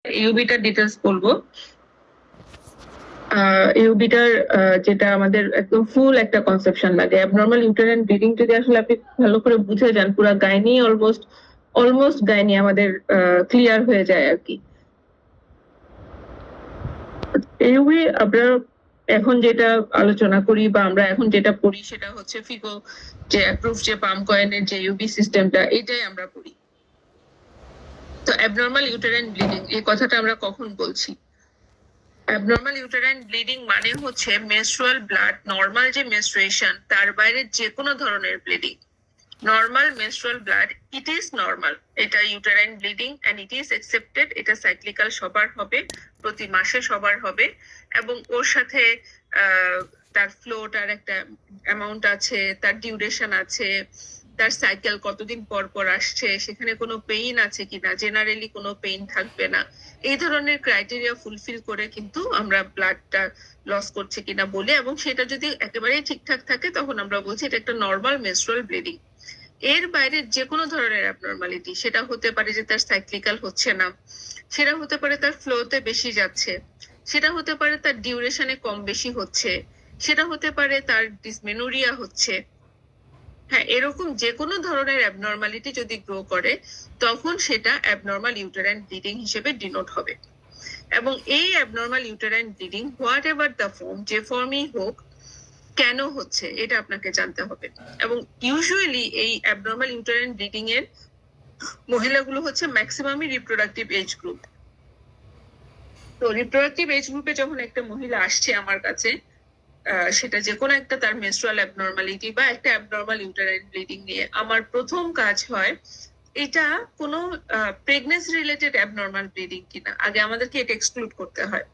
ইউবিটার details বলবো। ইউবিটার যেটা আমাদের একদম ফুল একটা কনসেপশন লাগে। অ্যাবনর্মাল ইউটেরাইন ব্লিডিং যদি আসলে আপনি ভালো করে বুঝে যান, পুরো গাইনি অলমোস্ট অলমোস্ট গাইনি আমাদের ক্লিয়ার হয়ে যায় আর কি। ইউবি আমরা এখন যেটা আলোচনা করি বা আমরা এখন যেটা পড়ি সেটা হচ্ছে ফিগো যে অ্যাপ্রুভ যে পাম কয়েনের যে ইউবি সিস্টেমটা, এটাই আমরা পড়ি। তো অ্যাবনর্মাল ইউটেরাইন ব্লিডিং এই কথাটা আমরা কখন বলছি? অ্যাবনর্মাল ইউটেরাইন ব্লিডিং মানে হচ্ছে মেনস্ট্রুয়াল ব্লাড, নর্মাল যে মেনস্ট্রুয়েশন তার বাইরে যে কোনো ধরনের bleeding. Normal menstrual blood it is normal, এটা uterine bleeding and it is accepted. এটা সাইক্লিক্যাল সবার হবে, প্রতি মাসে সবার হবে, এবং ওর সাথে তার ফ্লোটার একটা অ্যামাউন্ট আছে, তার ডিউরেশন আছে, তার সাইকেল কতদিন পর পর আসছে, সেখানে কোনো পেইন আছে কিনা, জেনারেলি কোনো পেইন থাকবে না, এই ধরনের ক্রাইটেরিয়া ফুলফিল করে কিন্তু আমরা ব্লাডটা লস করছে কিনা বলে, এবং সেটা যদি একেবারেই ঠিকঠাক থাকে তখন আমরা বলছি এটা একটা নর্মাল মেনস্ট্রুয়াল ব্লিডিং। এর বাইরে যে কোনো ধরনের অ্যাবনর্মালিটি, সেটা হতে পারে যে তার সাইক্লিক্যাল হচ্ছে না, সেটা হতে পারে তার ফ্লোতে বেশি যাচ্ছে, সেটা হতে পারে তার ডিউরেশনে কম বেশি হচ্ছে, সেটা হতে পারে তার ডিসমেনোরিয়া হচ্ছে। হ্যাঁ, এরকম যে কোনো ধরনের অ্যাবনর্মালিটি যদি গ্রো করে তখন সেটা অ্যাবনর্মাল ইউটেরাইন ব্লিডিং হিসেবে ডিনোট হবে। এবং এই abnormal uterine bleeding what ever the form, যে ফর্মই হোক, কেন হচ্ছে এটা আপনাকে জানতে হবে। এবং ইউজুয়ালি এই অ্যাবনর্মাল ইউটেরাইন ব্লিডিং এর মহিলাগুলো হচ্ছে ম্যাক্সিমামই রিপ্রোডাক্টিভ এজ গ্রুপ। তো রিপ্রোডাক্টিভ এজ গ্রুপে যখন একটা মহিলা আসছে আমার কাছে, সেটা যে কোনো একটা তার মেনস্ট্রুয়াল অ্যাবনর্মালিটি বা একটা অ্যাবনর্মাল ইউটেরাইন ব্লিডিং নিয়ে, আমার প্রথম কাজ হয় এটা কোনো প্রেগনেন্সি রিলেটেড অ্যাবনর্মাল ব্লিডিং কিনা আগে আমাদেরকে এটা এক্সক্লুড করতে হয়।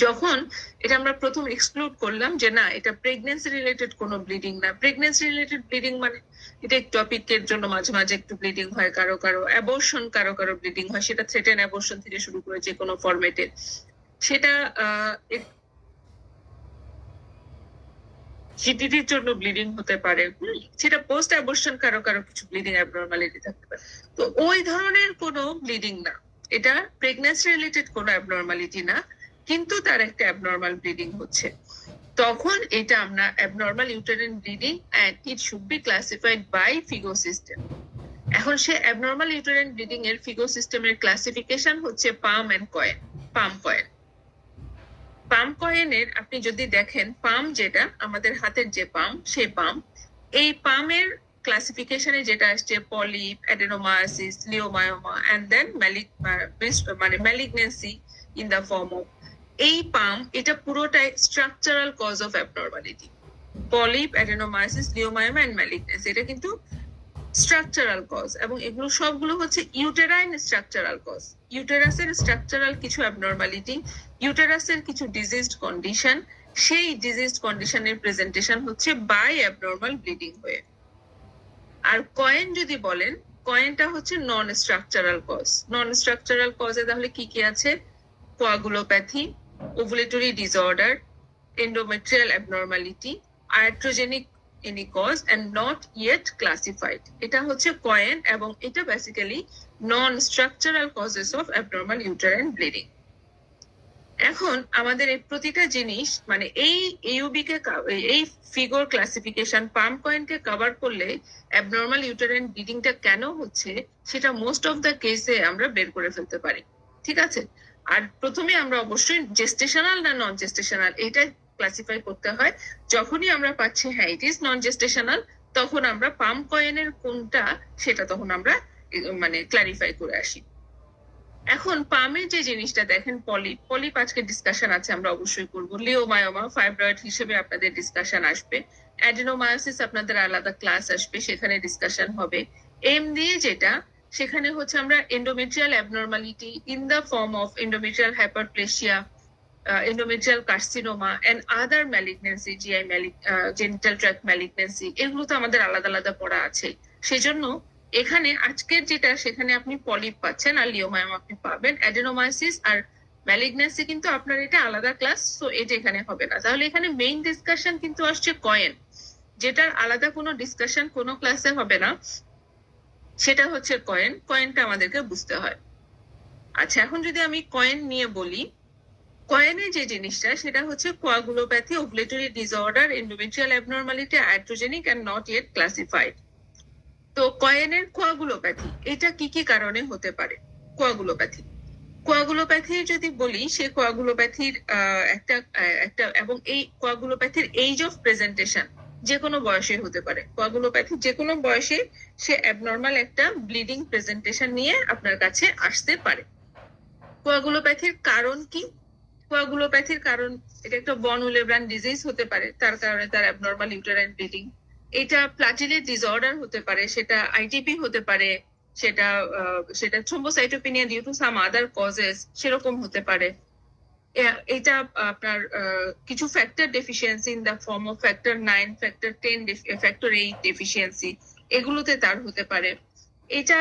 যখন এটা আমরা প্রথম এক্সক্লুড করলাম যে না, এটা প্রেগনেন্সি রিলেটেড কোনো ব্লিডিং না, প্রেগনেন্সি রিলেটেড ব্লিডিং মানে এটা টপিকের জন্য মাঝে মাঝে একটু ব্লিডিং হয়, কারো কারো অ্যাবর্শন, কারো কারো ব্লিডিং হয়, সেটা থ্রেটেন অ্যাবর্শন থেকে শুরু করে যে কোনো ফরম্যাটে, সেটা জিটিটির জন্য ব্লিডিং হতে পারে, সেটা পোস্ট অ্যাবর্শন কারো কারো কিছু ব্লিডিং অ্যাবনর্মালিটি থাকতে পারে। তো ওই ধরনের কোনো ব্লিডিং না, এটা প্রেগনেন্সি রিলেটেড কোনো অ্যাবনর্মালিটি না, কিন্তু তার একটা অ্যাবনর্মাল ব্লিডিং হচ্ছে, তখন এটা আমরা abnormal uterine bleeding and it should be classified by FIGO system. এখন সে অ্যাবনর্মাল ইউটেরাইন ব্লিডিং এর ফিগো সিস্টেমের ক্লাসিফিকেশন হচ্ছে PALM and COEIN, PALM COEIN. PALM কয়েনের আপনি যদি দেখেন, পাম যেটা আমাদের হাতের যে পাম, সেই পাম, এই পামের ক্লাসিফিকেশনে যেটা আসছে polyp, adenomyosis, leiomyoma and then মানে malignancy in the form of, এই পাম এটা পুরোটাই structural cause of abnormality. Polyp, adenomyosis, leiomyoma and malignancy এটা কিন্তু স্ট্রাকচারাল কজ, এবং এগুলো সবগুলো হচ্ছে ইউটেরাইন স্ট্রাকচারাল কজ। ইউটেরাসের স্ট্রাকচারাল কিছু অ্যাবনর্মালিটি, ইউটেরাসের কিছু ডিজিজড কন্ডিশন, সেই ডিজিজড কন্ডিশনের প্রেজেন্টেশন হচ্ছে বাই অ্যাবনর্মাল ব্লিডিং হয়ে। আর কয়েন যদি বলেন, কয়েনটা হচ্ছে non structural cause. Non structural কজে তাহলে কি কি আছে? Coagulopathy, ovulatory disorder, endometrial abnormality, iatrogenic any cause and not yet classified, এটা হচ্ছে কয়েন, এবং এটা basically non structural causes of abnormal uterine bleeding. এখন আমাদের এই প্রতিটা জিনিস মানে এই ইউবি কে, এই ফিগর ক্লাসিফিকেশন পাম কয়েনকে কভার করলে অ্যাবনর্মাল ইউটেরাইন ব্লিডিংটা কেন হচ্ছে সেটা মোস্ট অফ দ্য কেসে আমরা বের করে ফেলতে পারি, ঠিক আছে? আর প্রথমে আমরা অবশ্যই জেস্টেশনাল না নন জেস্টেশনাল এটা ক্লাসিফাই করতে হয়। যখনই আমরা পাচ্ছি হ্যাঁ ইট ইজ নন জেস্টেশনাল, তখন আমরা পাম কয়েনের কোনটা সেটা তখন আমরা মানে ক্লারিফাই করে আসি। এখন পামের যে জিনিসটা দেখেন, পলিপ, পলিপ আজকে ডিসকাশন আছে, আমরা অবশ্যই করবো। লিওমায়োমা ফাইব্রয়েড হিসেবে আপনাদের ডিসকাশন আসবে, অ্যাডেনোমায়োসিস আপনাদের আলাদা ক্লাস আসবে, সেখানে ডিসকাশন হবে। এম দিয়ে যেটা, সেখানে হচ্ছে আমরা endometrial abnormality in the form of endometrial hyperplasia, endometrial carcinoma and other malignancy, GI genital tract malignancy, এগুলো তো আমাদের আলাদা আলাদা পড়া আছে। সেজন্য এখানে আজকের যেটা, সেখানে আপনি পলিপ পাচ্ছেন আর লিওমায়োমা আপনি পাবেন, অ্যাডেনোমায়োসিস আর ম্যালিগনেন্সি কিন্তু আপনার এটা আলাদা ক্লাস, তো এটা এখানে হবে না। তাহলে এখানে মেইন ডিসকাশন কিন্তু আসছে কয়েন, যেটার আলাদা কোনো ডিসকাশন কোনো ক্লাসে হবে না, সেটা হচ্ছে কয়েন। কয়েনটা আমাদেরকে বুঝতে হয়। আচ্ছা, এখন যদি আমি কয়েন নিয়ে বলি, কয়েনে যে জিনিসটা সেটা হচ্ছে coagulopathy, ovulatory disorder, endometrial abnormality, iatrogenic and not yet classified. তো কয়েনের কোয়াগুলোপ্যাথি এটা কি কি কারণে হতে পারে? কোয়াগুলোপ্যাথি কোয়াগুলোপ্যাথি যদি বলি, সে কোয়াগুলোপ্যাথির একটা একটা এবং এই কোয়াগুলোপ্যাথির এইজ অফ প্রেজেন্টেশন যে কোনো বয়সে হতে পারে। কোয়াগুলোপ্যাথি যে কোনো বয়সে সে অ্যাবনর্মাল একটা ব্লিডিং প্রেজেন্টেশন নিয়ে আপনার কাছে আসতে পারে। কোয়াগুলোপ্যাথির কারণ কি? কোয়াগুলোপ্যাথির কারণ এটা একটা ভন উইলেব্রান্ড ডিজিজ হতে পারে, তার কারণে তার অ্যাবনর্মাল ইউটেরাইন ব্লিডিং। এটা প্লাটিলেট ডিসঅর্ডার হতে পারে, সেটা আইটিপি হতে পারে, সেটা সেটা thrombocytopenia due to some other causes সেরকম হতে পারে। এটা আপনার কিছু factor deficiency in the form of factor 9, factor 10, factor 8 deficiency, এগুলোতে তার হতে পারে। এটা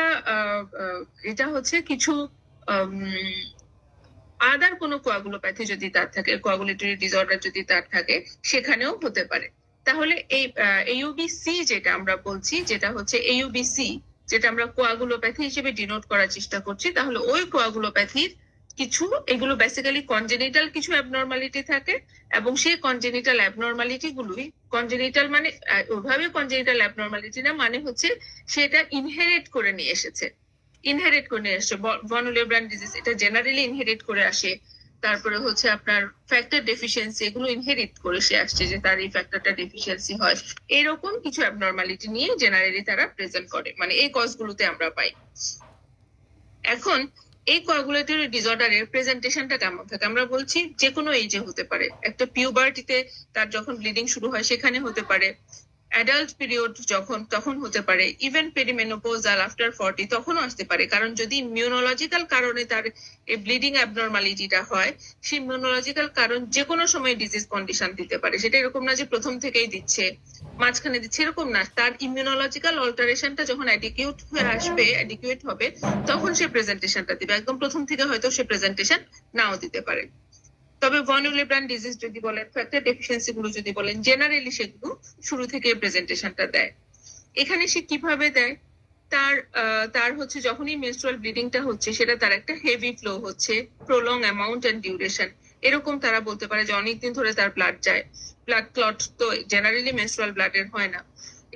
এটা হচ্ছে কিছু আদার কোনো কোয়াগুলোপ্যাথি যদি তার থাকে, কোয়াগুলেটরি ডিসঅর্ডার যদি তার থাকে, সেখানেও হতে পারে। তাহলে এই AUBC যেটা আমরা বলছি, যেটা হচ্ছে AUBC, যেটা আমরা কোয়াগুলোপ্যাথি হিসেবে ডিনোট করার চেষ্টা করছি, তাহলে ওই কোয়াগুলোপ্যাথির কিছু, এগুলো বেসিক্যালি কনজেনিটাল কিছু অ্যাবনর্মালিটি থাকে, এবং সেই কনজেনিটাল অ্যাবনর্মালিটি গুলোই, কনজেনিটাল মানে ওইভাবে কনজেনিটাল অ্যাবনর্মালিটি না, মানে হচ্ছে সেটা ইনহেরিট করে নিয়ে এসেছে, ইনহেরিট করে নিয়ে আসছে। ভন উইলেব্রান্ড ডিজিজ এটা জেনারেলি ইনহেরিট করে আসে। তারপরে হচ্ছে আপনার ফ্যাক্টর ডেফিসিয়েন্সি, এগুলো ইনহেরিট করে সে আসছে যে তার এই ফ্যাক্টরটা ডেফিসিয়েন্সি হয়, এরকম কিছু অ্যাবনর্মালিটি নিয়ে জেনারেলি তারা প্রেজেন্ট করে, মানে এই কজগুলোতে আমরা পাই। এখন এই কোয়াগুলেটরি ডিসঅর্ডারের প্রেজেন্টেশনটা কেমন থাকে? আমরা বলছি যে কোনো এজে হতে পারে, একটা পিউবার্টিতে তার যখন ব্লিডিং শুরু হয় সেখানে হতে পারে, অ্যাডাল্ট পিরিয়ড যখন তখন হতে পারে, ইভেন পেরিমেনোপোজাল আফটার 40 তখনও আসতে পারে। কারণ যদি ইমিউনোলজিক্যাল কারণে তার এই ব্লিডিং অ্যাবনর্মালিটিটা হয়, সেই ইমিউনোলজিক্যাল কারণ যে কোনো সময় ডিজিজ কন্ডিশন দিতে পারে। সেটা এরকম না যে প্রথম থেকেই দিচ্ছে, মাঝখানে দিচ্ছে, এরকম না। তার ইমিউনোলজিক্যাল অল্টারেশনটা যখন অ্যাডিকিউট হয়ে আসবে, অ্যাডিকুয়েট হবে, তখন সে প্রেজেন্টেশনটা দিবে। একদম প্রথম থেকে হয়তো সে প্রেজেন্টেশন নাও দিতে পারে। তবে ভন উইলেব্রান্ড ডিজিজ যদি বলেন, ফ্যাক্টর ডেফিসিয়েন্সি গুলো যদি বলেন, জেনারেলি সেগুলো শুরু থেকে প্রেজেন্টেশনটা দেয়। এখানে সে কিভাবে দেয়? তার হচ্ছে যখনই মেনস্ট্রুয়াল ব্লিডিংটা হচ্ছে, সেটা তার একটা হেভি ফ্লো হচ্ছে, প্রলং অ্যামাউন্ট এন্ড ডিউরেশন, এরকম তারা বলতে পারে যে অনেকদিন ধরে তার ব্লাড যায়। ব্লাড ক্লট তো জেনারেলি মেনস্ট্রুয়াল ব্লাডের হয় না।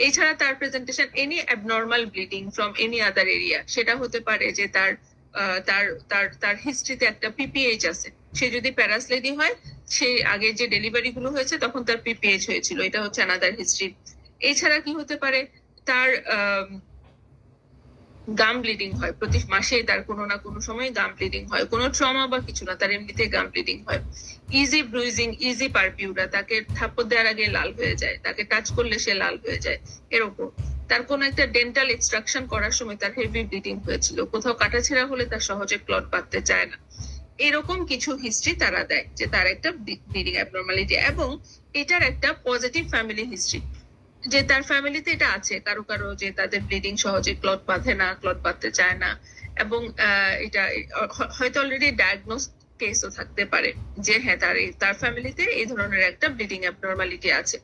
এছাড়া তার presentation any abnormal bleeding from any other area, সেটা হতে পারে যে তার তার তার তার হিস্ট্রিতে একটা পিপিএইচ আছে। সে যদি প্যারাসলেডি হয়, সে আগে যে ডেলিভারি গুলো হয়েছে তখন তার পিপিএইচ হয়েছিল, এটা হচ্ছে অ্যানাদার হিস্ট্রি। এছাড়া কি হতে পারে? তার গাম ব্লিডিং হয়, প্রতি মাসে তার কোনো না কোনো সময় গাম ব্লিডিং হয়, কোনো ট্রমা বা কিছু না, তার এমনিতে গাম ব্লিডিং হয়। ইজি ব্রুইজিং, ইজি পারপিউরা, তাকে থাপ্পড় দেওয়ার আগে লাল হয়ে যায়, তাকে টাচ করলে সে লাল হয়ে যায়, এরকম। তার কোনো একটা ডেন্টাল এক্সট্রাকশন করার সময় তার হেভি ব্লিডিং হয়েছিল, কোথাও কাটাছেঁড়া হলে তার সহজে ক্লট বাঁধতে চায় না, এরকম কিছু হিস্ট্রি তারা দেয় যে তার একটা ব্লিডিং অ্যাবনর্মালিটি, এবং এটার একটা পজিটিভ ফ্যামিলি হিস্ট্রি, যে তার ফ্যামিলিতে এটা আছে, কারো কারো যে তাদের ব্লিডিং সহজে ক্লট বাঁধে না, ক্লট বাঁধতে চায় না, এবং এটা হয়তো অলরেডি ডায়াগনোস কেসও থাকতে পারে যে হ্যাঁ তার ফ্যামিলিতে এই ধরনের একটা ব্লিডিং অ্যাবনর্মালিটি আছে।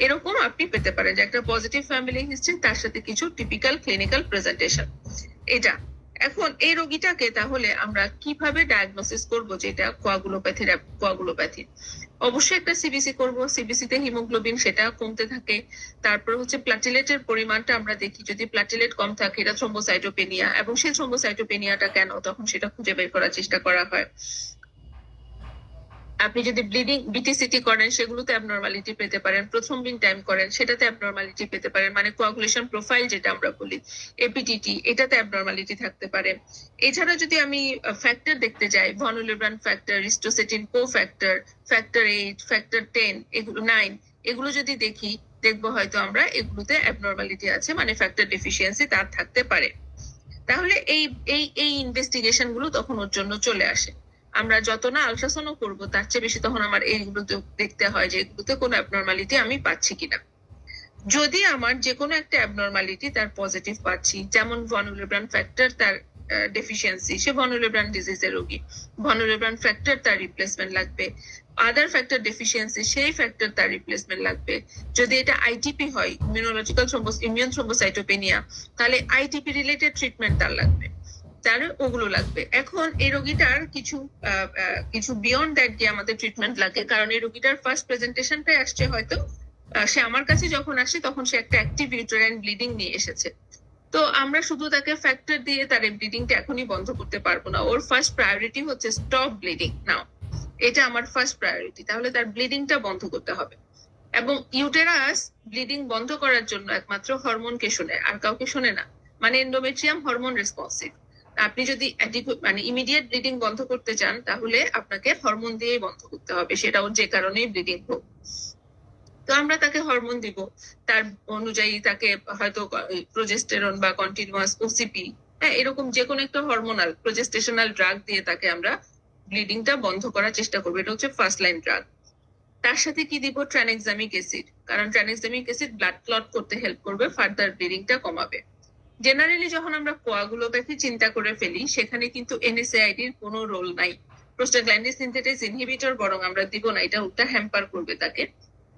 এরকম আপনি পেতে পারেন যে একটা পজিটিভ ফ্যামিলি হিস্ট্রি, তার সাথে কিছু টিপিক্যাল ক্লিনিক্যাল প্রেজেন্টেশন। এটা এখন এই রোগীটাকে তাহলে আমরা কিভাবে ডায়াগনোসিস করব যে এটা কোয়াগুলোপ্যাথি? অবশ্যই একটা সিবিসি করব, সিবিসি তে হিমোগ্লোবিন সেটা কমতে থাকে। তারপর হচ্ছে প্লাটিলেটের পরিমাণটা আমরা দেখি, যদি প্লাটিলেট কম থাকে এটা থ্রোম্বোসাইটোপেনিয়া, এবং সেই থ্রোম্বোসাইটোপেনিয়াটা কেন তখন সেটা খুঁজে বের করার চেষ্টা করা হয়। আপনি যদি ব্লিডিং বিটিসিটি করেন, সেগুলোতে অ্যাবনর্মালিটি পেতে পারেন। প্রথ্রম্বিং টাইম করেন, সেটাতে অ্যাবনর্মালিটি পেতে পারেন, মানে কোয়াগুলেশন প্রোফাইল যেটা আমরা বলি, এপিটিটি, এটাতে অ্যাবনর্মালিটি থাকতে পারে। এছাড়া যদি আমি ফ্যাক্টর দেখতে যাই, ভন উইলেব্রান্ড ফ্যাক্টর, রিস্টোসেটিন কো ফ্যাক্টর, ফ্যাক্টর 8, ফ্যাক্টর 10, এগুলো 9, এগুলো যদি দেখি, দেখবো হয়তো আমরা এগুলোতে অ্যাবনর্মালিটি আছে, মানে ফ্যাক্টর ডেফিসিয়েন্সি তার থাকতে পারে। তাহলে এই এই এই ইনভেস্টিগেশন গুলো তখন ওর জন্য চলে আসে। আমরা যত না আলট্রাসাউন্ড করবো, তার চেয়ে বেশি তখন আমার এইগুলো দেখতে হয় যে এগুলোতে কোনো অ্যাবনর্মালিটি আমি পাচ্ছি কিনা। যদি আমার যে কোনো একটা অ্যাবনর্মালিটি তার পজিটিভ পাচ্ছি, যেমন ভন উইলেব্রান্ড ফ্যাক্টর তার ডেফিসিয়েন্সি, সে ভন উইলেব্রান্ড ডিজিজের রোগী, ভন উইলেব্রান্ড ফ্যাক্টর তার রিপ্লেসমেন্ট লাগবে, আদার ফ্যাক্টর ডেফিসিয়েন্সি সেই ফ্যাক্টর তার রিপ্লেসমেন্ট লাগবে। যদি এটা আইটিপি হয়, ইমিউন থ্রোম্বোসাইটোপেনিয়া, তাহলে আইটিপি রিলেটেড ট্রিটমেন্ট তার লাগবে। তাহলে ওগুলো লাগবে। এখন এই রোগীটার কিছু বিয়ন্ড দ্যাট যে আমাদের ট্রিটমেন্ট লাগে, কারণ এই রোগীটার ফার্স্ট প্রেজেন্টেশনটাই আসছে হয়তো সে আমার কাছে যখন আসে তখন সে একটা অ্যাক্টিভ ইউটেরাইন ব্লিডিং নিয়ে এসেছে। তো আমরা শুধু তাকে ফ্যাক্টর দিয়ে তার ব্লিডিংটা এখনই বন্ধ করতে পারবো না। ওর ফার্স্ট প্রায়োরিটি হচ্ছে স্টপ ব্লিডিং নাও, এটা আমার ফার্স্ট প্রায়োরিটি। তাহলে তার ব্লিডিংটা বন্ধ করতে হবে। এবং ইউটেরাস ব্লিডিং বন্ধ করার জন্য একমাত্র হরমোনকে শোনে, আর কাউকে শোনে না। মানে এন্ডোমেট্রিয়াম হরমোন রেসপন্সিভ। আপনি যদি মানে ইমিডিয়েট ব্লিডিং বন্ধ করতে চান তাহলে আপনাকে হরমোন দিয়েই বন্ধ করতে হবে, সেটা ওর যে কারণেই ব্লিডিং হোক। তো আমরা তাকে হরমোন দিব, তার অনুযায়ী তাকে হয়তো প্রোজেস্টেরন বা কন্টিনিউয়াস ওসিপি, হ্যাঁ, এরকম যে কোনো একটা হরমোনাল প্রোজেস্টেশনাল ড্রাগ দিয়ে তাকে আমরা ব্লিডিংটা বন্ধ করার চেষ্টা করবো। এটা হচ্ছে ফার্স্ট লাইন ড্রাগ। তার সাথে কি দিব? ট্রানেক্সামিক অ্যাসিড, কারণ ট্রানেক্সামিক অ্যাসিড ব্লাড ক্লট করতে হেল্প করবে, ফার্দার ব্লিডিংটা কমাবে। জেনারেলি যখন আমরা কোয়াগুলোপ্যাথি চিন্তা করে ফেলি সেখানে কিন্তু এনএসএআইডির কোনো রোল নাই। প্রোস্টাগ্ল্যান্ডিন সিনথেটেজ ইনহিবিটর বরং আমরা দিব না, এটা উল্টা হ্যাম্পার করবে তাকে।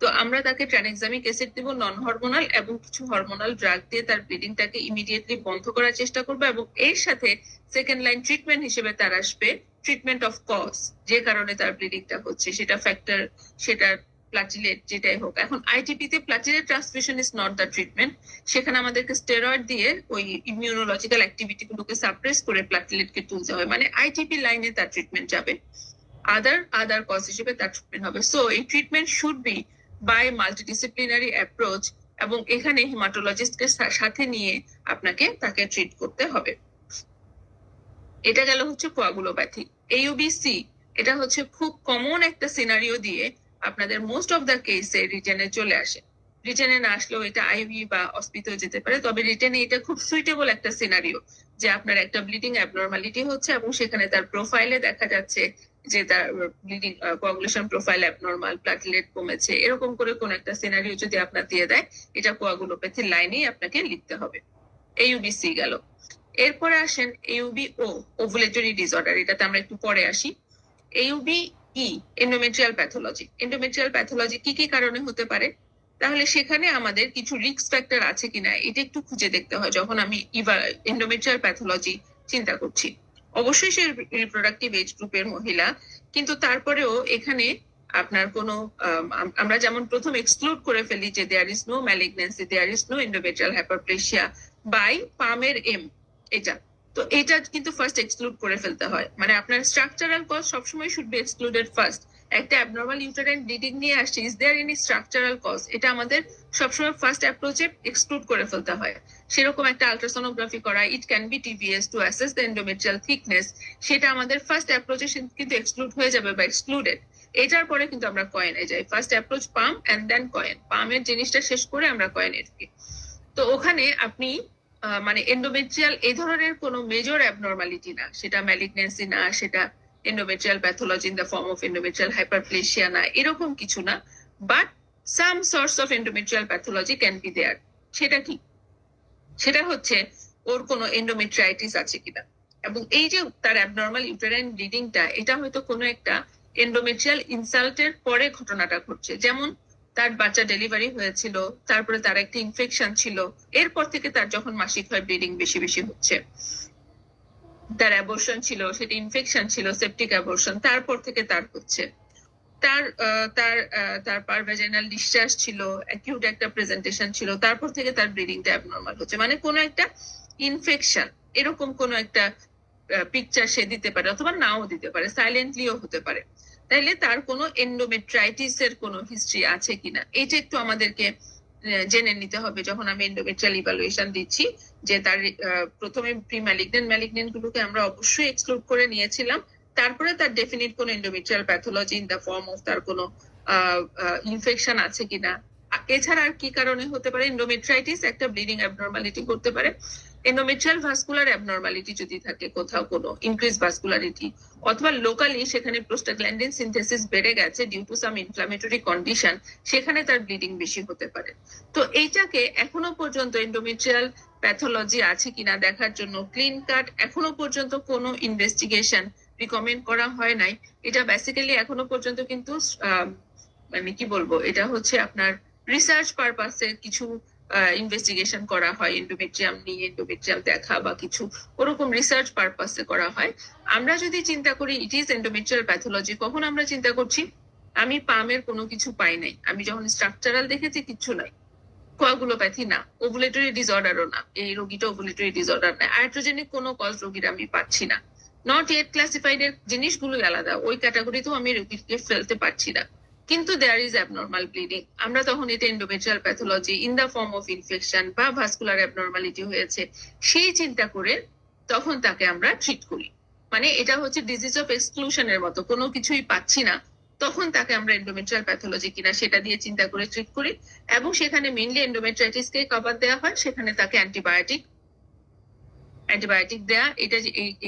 তো আমরা তাকে ট্রানেক্সামিক অ্যাসিড দিব, নন হরমোনাল এবং কিছু হরমোনাল ড্রাগ দিয়ে তার ব্লিডিংটাকে ইমিডিয়েটলি বন্ধ করার চেষ্টা করবে। এবং এর সাথে সেকেন্ড লাইন ট্রিটমেন্ট হিসেবে তার আসবে ট্রিটমেন্ট অফ কজ, যে কারণে তার ব্লিডিংটা হচ্ছে, সেটা ফ্যাক্টর, সেটা প্লাটিলেট, যেটাই হোক। এখন আইটিপি তে platelet transmission is not the treatment. সেখানে আমাদেরকে স্টেরয়েড দিয়ে ওই ইমিউনোলজিক্যাল অ্যাক্টিভিটি গুলোকে সাপ্রেস করে প্লাটিলেটকে তুলতে হয়, মানে আইটিপি লাইনে তার ট্রিটমেন্ট যাবে। আদার কজ হিসেবে তার ট্রিটমেন্ট হবে। সো এই treatment should be by multidisciplinary approach, এবং এখানে হিমাটোলজিস্টকে সাথে নিয়ে আপনাকে তাকে ট্রিট করতে হবে। এটা গেল হচ্ছে কোয়াগুলোপ্যাথি। এইউবিসি, এটা হচ্ছে খুব কমন একটা সিনারিও দিয়ে আপনাদের মোস্ট অফ দ্য কেসে রিটেনে চলে আসে। রিটেনে না আসলেও এটা আইভি বা অস্পিতেও যেতে পারে, তবে রিটেনে এটা খুব সুইটেবল একটা সিনারিও যে আপনার একটা ব্লিডিং অ্যাবনর্মালিটি হচ্ছে এবং সেখানে তার প্রোফাইলে দেখা যাচ্ছে যে তার bleeding coagulation profile abnormal, platelet কমেছে, এরকম করে কোন একটা সিনারিও যদি আপনার দিয়ে দেয়, এটা কোয়াগুলোপ্যাথি লাইনেই আপনাকে লিখতে হবে। এইউবিসি গেল। এরপরে আসেন ইউবিও, ওভুলেটরি ডিসঅর্ডার, এটাতে আমরা একটু পরে আসি। UB endometrial pathology. Endometrial pathology কি কি কারণে হতে পারে? তাহলে সেখানে আমাদের কিছু রিস্ক ফ্যাক্টর আছে কিনা এটা একটু খুঁজে দেখতে হয় যখন আমি এন্ডোমেট্রিয়াল প্যাথোলজি চিন্তা করছি। অবশ্যই সে রিপ্রোডাক্টিভ এজ গ্রুপের মহিলা, কিন্তু তারপরেও এখানে আপনার কোনো আমরা যেমন প্রথম এক্সক্লুড করে ফেলি যে there is no malignancy, there is no endometrial hyperplasia by পামের এম, এটা তো এটা কিন্তু ফার্স্ট এক্সক্লুড করে ফেলতে হয়। মানে আপনার স্ট্রাকচারাল কজ সবসময় শুড বি এক্সক্লুডেড ফার্স্ট। একটা অ্যাবনর্মাল ইউটেরাইন ব্লিডিং নিয়ে আসছে, is there any structural cause, এটা আমাদের সবসময় ফার্স্ট অ্যাপ্রোচে এক্সক্লুড করে ফেলতে হয়। সেরকম একটা আলট্রাসোনোগ্রাফি করা, it can be TVS to assess the endometrial thickness, সেটা আমাদের ফার্স্ট অ্যাপ্রোচে কিন্তু এক্সক্লুড হয়ে যাবে বা এক্সক্লুডেড। এটার পরে কিন্তু আমরা কয়েনে যাই, first approach PALM and then COEIN, পামের জিনিসটা শেষ করে আমরা কয়েনে ঢুকি। তো ওখানে আপনি মানে এন্ডোমেট্রিয়াল এই ধরনের কোনো মেজর অ্যাবনর্মালিটি না, সেটা ম্যালিগন্যান্সি না, সেটা endometrial pathology in the form of endometrial hyperplasia না, এরকম কিছু না, but some source of endometrial pathology can be there. সেটা কি? সেটা হচ্ছে ওর কোনো এন্ডোমেট্রাইটিস আছে কিনা, এবং এই যে তার অ্যাবনর্মাল ইউটেরাইন ব্লিডিংটা, এটা হয়তো কোনো একটা এন্ডোমেট্রিয়াল ইনসাল্টের পরে ঘটনাটা ঘটছে। যেমন তার বাচ্চা ডেলিভারি হয়েছিল, তারপরে তার একটা ইনফেকশন ছিল, এরপর থেকে তার যখন মাসিক হয় ব্লিডিং বেশি বেশি হচ্ছে। তার অ্যাবর্শন ছিল, সেটা ইনফেকশন ছিল, সেপটিক অ্যাবর্শন, তারপর থেকে তার হচ্ছে। তার তার তার পারভেজাইনাল ডিসচার্জ ছিল, অ্যাকিউট একটা প্রেজেন্টেশন ছিল, তারপর থেকে তার ব্লিডিংটা অ্যাবনর্মাল হচ্ছে। মানে কোনো একটা ইনফেকশন, এরকম কোনো একটা পিকচার সে দিতে পারে, অথবা নাও দিতে পারে, সাইলেন্টলিও হতে পারে। তাইলে তার কোনো এন্ডোমেট্রাইটিস এর কোনো হিস্ট্রি আছে কিনা এটা একটু আমাদেরকে জেনে নিতে হবে যখন আমি এন্ডোমেট্রিয়াল ইভালুয়েশন দিচ্ছি। যে তার প্রথমে প্রি ম্যালিগন্যান্ট গুলোকে আমরা অবশ্যই এক্সক্লুড করে নিয়েছিলাম, তারপরে তার ডেফিনিট কোন endometrial pathology in the form of তার কোনো ইনফেকশন আছে কিনা। এছাড়া আর কি কারণে হতে পারে? এন্ডোমেট্রাইটিস একটা ব্লিডিং অ্যাবনর্মালিটি করতে পারে। এন্ডোমেট্রিয়াল ভাস্কুলার অ্যাবনর্মালিটি যদি থাকে, কোথাও কোনো ইনক্রিজ ভাস্কুলারিটি, অথবা লোকালি সেখানে প্রোস্টাগ্ল্যান্ডিন সিনথেসিস বেড়ে গেছে due to some inflammatory condition, সেখানে তার ব্লিডিং বেশি হতে পারে। তো এইটাকে এখনো পর্যন্ত এন্ডোমেট্রিয়াল প্যাথোলজি আছে কিনা দেখার জন্য ক্লিন কাট এখনো পর্যন্ত কোনো ইনভেস্টিগেশন রিকমেন্ড করা হয় নাই। এটা বেসিক্যালি এখনো পর্যন্ত কিন্তু মানে কি বলবো, এটা হচ্ছে আপনার রিসার্চ পারপাসে কিছু ইনভেস্টিগেশন করা হয়, এন্ডোমেট্রিয়াম নিয়ে এন্ডোমেট্রিয়াম দেখা বা কিছু ওরকম রিসার্চ পারপাসে করা হয়। আমরা যদি চিন্তা করি ইট ইজ এন্ডোমেট্রিয়াল প্যাথোলজি, কখন আমরা চিন্তা করছি আমি পামের কোনো কিছু পাই নাই, আমি যখন স্ট্রাকচারাল দেখেছি কিচ্ছু নাই, কোয়াগুলোপ্যাথি না, ওভুলেটরি ডিসঅর্ডারও না, এই রোগীটা ওভুলেটরি ডিসঅর্ডার না, আয়াট্রোজেনিক কোনো কজ রোগীর আমি পাচ্ছি না, নট ইয়েট ক্লাসিফাইড এর জিনিসগুলো আলাদা, ওই ক্যাটাগরিতেও আমি রোগীকে ফেলতে পারছি না, কিন্তু দেয়ার ইজ অ্যাবনর্মাল ব্লিডিং, আমরা তখন এটা endometrial pathology in the form of infection বা ভাস্কুলার অ্যাবনর্মালিটি হয়েছে সেই চিন্তা করে তখন তাকে আমরা ট্রিট করি। মানে এটা হচ্ছে ডিজিজ অফ এক্সক্লুশনের মতো, কোনো কিছুই পাচ্ছি না, তখন তাকে আমরা এন্ডোমেট্রিয়াল প্যাথোলজি কিনা সেটা দিয়ে চিন্তা করে ট্রিট করি, এবং সেখানে মেইনলি এন্ডোমেট্রাইটিস কে কভার দেওয়া হয়, সেখানে তাকে অ্যান্টিবায়োটিক দেয়া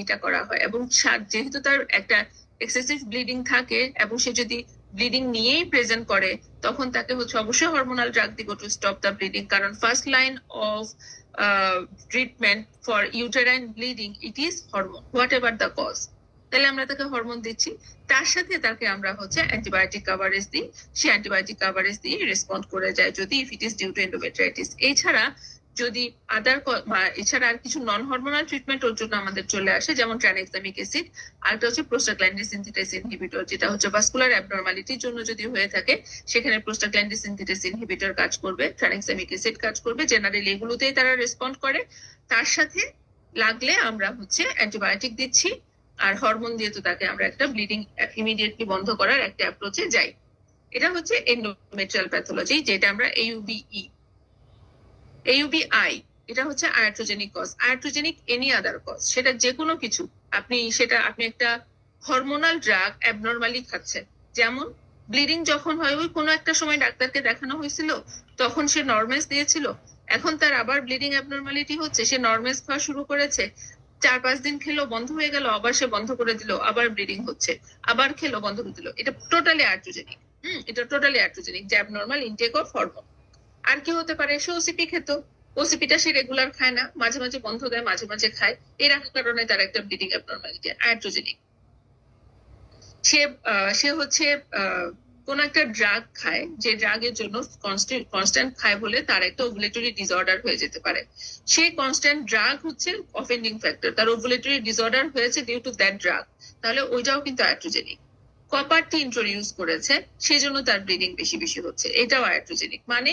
এটা করা হয়। এবং যেহেতু তার একটা এক্সেসিভ ব্লিডিং থাকে এবং সে যদি ব্লিডিং নিয়েই প্রেজেন্ট করে তখন তাকে হচ্ছে অবশ্যই হরমোনাল ড্রাগ দিব টু স্টপ দ্য ব্লিডিং, কারণ first line of treatment for uterine bleeding it is hormone whatever the cause. তাহলে আমরা তাকে হরমোন দিচ্ছি, তার সাথে তাকে আমরা হচ্ছে অ্যান্টিবায়োটিক কাভারেজ দিই, সে অ্যান্টিবায়োটিক কাভারেজ দিয়ে রেসপন্ড করে যায় যদি if it is due to endometritis. এছাড়া যদি এছাড়া আর কিছু নন হরমোনাল ট্রিটমেন্ট ওর জন্য আমাদের চলে আসে, যেমন ট্রানেক্সামিক অ্যাসিড, আরেকটা হচ্ছে প্রোস্টাগ্ল্যান্ডিন সিনথেটাস ইনহিবিটর, যেটা হচ্ছে ভাস্কুলার অ্যাবনরমালিটির জন্য যদি হয়ে থাকে সেখানে প্রোস্টাগ্ল্যান্ডিন সিনথেটাস ইনহিবিটর কাজ করবে, ট্রানেক্সামিক অ্যাসিড কাজ করবে, জেনারেলি এগুলোতেই তারা রেসপন্ড করে। তার সাথে লাগলে আমরা হচ্ছে অ্যান্টিবায়োটিক দিচ্ছি, আর হরমোন দিয়ে তো তাকে আমরা একটা ব্লিডিং ইমিডিয়েটলি বন্ধ করার একটা অ্যাপ্রোচে যাই। এটা হচ্ছে এন্ডোমেট্রিয়াল প্যাথোলজি, যেটা আমরা AUBI, এটা হচ্ছে আয়াট্রোজেনিক কজ, আয়াট্রোজেনিক এনি আদার কজ, সেটা যে কোনো কিছু, আপনি একটা হরমোনাল ড্রাগ অ্যাবনরমালি খাচ্ছেন, যেমন ব্লিডিং যখন হয় ওই কোনো একটা সময় ডাক্তারকে দেখানো হয়েছিল তখন সে নরমেস দিয়েছিল, এখন তার আবার ব্লিডিং অ্যাবনরমালিটি হচ্ছে, সে নরমেস খাওয়া শুরু করেছে, 4-5 দিন খেলো বন্ধ হয়ে গেল, আবার সে বন্ধ করে দিল, আবার ব্লিডিং হচ্ছে, আবার খেলো বন্ধ করে দিল, এটা টোটালি আয়াট্রোজেনিক। এটা টোটালি আয়াট্রোজেনিক, যে অ্যাবনরমাল ইনটেক অফ হরমোন। আর কি হতে পারে, সে ওসিপি খেত, ওসিপিটা সে রেগুলার খায় না, মাঝে মাঝে বন্ধ দেয়, মাঝে মাঝে খায়, এর কারণে তার একটা ব্লিডিং অ্যাবনরমালিটি আয়াট্রোজেনিক। সে হচ্ছে কোন একটা ড্রাগ খায়, যে ড্রাগের জন্য কনস্ট্যান্ট খায় বলে তার একটা ওভুলেটরি ডিসঅর্ডার হয়ে যেতে পারে, সেই কনস্ট্যান্ট ড্রাগ হচ্ছে অফেন্ডিং ফ্যাক্টর, তার ওভুলেটরি ডিসঅর্ডার হয়েছে ডিউ টু দ্যাট ড্রাগ, তাহলে ওইটাও কিন্তু আয়াট্রোজেনিক। কপারটি ইন্ট্রোডিউস করেছে সেই জন্য তার ব্লিডিং বেশি বেশি হচ্ছে, এটাও আয়াট্রোজেনিক। মানে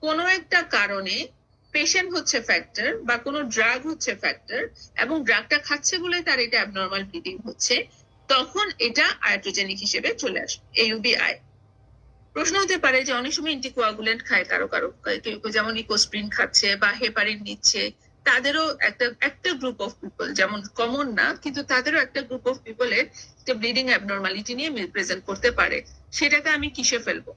কোনো একটা কারণে পেশেন্ট হচ্ছে ফ্যাক্টর বা কোনো ড্রাগ হচ্ছে ফ্যাক্টর, এবং ড্রাগটা খাচ্ছে বলে তার এটা অ্যাবনর্মাল ব্লিডিং হচ্ছে, তখন এটা আয়াট্রোজেনিক হিসেবে চলে আসে AUBI। প্রশ্ন হতে পারে যে অনেক সময় অ্যান্টিকোয়াগুলেন্ট খায় কারো কারো, কেউ যেমন ইকোস্প্রিন খাচ্ছে বা হেপারিন নিচ্ছে, তাদেরও একটা গ্রুপ অফ পিপল, যেমন কমন না কিন্তু তাদেরও একটা গ্রুপ অফ পিপলের ব্লিডিং অ্যাবনর্মালিটি নিয়ে প্রেজেন্ট করতে পারে, সেটাকে আমি কিসে ফেলবো,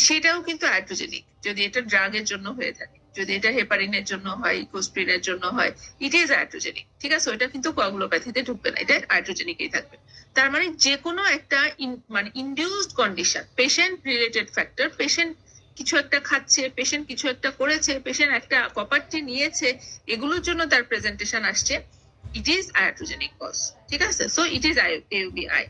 সেটাও কিন্তু আয়াট্রোজেনিক যদি এটা ড্রাগের জন্য হয়ে থাকে, যদি এটা হেপারিনের জন্য হয়, ইকোস্প্রিনের জন্য হয়, ইট ইজ আয়াট্রোজেনিক, ঠিক আছে, ওটা কিন্তু কোয়াগুলোপ্যাথিতে ঢুকবে না, এটা আয়াট্রোজেনিকই থাকবে। তার মানে যে কোনো একটা মানে induced condition, patient related factor, patient কিছু একটা খাচ্ছে, পেশেন্ট কিছু একটা করেছে, পেশেন্ট একটা প্রপার্টি নিয়েছে, এগুলোর জন্য তার প্রেজেন্টেশন আসছে, ইট ইজ আয়াট্রোজেনিক কজ, ঠিক আছে। So it is AUBI।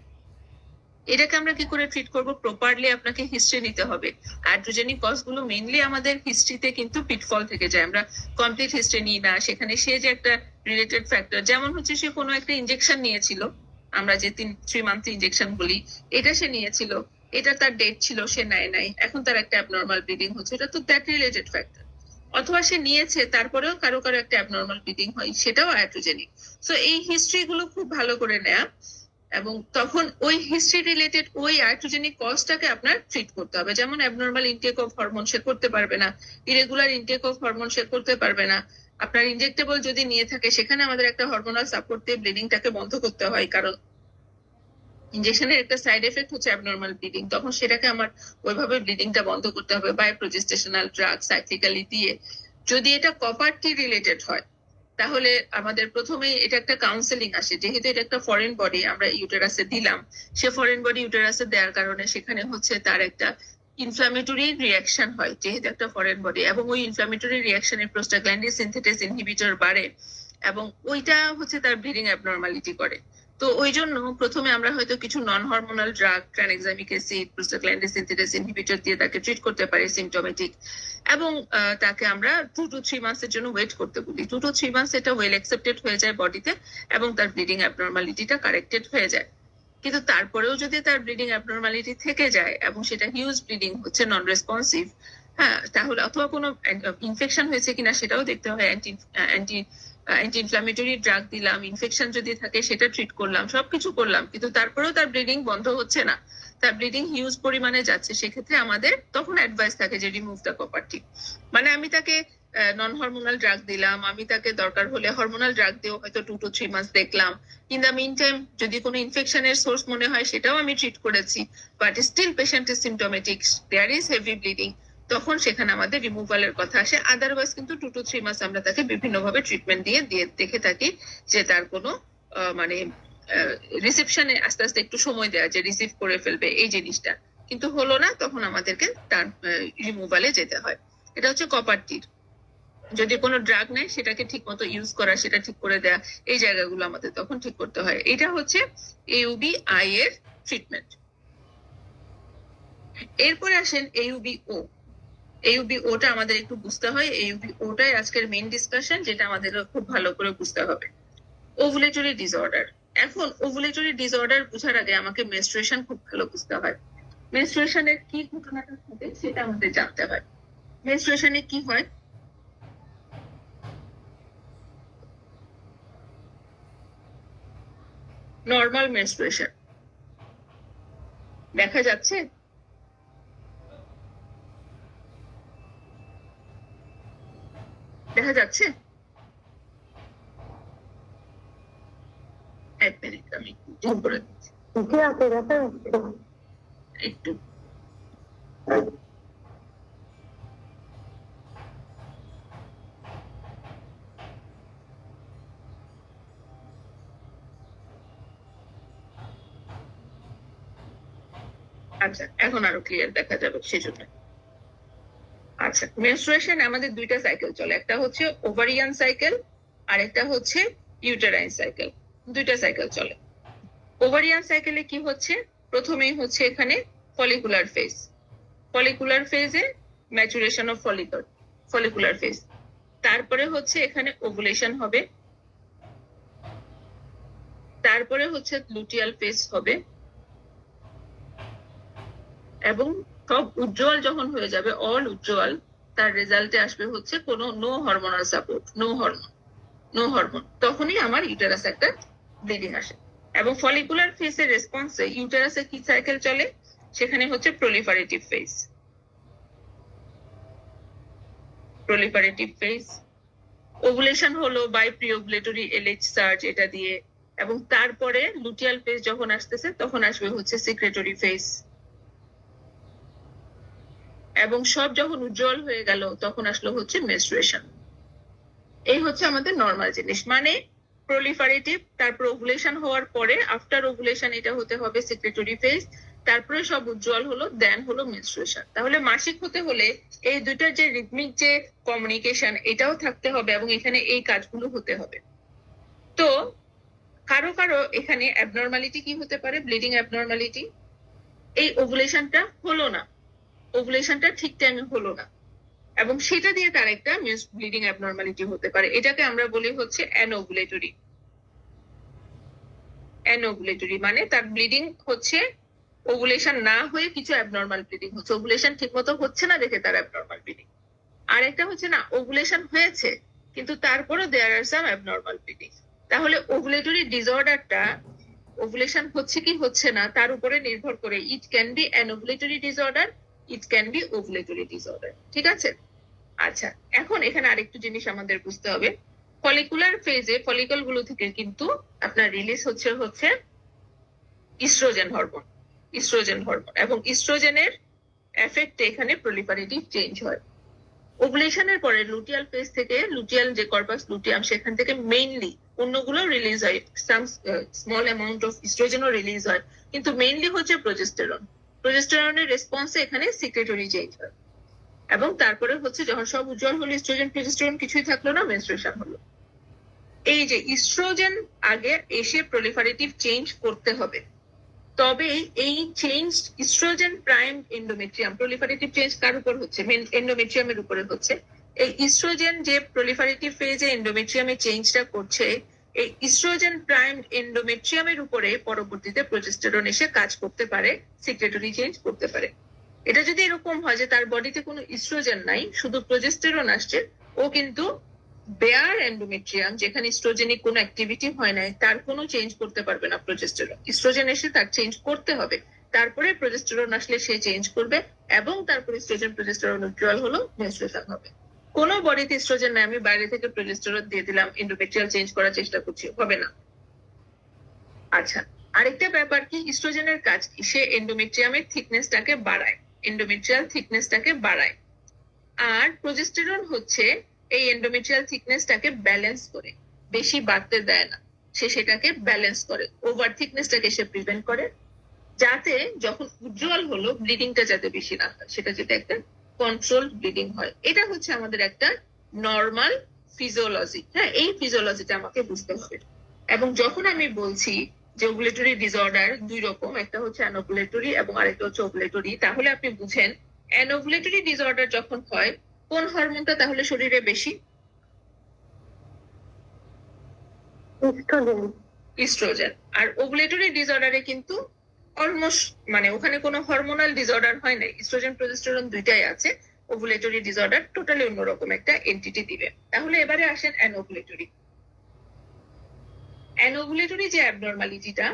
এটাকে আমরা কি করে ট্রিট করব, প্রপারলি আপনাকে হিস্ট্রি নিতে হবে। আয়াট্রোজেনিক কজ গুলো মেইনলি আমাদের হিস্ট্রিতে কিন্তু পিটফল থেকে যায়, আমরা কমপ্লিট হিস্ট্রি নিই না, সেখানে সে যে একটা রিলেটেড ফ্যাক্টর, যেমন হচ্ছে সে কোনো একটা ইনজেকশন নিয়েছিল, আমরা যে 3 মান্থ ইনজেকশন বলি, এটা সে নিয়েছিল, এটা তার ডেট ছিল, সে নেয় নাই, এখন তার একটা অ্যাবনর্মাল ব্লিডিং হচ্ছে, এটা তো দ্যাট রিলেটেড ফ্যাক্টর। অথবা সে নিয়েছে তারপরেও কারো কারো একটা অ্যাবনর্মাল ব্লিডিং হয়, সেটাও আয়াট্রোজেনিক। সো এই হিস্ট্রি গুলো খুব ভালো করে নেয়া, এবং তখন ওই হিস্ট্রি রিলেটেড ওই আয়াট্রোজেনিক কজটাকে আপনার ট্রিট করতে হবে। যেমন অ্যাবনর্মাল ইনটেক অফ হরমোন সে করতে পারবে না, ইরেগুলার ইনটেক অফ হরমোন সে করতে পারবে না, আপনার ইনজেক্টেবল যদি নিয়ে থাকে সেখানে আমাদের একটা হরমোনাল সাপোর্ট দিয়ে ব্লিডিংটাকে বন্ধ করতে হয়, কারণ ইনজেকশনের একটা সাইড এফেক্ট হচ্ছে অ্যাবনর্মাল ব্লিডিং, তখন সেটাকে আমার ওইভাবে ব্লিডিংটা বন্ধ করতে হবে বাই প্রোজেস্টেশনাল ড্রাগ সাইক্লিক্যালি দিয়ে। যদি এটা কপারটি রিলেটেড হয় তাহলে আমাদের প্রথমেই এটা একটা কাউন্সেলিং আসে, যেহেতু এটা একটা ফরেন বডি আমরা ইউটেরাসে দিলাম, সে ফরেন বডি ইউটেরাসে দেওয়ার কারণে সেখানে হচ্ছে তার একটা ইনফ্লামেটরি রিয়াকশন হয়, যেহেতু একটা ফরেন বডি, এবং ওই ইনফ্লামেটরি রিয়াকশনে প্রোস্টাগ্ল্যান্ডিন সিনথেটাস ইনহিবিটর বাড়ে, এবং ওইটা হচ্ছে তার ব্লিডিং অ্যাবনর্মালিটি করে। তো ওই জন্য প্রথমে আমরা হয়তো কিছু non hormonal drug, tranexamic acid, prostaglandin synthetase inhibitor দিয়ে তাকে ট্রিট করতে পারি সিমটোমেটিক, এবং তাকে আমরা 2 to 3 মাসের জন্য ওয়েট করতে বলি। 2 to 3 মাস এটা ওয়েল অ্যাকসেপ্টেড হয়ে যায় বডিতে, এবং তার ব্লিডিং অ্যাবনর্মালিটিটা কারেক্টেড হয়ে যায়। কিন্তু তারপরেও যদি তার ব্লিডিং অ্যাবনর্মালিটি থেকে যায় এবং সেটা হিউজ ব্লিডিং হচ্ছে, নন রেসপন্সিভ, হ্যাঁ, তাহলে অথবা কোনো ইনফেকশন হয়েছে কিনা সেটাও দেখতে হয়। অ্যান্টি ইনফ্লামেটরি ড্রাগ দিলাম, ইনফেকশন যদি থাকে সেটা ট্রিট করলাম, সবকিছু করলাম, কিন্তু তারপরেও তার ব্লিডিং বন্ধ হচ্ছে না, তার ব্লিডিং হিউজ পরিমাণে যাচ্ছে, সেক্ষেত্রে আমাদের তখন অ্যাডভাইস থাকে যে রিমুভ দ্য কপার টিপ। মানে আমি তাকে নন হরমোনাল ড্রাগ দিলাম, আমি তাকে দরকার হলে হরমোনাল ড্রাগ দিয়েও হয়তো 2 to 3 মাস দেখলাম। ইন দ্য মিন টাইম যদি কোনো ইনফেকশনের সোর্স মনে হয় সেটাও আমি ট্রিট করেছি, but still patient is symptomatic, there is heavy bleeding, তখন সেখানে আমাদের রিমুভালের কথা আসে। আদারওয়াইজ কিন্তু 2 to 3 মাস আমরা তাকে বিভিন্নভাবে ট্রিটমেন্ট দিয়ে দিয়ে দেখে থাকি যে তার কোনো মানে রিসেপশনে আস্তে আস্তে একটু সময় দেওয়া, যে রিসিভ করে ফেলবে এই জিনিসটা, কিন্তু হলো না, তখন আমাদেরকে তার রিমুভালে যেতে হয়। এটা হচ্ছে কপার টির। যদি কোনো ড্রাগ নেয় সেটাকে ঠিক মতো ইউজ করা, সেটা ঠিক করে দেয়া, এই জায়গাগুলো আমাদের তখন ঠিক করতে হয়। এটা হচ্ছে AUB-I এর ট্রিটমেন্ট। এরপরে আসেন AUB-O। AUB-Oটা আমাদের একটু বুঝতে হয়। AUB-Oটাই আজকের মেইন ডিসকাশন, যেটা আমাদের খুব ভালো করে বুঝতে হবে। Ovulatory disorder. এখন ওভুলেটরি ডিসঅর্ডার বোঝার আগে আমাকে মেনস্ট্রুয়েশন খুব ভালো বুঝতে হয়। মেনস্ট্রুয়েশনের কি ঘটনাটা ঘটে সেটা আমাদের জানতে হয়। মেনস্ট্রুয়েশনে কি হয়? নর্মাল মেনস্ট্রুয়েশন দেখা যাচ্ছে? দেখা যাচ্ছে? এক মিনিট, আমি ঠিক করে দিচ্ছি একটু। আচ্ছা, এখন আরো ক্লিয়ার দেখা যাবে সেজন্য। আচ্ছা, মেনস্ট্রুয়েশন আমাদের দুইটা সাইকেল চলে, একটা হচ্ছে ওভারিয়ান সাইকেল আর একটা হচ্ছে ইউটেরাইন সাইকেল। দুইটা সাইকেল চলে। ওভারিয়ান সাইকেলে কি হচ্ছে? প্রথমেই হচ্ছে এখানে ফলিকুলার ফেজ। ফলিকুলার ফেজে ম্যাচুরেশন অফ ফলিকুলার ফেজ। তারপরে হচ্ছে এখানে ওভুলেশন হবে, তারপরে হচ্ছে লুটিয়াল ফেজ হবে, এবং সব উজ্জ্বল যখন হয়ে যাবে, অল উজ্জ্বল, তার রেজাল্টে আসবে হচ্ছে কোনো no hormonal support, no hormone, তখনই আমার ইউটেরাস একটা ব্লিডিং আসে। এবং ফলিকুলার ফেজের রেসপন্সে ইউটেরাসে কি সাইকেল চলে? সেখানে হচ্ছে প্রলিফারেটিভ ফেজ। ওভুলেশন হলো by pre ovulatory LH surge, এটা দিয়ে, এবং তারপরে লুটিয়াল ফেজ যখন আসতেছে তখন আসবে হচ্ছে সিক্রেটরি ফেজ, এবং সব যখন উজ্জ্বল হয়ে গেল তখন আসলো হচ্ছে মেনস্ট্রুয়েশন। এই হচ্ছে আমাদের নর্মাল জিনিস, মানে প্রলিফারেটিভ, তারপর ওভুলেশন হওয়ার পরে আফটার ওভুলেশন এটা হতে হবে সিক্রেটরি ফেজ, তারপরে সব উজ্জ্বল হলো, দেন হলো মেনস্ট্রুয়েশন। তাহলে মাসিক হতে হলে এই দুইটার যে রিদমিক যে কমিউনিকেশন, এটাও থাকতে হবে, এবং এখানে এই কাজগুলো হতে হবে। তো কারো কারো এখানে অ্যাবনর্মালিটি কি হতে পারে? Bleeding abnormality. এই ওভুলেশনটা হলো না, ওভুলেশনটা ঠিক টাইমে হলো না, এবং সেটা দিয়ে তার একটা ব্লিডিং অ্যাবনর্মালিটি হতে পারে। এটাকে আমরা বলি হচ্ছে অ্যানোভুলেটরি। মানে তার ব্লিডিং হচ্ছে ওভুলেশন না হয়ে কিছু অ্যাবনর্মাল ব্লিডিং হচ্ছে, ওভুলেশন ঠিকমতো হচ্ছে না দেখে তার অ্যাবনর্মাল ব্লিডিং। আর একটা হচ্ছে না, ওভুলেশন হয়েছে কিন্তু তারপরও there are some abnormal bleeding. তাহলে ওভুলেটরি ডিসঅর্ডারটা ওভুলেশন হচ্ছে কি হচ্ছে না তার উপরে নির্ভর করে, it can be anovulatory disorder, it can be ovulatory disorder. ঠিক আছে? আচ্ছা, এখন এখানে আরেকটু জিনিস আমাদের বুঝতে হবে। ফলিকুলার ফেজে ফলিকল গুলো থেকে কিন্তু আপনার রিলিজ হচ্ছে ইস্ট্রোজেন হরমোন, এবং ইস্ট্রোজেনের এফেক্টে এখানে প্রলিফারেটিভ চেঞ্জ হয়। ওভুলেশনের পরে লুটিয়াল ফেজ থেকে, লুটিয়াল যে কর্পাস লুটিয়াম, সেখান থেকে মেইনলি অন্যগুলো রিলিজ হয়, সাম স্মল অ্যামাউন্ট অফ ইস্ট্রোজেনও রিলিজ হয়, কিন্তু মেইনলি হচ্ছে প্রোজেস্টেরনের রেসপন্সে এখানে সিক্রেটরি চেঞ্জ হয়, এবং তারপরে হচ্ছে যখন সব উজ্জ্বল হলো, ইস্ট্রোজেন প্রোজেস্টেরন কিছুই থাকলো না, মেনস্ট্রুয়েশন হলো। এই যে ইস্ট্রোজেন আগে এসে প্রলিফারেটিভ চেঞ্জ করতে হবে, তবে এই change oestrogen prime endometrium proliferative change কার উপর হচ্ছে? এন্ডোমেট্রিয়ামের উপরে হচ্ছে। এই ইস্ট্রোজেন যে প্রলিফারেটিভ ফেজে এন্ডোমেট্রিয়ামে চেঞ্জটা করছে, এই ইস্ট্রোজেন প্রাইম এন্ডোমেট্রিয়ামের উপরে পরবর্তীতে প্রোজেস্টেরন এসে কাজ করতে পারে, সিক্রেটরি চেঞ্জ করতে পারে। এটা যদি এরকম হয় যে তার বডিতে কোনো ইস্ট্রোজেন নাই, শুধু প্রোজেস্টেরন আসছে, ও কিন্তু বেয়ার এন্ডোমেট্রিয়াম যেখানে ইস্ট্রোজেনিক কোনো অ্যাক্টিভিটি হয় নাই, তার কোনো চেঞ্জ করতে পারবে না প্রোজেস্টেরন। ইস্ট্রোজেন এসে তার চেঞ্জ করতে হবে, তারপরে প্রোজেস্টেরন আসলে সে চেঞ্জ করবে, এবং তারপর ইস্ট্রোজেন প্রোজেস্টেরন নিউট্রাল হলো, মেনস্ট্রুয়েশন হবে। কোনো বডিতে ইস্ট্রোজেন নাই, আমি বাইরে থেকে প্রোজেস্টেরন দিয়ে দিলাম, এন্ডোমেট্রিয়াল চেঞ্জ করার চেষ্টা করছি, হবে না। আচ্ছা, আরেকটা ব্যাপার কি, ইস্ট্রোজেনের কাজ কি? সে এন্ডোমেট্রিয়ামের থিকনেসটাকে বাড়ায়, এন্ডোমেট্রিয়াল থিকনেসটাকে বাড়ায়। আর প্রোজেস্টেরন হচ্ছে এই এন্ডোমেট্রিয়াল থিকনেসটাকে ব্যালেন্স করে, বেশি বাড়তে দেয় না, সে সেটাকে ব্যালেন্স করে, ওভার থিকনেসটাকে সে প্রিভেন্ট করে, যাতে যখন উজ্জ্বল হলো ব্লিডিংটা যাতে বেশি না হয়, সেটা যাতে একটা কন্ট্রোল ব্লিডিং হয়। এটা হচ্ছে আমাদের একটা নর্মাল ফিজিওলজি। হ্যাঁ, এই ফিজিওলজিটা আমাকে বুঝতে হবে। এবং যখন আমি বলছি যে ওভুলেটরি ডিসঅর্ডার দুই রকম, একটা হচ্ছে অ্যানোভুলেটরি এবং আরেকটা হচ্ছে ওভুলেটরি, তাহলে আপনি বুঝেন অ্যানোভুলেটরি ডিসঅর্ডার যখন হয় কোন হরমোনটা তাহলে শরীরে বেশি? ইস্ট্রোজেন। আর ওভুলেটরি ডিসঅর্ডারে কিন্তু অলমোস্ট মানে ওখানে কোনো হরমোনাল ডিসঅর্ডার হয় না, ইস্ট্রোজেন প্রোজেস্টেরন দুইটাই আছে। ওভুলেটরি ডিসঅর্ডার টোটালি অন্যরকম একটা এন্টিটি দিবে। তাহলে এবারে আসেন অ্যানোভুলেটরি। অ্যানোভুলেটরি যে অ্যাবনর্মালিটিটা,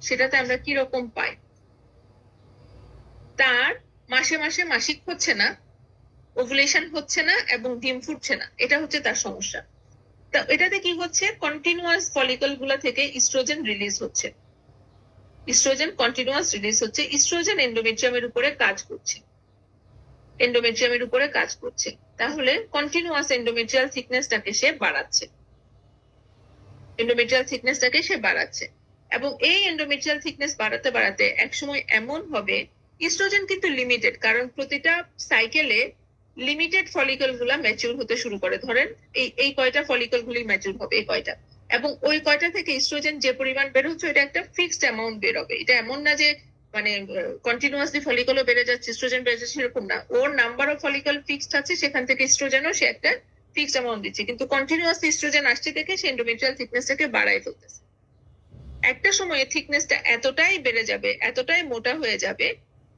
সেটাতে আমরা কি রকম পাই? তার মাসে মাসে মাসিক হচ্ছে না, ওভুলেশন হচ্ছে না, এবং ডিম ফুটছে না, এটা হচ্ছে তার সমস্যা। তা এটাতে কি হচ্ছে? কন্টিনিউয়াস ফলিকল গুলা থেকে ইস্ট্রোজেন রিলিজ হচ্ছে, ইস্ট্রোজেন কন্টিনিউয়াস রিলিজ হচ্ছে, ইস্ট্রোজেন এন্ডোমেট্রিয়ামের উপরে কাজ করছে, এন্ডোমেট্রিয়ামের উপরে কাজ করছে। তাহলে কন্টিনিউয়াস এন্ডোমেট্রিয়াল থিকনেসটাকে সে বাড়াচ্ছে, এন্ডোমেট্রিয়াল থিকনেসটাকে সে বাড়াচ্ছে। এবং এই এন্ডোমেট্রিয়াল থিকনেস বাড়াতে বাড়াতে একসময় এমন হবে, ইস্ট্রোজেন কিন্তু লিমিটেড, কারণ প্রতিটা সাইকেলে লিমিটেড ফলিকল গুলা ম্যাচিউর হতে শুরু করে। ধরেন এই কয়টা ফলিকল গুলি ম্যাচিউর হবে, এই কয়টা, এবং ওই কয়টা থেকে ইস্ট্রোজেন যে পরিমাণ বের হচ্ছে এটা একটা ফিক্সড অ্যামাউন্ট বের হবে। এটা এমন না যে মানে কন্টিনিউয়াসলি ফলিকলও বেড়ে যাচ্ছে, ইস্ট্রোজেন বেড়ে যাচ্ছে, সেরকম না। ওর নাম্বার অফ ফলিকল ফিক্সড আছে, সেখান থেকে ইস্ট্রোজেনও সে একটা ফিক্সড অ্যামাউন্ট দিচ্ছে, কিন্তু কন্টিনিউয়াসলি ইস্ট্রোজেন আসছে থেকে সে এন্ডোমেট্রিয়াল থিকনেসটাকে বাড়ায় ফেলতেছে। একটা সময়ে থিকনেসটা এতটাই বেড়ে যাবে, এতটাই মোটা হয়ে যাবে,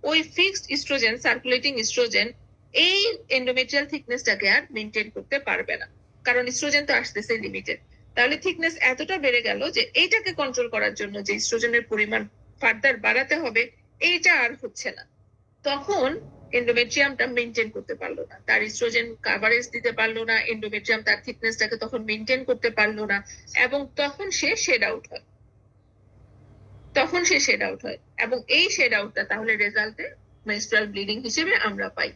ওই ফিক্সড ইস্ট্রোজেন, সার্কুলেটিং ইস্ট্রোজেন এই এন্ডোমেট্রিয়াল থিকনেসটাকে আর মেনটেন করতে পারবে না, কারণ ইস্ট্রোজেন তো আসতেছে লিমিটেড। তাহলে থিকনেস এতটা বেড়ে গেল যে এইটাকে কন্ট্রোল করার জন্য যে ইস্ট্রোজেনের পরিমাণ ফার্দার বাড়াতে হবে, এইটা আর হচ্ছে না। তখন এন্ডোমেট্রিয়ামটা মেনটেন করতে পারলো না, তার ইস্ট্রোজেন কাভারেজ দিতে পারলো না, এন্ডোমেট্রিয়াম তার থিকনেসটাকে তখন মেনটেন করতে পারলো না, এবং তখন সে শেড আউট হয়, তখন সে শেড আউট হয়। এবং এই শেড আউটটা তাহলে রেজাল্টে মেনস্ট্রুয়াল ব্লিডিং হিসেবে আমরা পাই,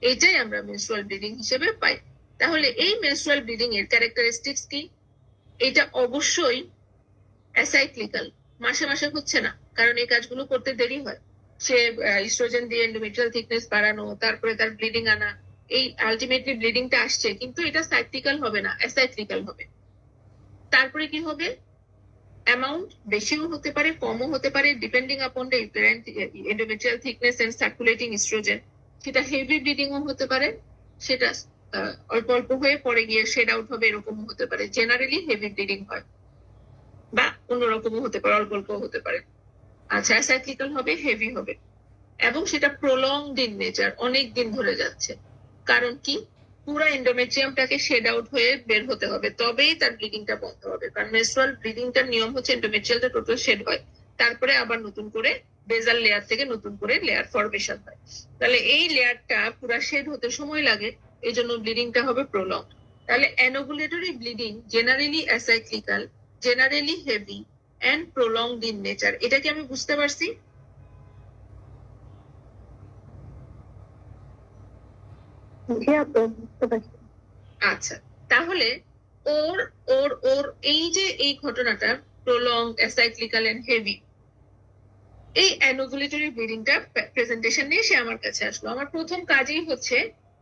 এইটাই আমরা মেনস্ট্রুয়াল ব্লিডিং হিসেবে পাই। তাহলে এই মেনস্ট্রুয়াল ব্লিডিং এর ক্যারেক্টারিস্টিক্স কি? এটা অবশ্যই অ্যাসাইক্লিক্যাল, মাসে মাসে হচ্ছে না, কারণ এই কাজগুলো করতে দেরি হয়। সে ইস্ট্রোজেন দিয়ে এন্ডোমেট্রিয়াল থিকনেস বাড়ানো, তারপরে তার ব্লিডিং আনা, এই আলটিমেটলি ব্লিডিংটা আসছে, কিন্তু এটা সাইক্লিক্যাল হবে না, অ্যাসাইক্লিক্যাল হবে। তারপরে কি হবে? অ্যামাউন্ট বেশিও হতে পারে, কমও হতে পারে, depending upon the endometrial thickness and circulating oestrogen. সেটা হেভি ব্লিডিংও হতে পারে, সেটা অল্প অল্প হয়ে পরে গিয়ে শেড আউট হবে, এরকমও হতে পারে। জেনারেলি হেভি ব্লিডিং হয়, বা অন্যরকমও হতে পারে, অল্প অল্প হতে পারে। আচ্ছা, অ্যাসাইক্লিক্যাল হবে, হেভি হবে, এবং সেটা প্রলংড ইন নেচার, অনেক দিন ধরে যাচ্ছে। কারণ কি? পুরো এন্ডোমেট্রিয়ামটাকে শেড আউট হয়ে বের হতে হবে, তবেই তার ব্লিডিংটা বন্ধ হবে। কারণ মেনস্ট্রুয়াল ব্লিডিংটার নিয়ম হচ্ছে এন্ডোমেট্রিয়ালটা টোটাল শেড হয়, তারপরে আবার নতুন করে বেজাল লেয়ার থেকে নতুন করে লেয়ার ফরমেশন হয়। তাহলে এই লেয়ারটা পুরো শেড হতে সময় লাগে, এই জন্য ব্লিডিংটা হবে প্রলং। তাহলে anovulatory bleeding generally acyclical, generally heavy and prolonged in nature. এটা কি আমি বুঝতে পারছি? আচ্ছা, তাহলে ওর ওর ওর এই যে এই ঘটনাটা প্রলং, অ্যাসাইক্লিক্যাল এন্ড হেভি, এই অ্যানোভুলেটরি ব্লিডিংটা প্রেজেন্টেশন নিয়ে সে আমার কাছে আসলো। আমার প্রথম কাজই হচ্ছে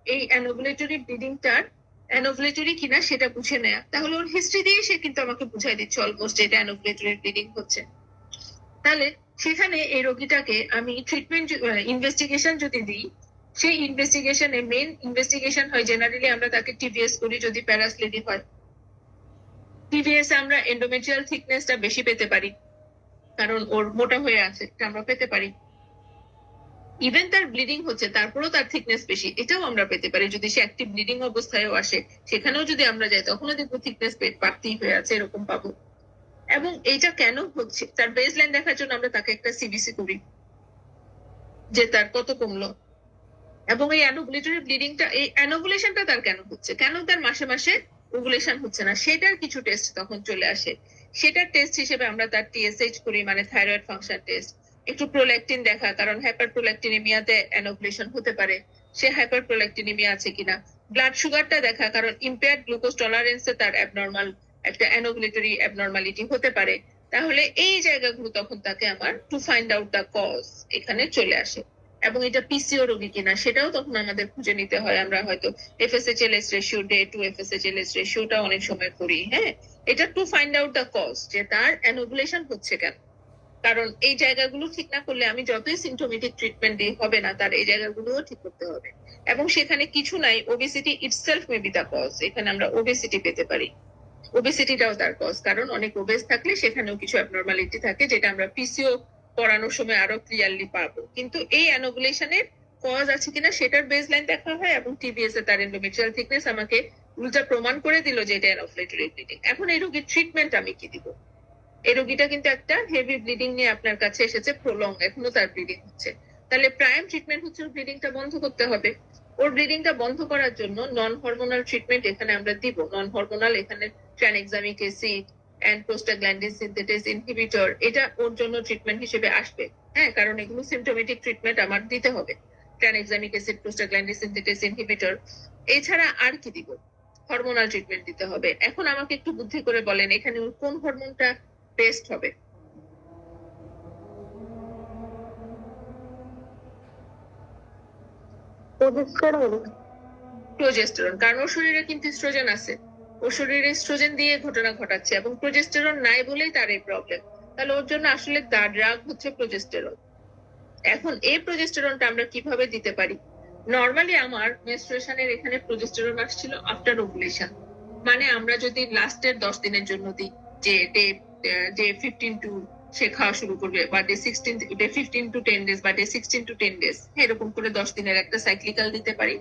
এই অ্যানোভুলেটরি ব্লিডিংটার অ্যানোভুলেটরি কিনা সেটা বুঝে নেয়া, তাহলে ওর হিস্ট্রি দিয়ে সে কিন্তু আমাকে বুঝাই দিচ্ছে অলমোস্ট এটা অ্যানোভুলেটরি ব্লিডিং হচ্ছে। তাহলে সেখানে এই রোগীটাকে আমি ট্রিটমেন্ট ইনভেস্টিগেশন যদি দিই, সেই ইনভেস্টিগেশনে মেন ইনভেস্টিগেশন হয় জেনারেলি আমরা তাকে টিভিএস করি যদি প্যারাস্লেডি হয়। টিভিএস আমরা এন্ডোমেট্রিয়াল থিকনেসটা বেশি পেতে পারি, কারণ ওর মোটা হয়ে আছে, এটা আমরা পেতে পারি। ইভেন তার ব্লিডিং হচ্ছে তারপরেও তার থিকনেস বেশি, এটাও আমরা পেতে পারি যদি সে অ্যাক্টিভ ব্লিডিং অবস্থায়ও আসে, সেখানেও যদি আমরা যাই তখনও দেখবো থিকনেস বাড়তেই হয়ে আছে, এরকম পাবো। এবং এইটা কেন হচ্ছে তার বেসলাইন দেখার জন্য আমরা তাকে একটা সিবিসি করি যে তার কত কমলো। এবং এই অ্যানোভুলেটরি ব্লিডিংটা, এই অ্যানোভুলেশনটা তার কেন হচ্ছে, কেন তার মাসে মাসে ওভুলেশন হচ্ছে না, সেটার কিছু টেস্ট তখন চলে আসে। সেটার টেস্ট হিসেবে আমরা তার টিএসএইচ করি, মানে থাইরয়েড ফাংশন টেস্ট, একটু প্রোল্যাকটিন দেখা, কারণ হাইপারপ্রোল্যাকটিনিমিয়াতে অ্যানোভুলেশন হতে পারে, সে হাইপারপ্রোল্যাকটিনিমিয়া আছে কিনা। ব্লাড সুগারটা দেখা, কারণ ইম্পেয়ার্ড গ্লুকোজ টলারেন্সে তার অ্যাবনর্মাল একটা অ্যানোভুলেটরি অ্যাবনর্মালিটি হতে পারে। তাহলে এই জায়গাগুলো তখন তাকে আমার to find out the cause এখানে চলে আসে। এবং এটা পিসিও রোগী কিনা সেটাও তখন আমাদের খুঁজে নিতে হয়। আমরা হয়তো FSH LH ratio, day two FSH LH রেশিওটা অনেক সময় করি। হ্যাঁ, এটা to find out the cause যে তার অ্যানোভুলেশন হচ্ছে কেন। কারণ এই জায়গাগুলো ঠিক না করলে আমি যতই সিমটোমেটিক ট্রিটমেন্ট দিই হবে না, তার এই জায়গাগুলোও ঠিক করতে হবে। এবং সেখানে কিছু নাই, obesity itself may be the cause, এখানে আমরা ওবেসিটি পেতে পারি। ওবেসিটিটাও তার কজ, কারণ অনেক ওবেস থাকলে সেখানেও কিছু অ্যাবনর্মালিটি থাকে, যেটা আমরা পিসিও পড়ানোর সময় আরো ক্লিয়ারলি পাবো। কিন্তু এই অ্যানোভুলেশনের কজ আছে কিনা সেটার বেসলাইন দেখা হয়, এবং টিবিএস এ তার এন্ডোমেট্রিয়াল থিকনেস আমাকে উল্টা প্রমাণ করে দিল যে এটা অ্যানোভুলেটরি ব্লিডিং। এখন এই রোগীর ট্রিটমেন্ট আমি কি দিব? এই রোগীটা কিন্তু একটা হেভি ব্লিডিং নিয়ে আপনার কাছে এসেছে, প্রলং, এখনো তার ব্লিডিং হচ্ছে। তাহলে প্রাইম ট্রিটমেন্ট হচ্ছে ব্লিডিংটা বন্ধ করতে হবে। ওর ব্লিডিংটা বন্ধ করার জন্য নন হরমোনাল ট্রিটমেন্ট এখানে আমরা দিব। নন হরমোনাল এখানে tranexamic acid and prostaglandin synthetase inhibitor, এটা ওর জন্য ট্রিটমেন্ট হিসেবে আসবে। হ্যাঁ, কারণ এগুলো সিমটোমেটিক ট্রিটমেন্ট আমার দিতে হবে। ট্রানএক্সামিক অ্যাসিড, প্রোস্টাগ্ল্যান্ডিন সিনথেটেজ ইনহিবিটর, এছাড়া আর কি দিব? হরমোনাল ট্রিটমেন্ট দিতে হবে। এখন আমাকে একটু বুদ্ধি করে বলেন এখানে ওর কোন হরমোনটা বেস্ট হবে? প্রোজেস্টেরন, কারণ ওর শরীরে কিন্তু এস্ট্রোজেন আছে, ওর শরীরে এস্ট্রোজেন দিয়ে ঘটনা ঘটাচ্ছে, এবং প্রোজেস্টেরন নাই বলেই তার এই প্রবলেম। তাহলে ওর জন্য আসলে তার ড্রাগ হচ্ছে প্রোজেস্টেরন। এখন এই প্রোজেস্টেরনটা আমরা কিভাবে দিতে পারি? নরমালি আমার মেনস্ট্রুয়েশনের এখানে প্রোজেস্টেরন আসছিল আফটার ওভুলেশন, মানে আমরা যদি লাস্টের 10 দিনের জন্য দিই, যে ডে 15 টু সে খাওয়া শুরু করবে, বা ডে 15 টু 10 ডেজ, বা ডে 16 টু 10 ডেজ, এরকম করে 10 দিনের একটা সাইক্লিক্যাল দিতে পারি।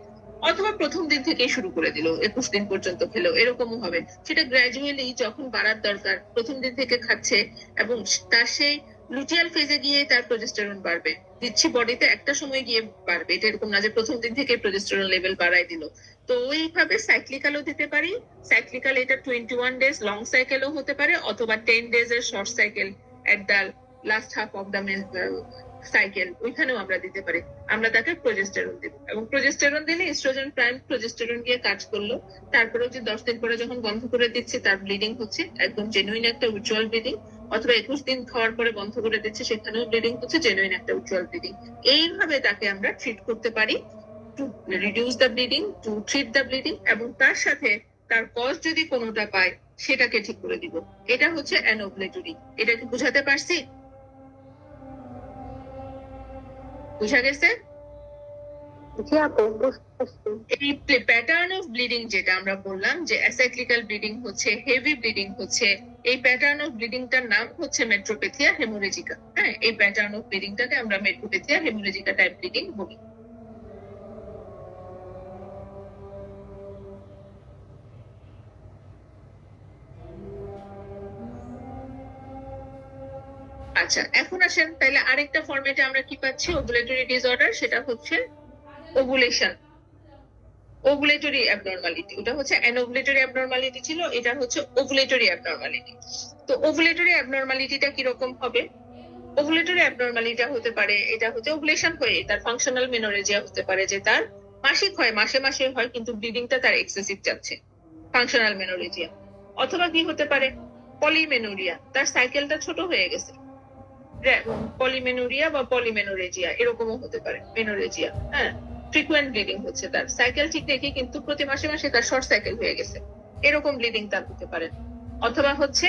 অথবা প্রথম দিন থেকেই শুরু করে দিল, 21 দিন পর্যন্ত খেলো, এরকমও হবে। সেটা গ্র্যাজুয়ালি যখন বাড়ার দরকার প্রথম দিন থেকে খাচ্ছে, এবং তার সেই লুটিয়াল ফেজে গিয়ে তার প্রোজেস্টেরন বাড়বে, দিচ্ছি বডিতে একটা সময় গিয়ে বাড়বে। এটা এরকম না যে প্রথম দিন থেকে প্রোজেস্টেরন লেভেল বাড়াই দিল। তো ওইভাবে সাইক্লিক্যালও দিতে পারি। সাইক্লিক্যাল এটা 21 ডেজ লং সাইকেলও হতে পারে, অথবা 10 ডেজ এর short cycle at the last half of the cycle, ওইখানেও আমরা দিতে পারি। আমরা তাকে প্রোজেস্টেরন দিব, এবং প্রোজেস্টেরন দিলে এস্ট্রোজেন প্রাইম প্রোজেস্টেরন গিয়ে কাজ করলো। তারপরেও যে 10 দিন পরে যখন বন্ধ করে দিচ্ছে তার ব্লিডিং হচ্ছে, একদম জেনুইন একটা উজ্জ্বল ব্লিডিং, অথবা 21 দিন খাওয়ার পরে বন্ধ করে দিচ্ছে, সেখানেও ব্লিডিং হচ্ছে, জেনুইন একটা উজ্জ্বল ব্লিডিং। এইভাবে তাকে আমরা ট্রিট করতে পারি, to reduce the bleeding, to treat the bleeding, এবং তার সাথে তার কজ যদি কোনোটা পায় সেটাকে ঠিক করে দিব। এটা হচ্ছে অ্যানোভুলেটরি। এটা কি বুঝাতে পারছি? বুঝা গেছে? এই প্যাটার্ন অফ ব্লিডিং যেটা আমরা বললাম যে অ্যাসাইক্লিক্যাল ব্লিডিং হচ্ছে, হেভি ব্লিডিং হচ্ছে, এই প্যাটার্ন অফ ব্লিডিংটার নাম হচ্ছে মেট্রোপেথিয়া হেমোরেজিকা। হ্যাঁ, এই প্যাটার্ন অফ ব্লিডিংটাকে আমরা মেট্রোপেথিয়া হেমোরেজিকা টাইপ ব্লিডিং বলি। আচ্ছা, এখন আসেন তাহলে আরেকটা ফরম্যাটে আমরা কি পাচ্ছি ওভুলেটরি ডিসঅর্ডার, সেটা হচ্ছে ওভুলেশন, ওভুলেটরি অ্যাবনর্মালিটি। ওটা হচ্ছে অ্যানোভুলেটরি অ্যাবনর্মালিটি ছিল, এটা হচ্ছে ওভুলেটরি অ্যাবনর্মালিটি। তো ওভুলেটরি অ্যাবনর্মালিটিটা কিরকম হবে? ওভুলেটরি অ্যাবনর্মালিটি হতে পারে, এটা হচ্ছে ওভুলেশন হয়ে তার ফাংশনাল মেনোরেজিয়া হতে পারে, যে তার মাসিক হয়, মাসে মাসে হয়, কিন্তু ব্লিডিংটা তার এক্সেসিভ যাচ্ছে, ফাংশনাল মেনোরেজিয়া। অথবা কি হতে পারে? পলিমেনোরিয়া, তার সাইকেলটা ছোট হয়ে গেছে, পলিমেনোরিয়া বা পলিমেনোরেজিয়া, এরকমও হতে পারে, মেনোরেজিয়া। হ্যাঁ, ফ্রিকুয়েন্ট ব্লিডিং হচ্ছে, তার সাইকেল ঠিক রেখে কিন্তু প্রতি মাসে মাসে তার শর্ট সাইকেল হয়ে গেছে, এরকম ব্লিডিং তার হতে পারে। অথবা হচ্ছে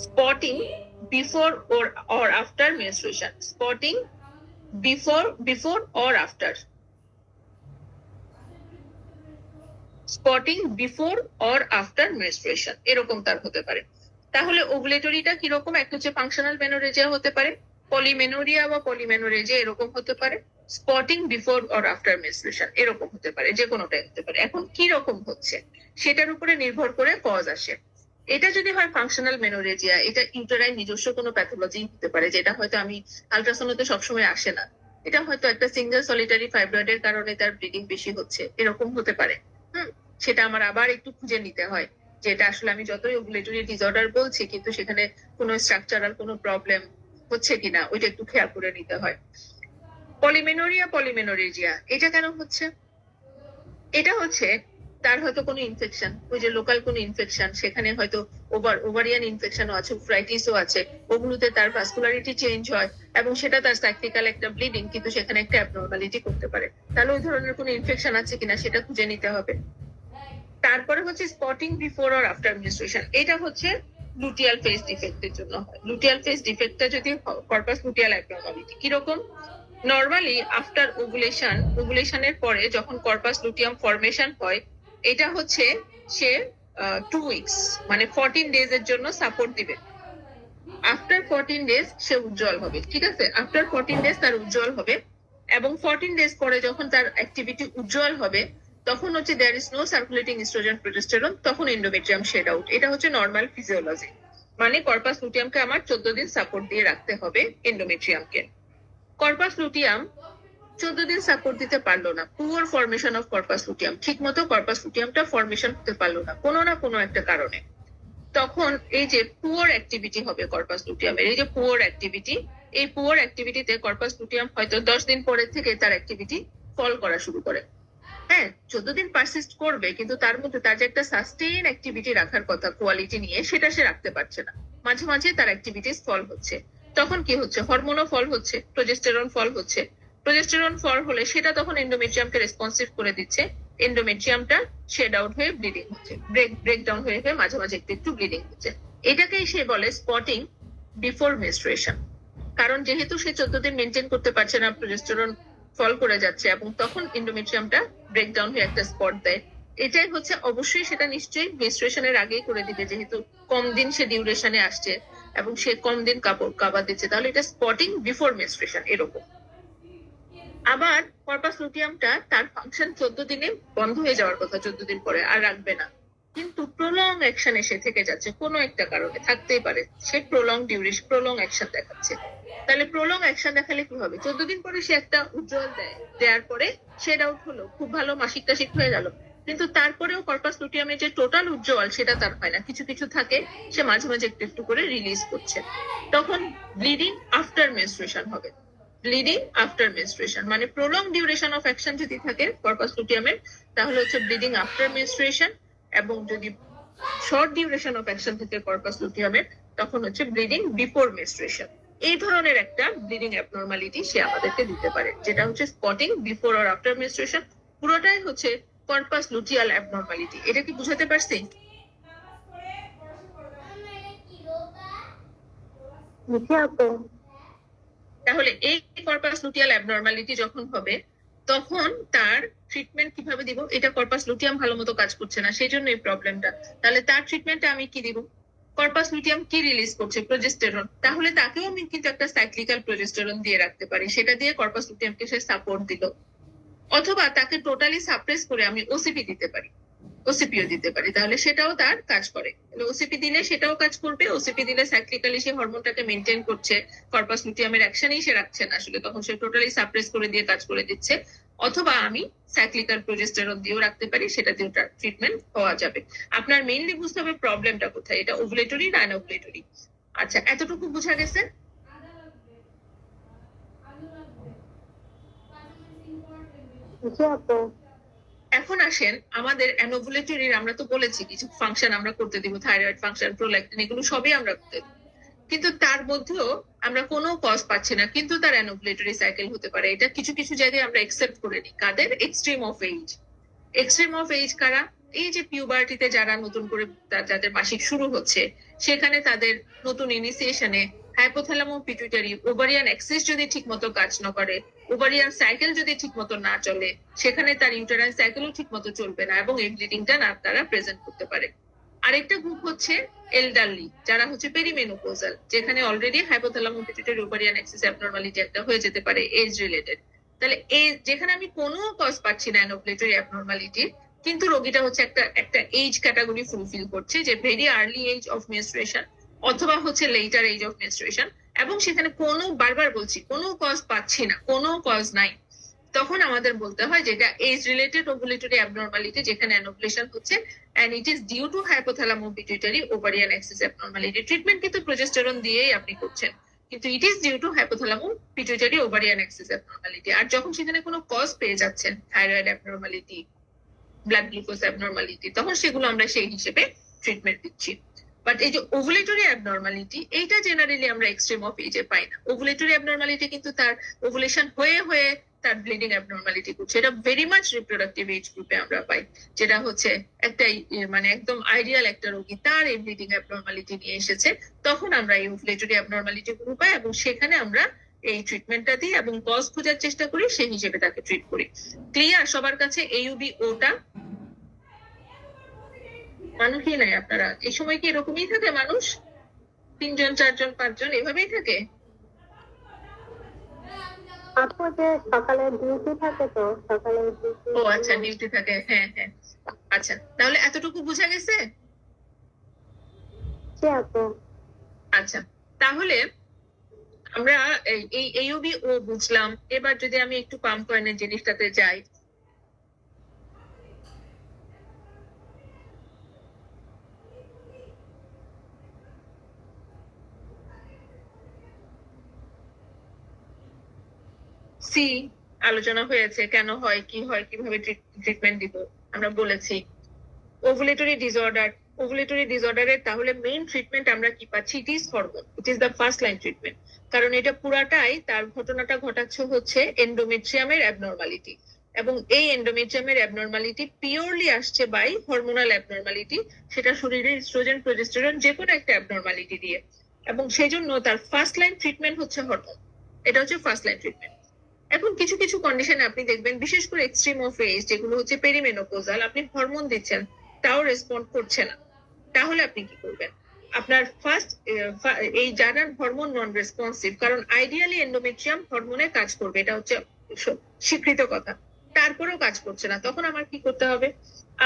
spotting before or after menstruation, spotting before or after, spotting before or after menstruation, এরকম তার হতে পারে। তাহলে ওভুলেটরিটা কিরকম, একটা হচ্ছে ফাংশনাল মেনোরেজিয়া হতে পারে, পলিমেনোরিয়া বা পলিমেনোরেজিয়া এরকম হতে পারে, spotting before or after menstruation এরকম হতে পারে, যে কোনোটাই হতে পারে। এখন কি রকম হচ্ছে সেটার উপরে নির্ভর করে কজ আসে। এটা যদি হয় ফাংশনাল মেনোরেজিয়া, এটা ইউটেরাইন নিজস্ব কোনো প্যাথোলজি হতে পারে, যেটা হয়তো আমি আলট্রাসাউন্ডে সবসময় আসে না। এটা হয়তো একটা সিঙ্গেল সলিটারি ফাইব্রয়েডের কারণে তার ব্লিডিং বেশি হচ্ছে, এরকম হতে পারে। সেটা আমার আবার একটু খুঁজে নিতে হয়, যে এটা আসলে আমি যতই ওভুলেটরি ডিসঅর্ডার বলছি, কিন্তু সেখানে কোনো স্ট্রাকচারাল কোনো প্রবলেম হচ্ছে কিনা ওইটা একটু খেয়াল করে নিতে হয়। পলিমেনোরিয়া এটা কেন হচ্ছে? এটা হচ্ছে তার হয়তো কোনো ইনফেকশন, ওই যে লোকাল কোনো ইনফেকশন, সেখানে হয়তো ওভারিয়ান ইনফেকশনও আছে, ফ্রাইটিসও আছে, ওগুলোতে তার ভাস্কুলারিটি চেঞ্জ হয় এবং সেটা তার সাইক্লিক্যাল একটা ব্লিডিং, কিন্তু সেখানে একটা অ্যাবনর্মালিটি করতে পারে। তাহলে ওই ধরনের কোনো ইনফেকশন আছে কিনা সেটা খুঁজে নিতে হবে। তারপরে হচ্ছে spotting before or after menstruation, এটা হচ্ছে লুটিয়াল ফেজ ডিফেক্টের জন্য হয়। লুটিয়াল ফেজ ডিফেক্টটা যদি কর্পাস লুটিয়াল অ্যাবনর্মালিটি কিরকম, নরমালি আফটার ওভুলেশনের পরে যখন কর্পাস লুটিয়াম ফরমেশন হয়, এটা হচ্ছে সে 2 উইকস মানে 14 ডেজ এর জন্য সাপোর্ট দিবে। আফটার 14 ডেজ সে উজ্জ্বল হবে, ঠিক আছে, আফটার 14 ডেজ তার উজ্জ্বল হবে, এবং 14 ডেজ পরে যখন তার অ্যাক্টিভিটি উজ্জ্বল হবে, তখন হচ্ছে there is no circulating oestrogen progesterone, তখন এন্ডোমেট্রিয়াম শেড আউট। এটা হচ্ছে নর্মাল ফিজিওলজি, মানে কর্পাস লুটিয়ামকে আমার 14 দিন সাপোর্ট দিয়ে রাখতে হবে এন্ডোমেট্রিয়ামকে। কর্পাস লুটিয়াম 14 দিন সাপোর্ট দিতে পারলো না, poor formation of corpus luteum, ঠিক মতো কর্পাস লুটিয়ামটা ফরমেশন হতে পারলো না কোনো না কোনো একটা কারণে, তখন এই যে পুয়ার অ্যাক্টিভিটি হবে কর্পাস লুটিয়ামের, এই যে পুয়ার অ্যাক্টিভিটি, এই পুয়ার অ্যাক্টিভিটিতে কর্পাস লুটিয়াম হয়তো 10 দিন পরে থেকে তার অ্যাক্টিভিটি ফল করা শুরু করে। হ্যাঁ, 14 দিন পারসিস্ট করবে, কিন্তু তার মধ্যে তার যে একটা সাস্টেইন অ্যাক্টিভিটি রাখার কথা কোয়ালিটি নিয়ে, সেটা সে রাখতে পারছে না, মাঝে মাঝে তার অ্যাক্টিভিটিস ফল হচ্ছে। তখন কি হচ্ছে, হরমোনও ফল হচ্ছে, প্রোজেস্টেরন ফল হচ্ছে। প্রোজেস্টেরন ফল হলে সেটা তখন এন্ডোমেট্রিয়ামকে রেসপন্সিভ করে দিচ্ছে, এন্ডোমেট্রিয়ামটা শেড আউট হয়ে ব্লিডিং হচ্ছে, ব্রেকডাউন হয়ে হয়ে মাঝে মাঝে একটু একটু ব্লিডিং হচ্ছে। এটাকেই সে বলে স্পটিং বিফোর মেনস্ট্রুয়েশন। কারণ যেহেতু সে 14 দিন মেনটেন করতে পারছে না, প্রোজেস্টেরন ফল করে যাচ্ছে, এবং তখন এন্ডোমেট্রিয়ামটা ব্রেকডাউন হয়ে একটা স্পট দেয়। এটাই হচ্ছে, অবশ্যই সেটা নিশ্চয়ই মেনস্ট্রুয়েশনের আগেই করে দিবে, যেহেতু কম দিন সে ডিউরেশনে আসছে এবং সে কম দিন কাবার দিচ্ছে, তাহলে এটা স্পটিং বিফোর মেনস্ট্রুয়েশন এরকম। আবার কর্পাস লুটিয়ামটা তার ফাংশন 14 দিনে বন্ধ হয়ে যাওয়ার কথা, 14 দিন পরে আর রাখবে না, কিন্তু প্রলং অ্যাকশন এসে থেকে যাচ্ছে, কোনো একটা কারণে থাকতেই পারে, সে প্রলং অ্যাকশন দেখাচ্ছে। তাহলে প্রলং অ্যাকশন দেখালে কি হবে, 14 দিন পরে সে একটা উজ্জ্বল দেওয়ার পরে শেড আউট হলো, খুব ভালো মাসিক টাসিক হয়ে গেল, কিন্তু তারপরেও কর্পাস লুটিয়ামের যে টোটাল উজ্জ্বল সেটা তার হয় না, কিছু কিছু থাকে, সে মাঝে মাঝে একটু একটু করে রিলিজ করছে। তখন ব্লিডিং আফটার মেনস্ট্রুয়েশন হবে। ব্লিডিং আফটার মেনস্ট্রুয়েশন মানে প্রলং ডিউরেশন অফ অ্যাকশন যদি থাকে কর্পাস লুটিয়ামের, তাহলে হচ্ছে ব্লিডিং আফটার মেনস্ট্রুয়েশন, এবং যদি শর্ট ডিউরেশন অফ অ্যাকশন থাকে কর্পাস লুটিয়ামের, তখন হচ্ছে ব্লিডিং বিফোর মেনস্ট্রুয়েশন। এই ধরনের একটা ব্লিডিং অ্যাবনর্মালিটি সে আমাদেরকে দিতে পারে, যেটা হচ্ছে spotting before or after menstruation, পুরোটাই হচ্ছে কর্পাস লুটিয়াল অ্যাবনর্মালিটি। এটা কি বুঝাতে পারছি? তাহলে এই কর্পাস লুটিয়াল অ্যাবনর্মালিটি যখন হবে, তখন তার ট্রিটমেন্ট কিভাবে দিব, এটা কর্পাস লুটিয়াম ভালো মতো কাজ করছে না, সেই জন্য এই প্রবলেমটা। তাহলে তার ট্রিটমেন্টে আমি কি দিব, কর্পাস লুটিয়াম কি রিলিজ করছে, প্রোজেস্টেরন, তাহলে তাকেও আমি কিন্তু একটা সাইক্লিক্যাল প্রোজেস্টেরন দিয়ে রাখতে পারি, সেটা দিয়ে কর্পাস লুটিয়ামকে সে সাপোর্ট দিল। অথবা তাকে টোটালি সাপ্রেস করে আমি ওসিপি দিতে পারি, ওসিপিও দিতে পারি, তাহলে সেটাও তার কাজ করে। ওসিপি দিলে সেটাও কাজ করবে, ওসিপি দিলে সাইক্লিক্যালি সে হরমোনটাকে মেনটেন করছে, কর্পাস লুটিয়ামের অ্যাকশনই সে রাখছে না আসলে, তখন সে টোটালি সাপ্রেস করে দিয়ে কাজ করে দিচ্ছে। অথবা আমি সাইক্লিক্যাল প্রোজেস্টেরন দিয়েও রাখতে পারি, সেটা দিয়ে ওটার ট্রিটমেন্ট হওয়া যাবে। আপনার মেইনলি বুঝতে হবে প্রবলেমটা কোথায়, এটা ওভুলেটরি না অ্যানোভুলেটরি। আচ্ছা, এতটুকু বোঝা গেছে? এখন আসেন আমাদের অ্যানোভুলেটরির, আমরা তো বলেছি কিছু ফাংশন আমরা করতে দিব, থাইরয়েড ফাংশন, প্রোল্যাকটিন, এগুলো সবই আমরা করতে দিব। কিন্তু তার মধ্যেও আমরা কোনো কজ পাচ্ছি না, কিন্তু তার অ্যানোভুলেটরি সাইকেল হতে পারে। এটা কিছু কিছু জায়গায় আমরা একসেপ্ট করে নিই। কাদের? Extreme of age. Extreme of age কারা? এই যে পিউবার্টিতে যারা নতুন করে যাদের মাসিক শুরু হচ্ছে, সেখানে তাদের নতুন ইনিশিয়েশনে হাইপোথ্যালামো পিটুইটারি ওভারিয়ান অ্যাক্সিস যদি ঠিক মতো কাজ না করে, ওভারিয়ান সাইকেল যদি ঠিক মতো না চলে, সেখানে তার ইউটেরাইন সাইকেলও ঠিক মতো চলবে না এবং এই ব্লিডিংটা না তারা প্রেজেন্ট করতে পারে। আরেকটা গ্রুপ হচ্ছে এলডারলি, যারা হচ্ছে পেরিমেনোপোজাল, যেখানে already hypothalamo pituitary ovarian axis abnormality একটা হয়ে যেতে পারে এজ রিলেটেড। তাহলে এই যেখানে আমি কোনো কজ পাচ্ছি না অ্যানোভুলেটরি অ্যাবনরমালিটি, কিন্তু রোগীটা হচ্ছে একটা একটা এজ ক্যাটাগরি ফুলফিল করছে, যে very early age of menstruation অথবা হচ্ছে লেটার এজ অফ মেনস্ট্রুয়েশন, এবং সেখানে কোনো, বারবার বলছি, কোনো কজ পাচ্ছি না, কোনো কজ নাই, তখন আমাদের বলতে হয় যে এটা এজ রিলেটেড ওভুলেটরি অ্যাবনরমালিটি, যেখানে অ্যানোভুলেশন হচ্ছে and it is due to hypothalamo pituitary ovarian axis abnormality. Treatment কিন্তু প্রোজেস্টেরন দিয়েই আপনি করছেন, কিন্তু it is due to hypothalamo pituitary ovarian axis abnormality. আর যখন সেখানে কোনো কজ পেয়ে যাচ্ছেন, thyroid abnormality, blood glucose abnormality, তখন সেগুলো আমরা সেই হিসেবে ট্রিটমেন্ট দিচ্ছি। বাট এই যে ওভুলেটরি অ্যাবনরমালিটি, এইটা জেনারেলি আমরা এক্সট্রিম অফ এজে পাই না। ওভুলেটরি অ্যাবনরমালিটি কিন্তু তার ওভুলেশন হয়ে হয়ে তার ব্লিডিং অ্যাবনরমালিটি করছে, এটা ভেরি মাচ রিপ্রোডাক্টিভ এজ গ্রুপে আমরা পাই, যেটা হচ্ছে একটা মানে একদম আইডিয়াল একটা রোগী, তার এই ব্লিডিং অ্যাবনরমালিটি নিয়ে এসেছে, তখন আমরা এই ওভুলেটরি অ্যাবনরমালিটি গুলো পাই এবং সেখানে আমরা এই ট্রিটমেন্টটা দিই এবং কজ খোঁজার চেষ্টা করি, সেই হিসেবে তাকে ট্রিট করি। ক্লিয়ার সবার কাছে? এইউবি ওটা মানুষই নাই আপনারা এই সময় কি এরকমই থাকে মানুষ? 3 জন 4 জন 5 জন এভাবেই থাকে? আপু যে সকালে ডিউটি থাকে, তো সকালে ডিউটি। ও আচ্ছা, ডিউটি থাকে, হ্যাঁ হ্যাঁ। আচ্ছা, তাহলে এতটুকু বোঝা গেছে? জি আপু। আচ্ছা, তাহলে আমরা এই এইউবি ও বুঝলাম। এবার যদি আমি একটু পাম কয়েনের জিনিসটাতে যাই, সি আলোচনা হয়েছে, কেন হয়, কি হয়, কিভাবে ট্রিটমেন্ট দিব আমরা বলেছি। ওভুলেটরি ডিসঅর্ডার, ওভুলেটরি ডিসঅর্ডারের তাহলে মেইন ট্রিটমেন্ট আমরা কি পাচ্ছি? ইট is hormone, it is the first line treatment. কারণ এটা পুরাটাই তার ঘটনাটা ঘটাচ্ছে হচ্ছে এন্ডোমেট্রিয়ামের অ্যাবনরমালিটি, এবং এই এন্ডোমেট্রিয়ামের অ্যাবনরমালিটি পিওরলি আসছে বাই হরমোনাল অ্যাবনরমালিটি, সেটা শরীরে ইস্ট্রোজেন প্রোজেস্টেরন যে কোনো একটা অ্যাবনরমালিটি দিয়ে, এবং সেই জন্য তার ফার্স্ট লাইন ট্রিটমেন্ট হচ্ছে হরমোন। এটা হচ্ছে ফার্স্ট লাইন ট্রিটমেন্ট। এখন কিছু কিছু কন্ডিশনে আপনি দেখবেন, বিশেষ করে এক্সট্রিম অফ এজ যেগুলো হচ্ছে পেরিমেনোপোজাল, আপনি হরমোন দিচ্ছেন তাও রেসপন্ড করছে না, তাহলে আপনি কি করবেন? আপনার ফার্স্ট এই যারা হরমোন নন রেসপন্সিভ, কারণ আইডিয়ালি এন্ডোমেট্রিয়াম হরমোনে কাজ করবে, এটা হচ্ছে স্বীকৃত কথা, তারপরেও কাজ করছে না, তখন আমার কি করতে হবে?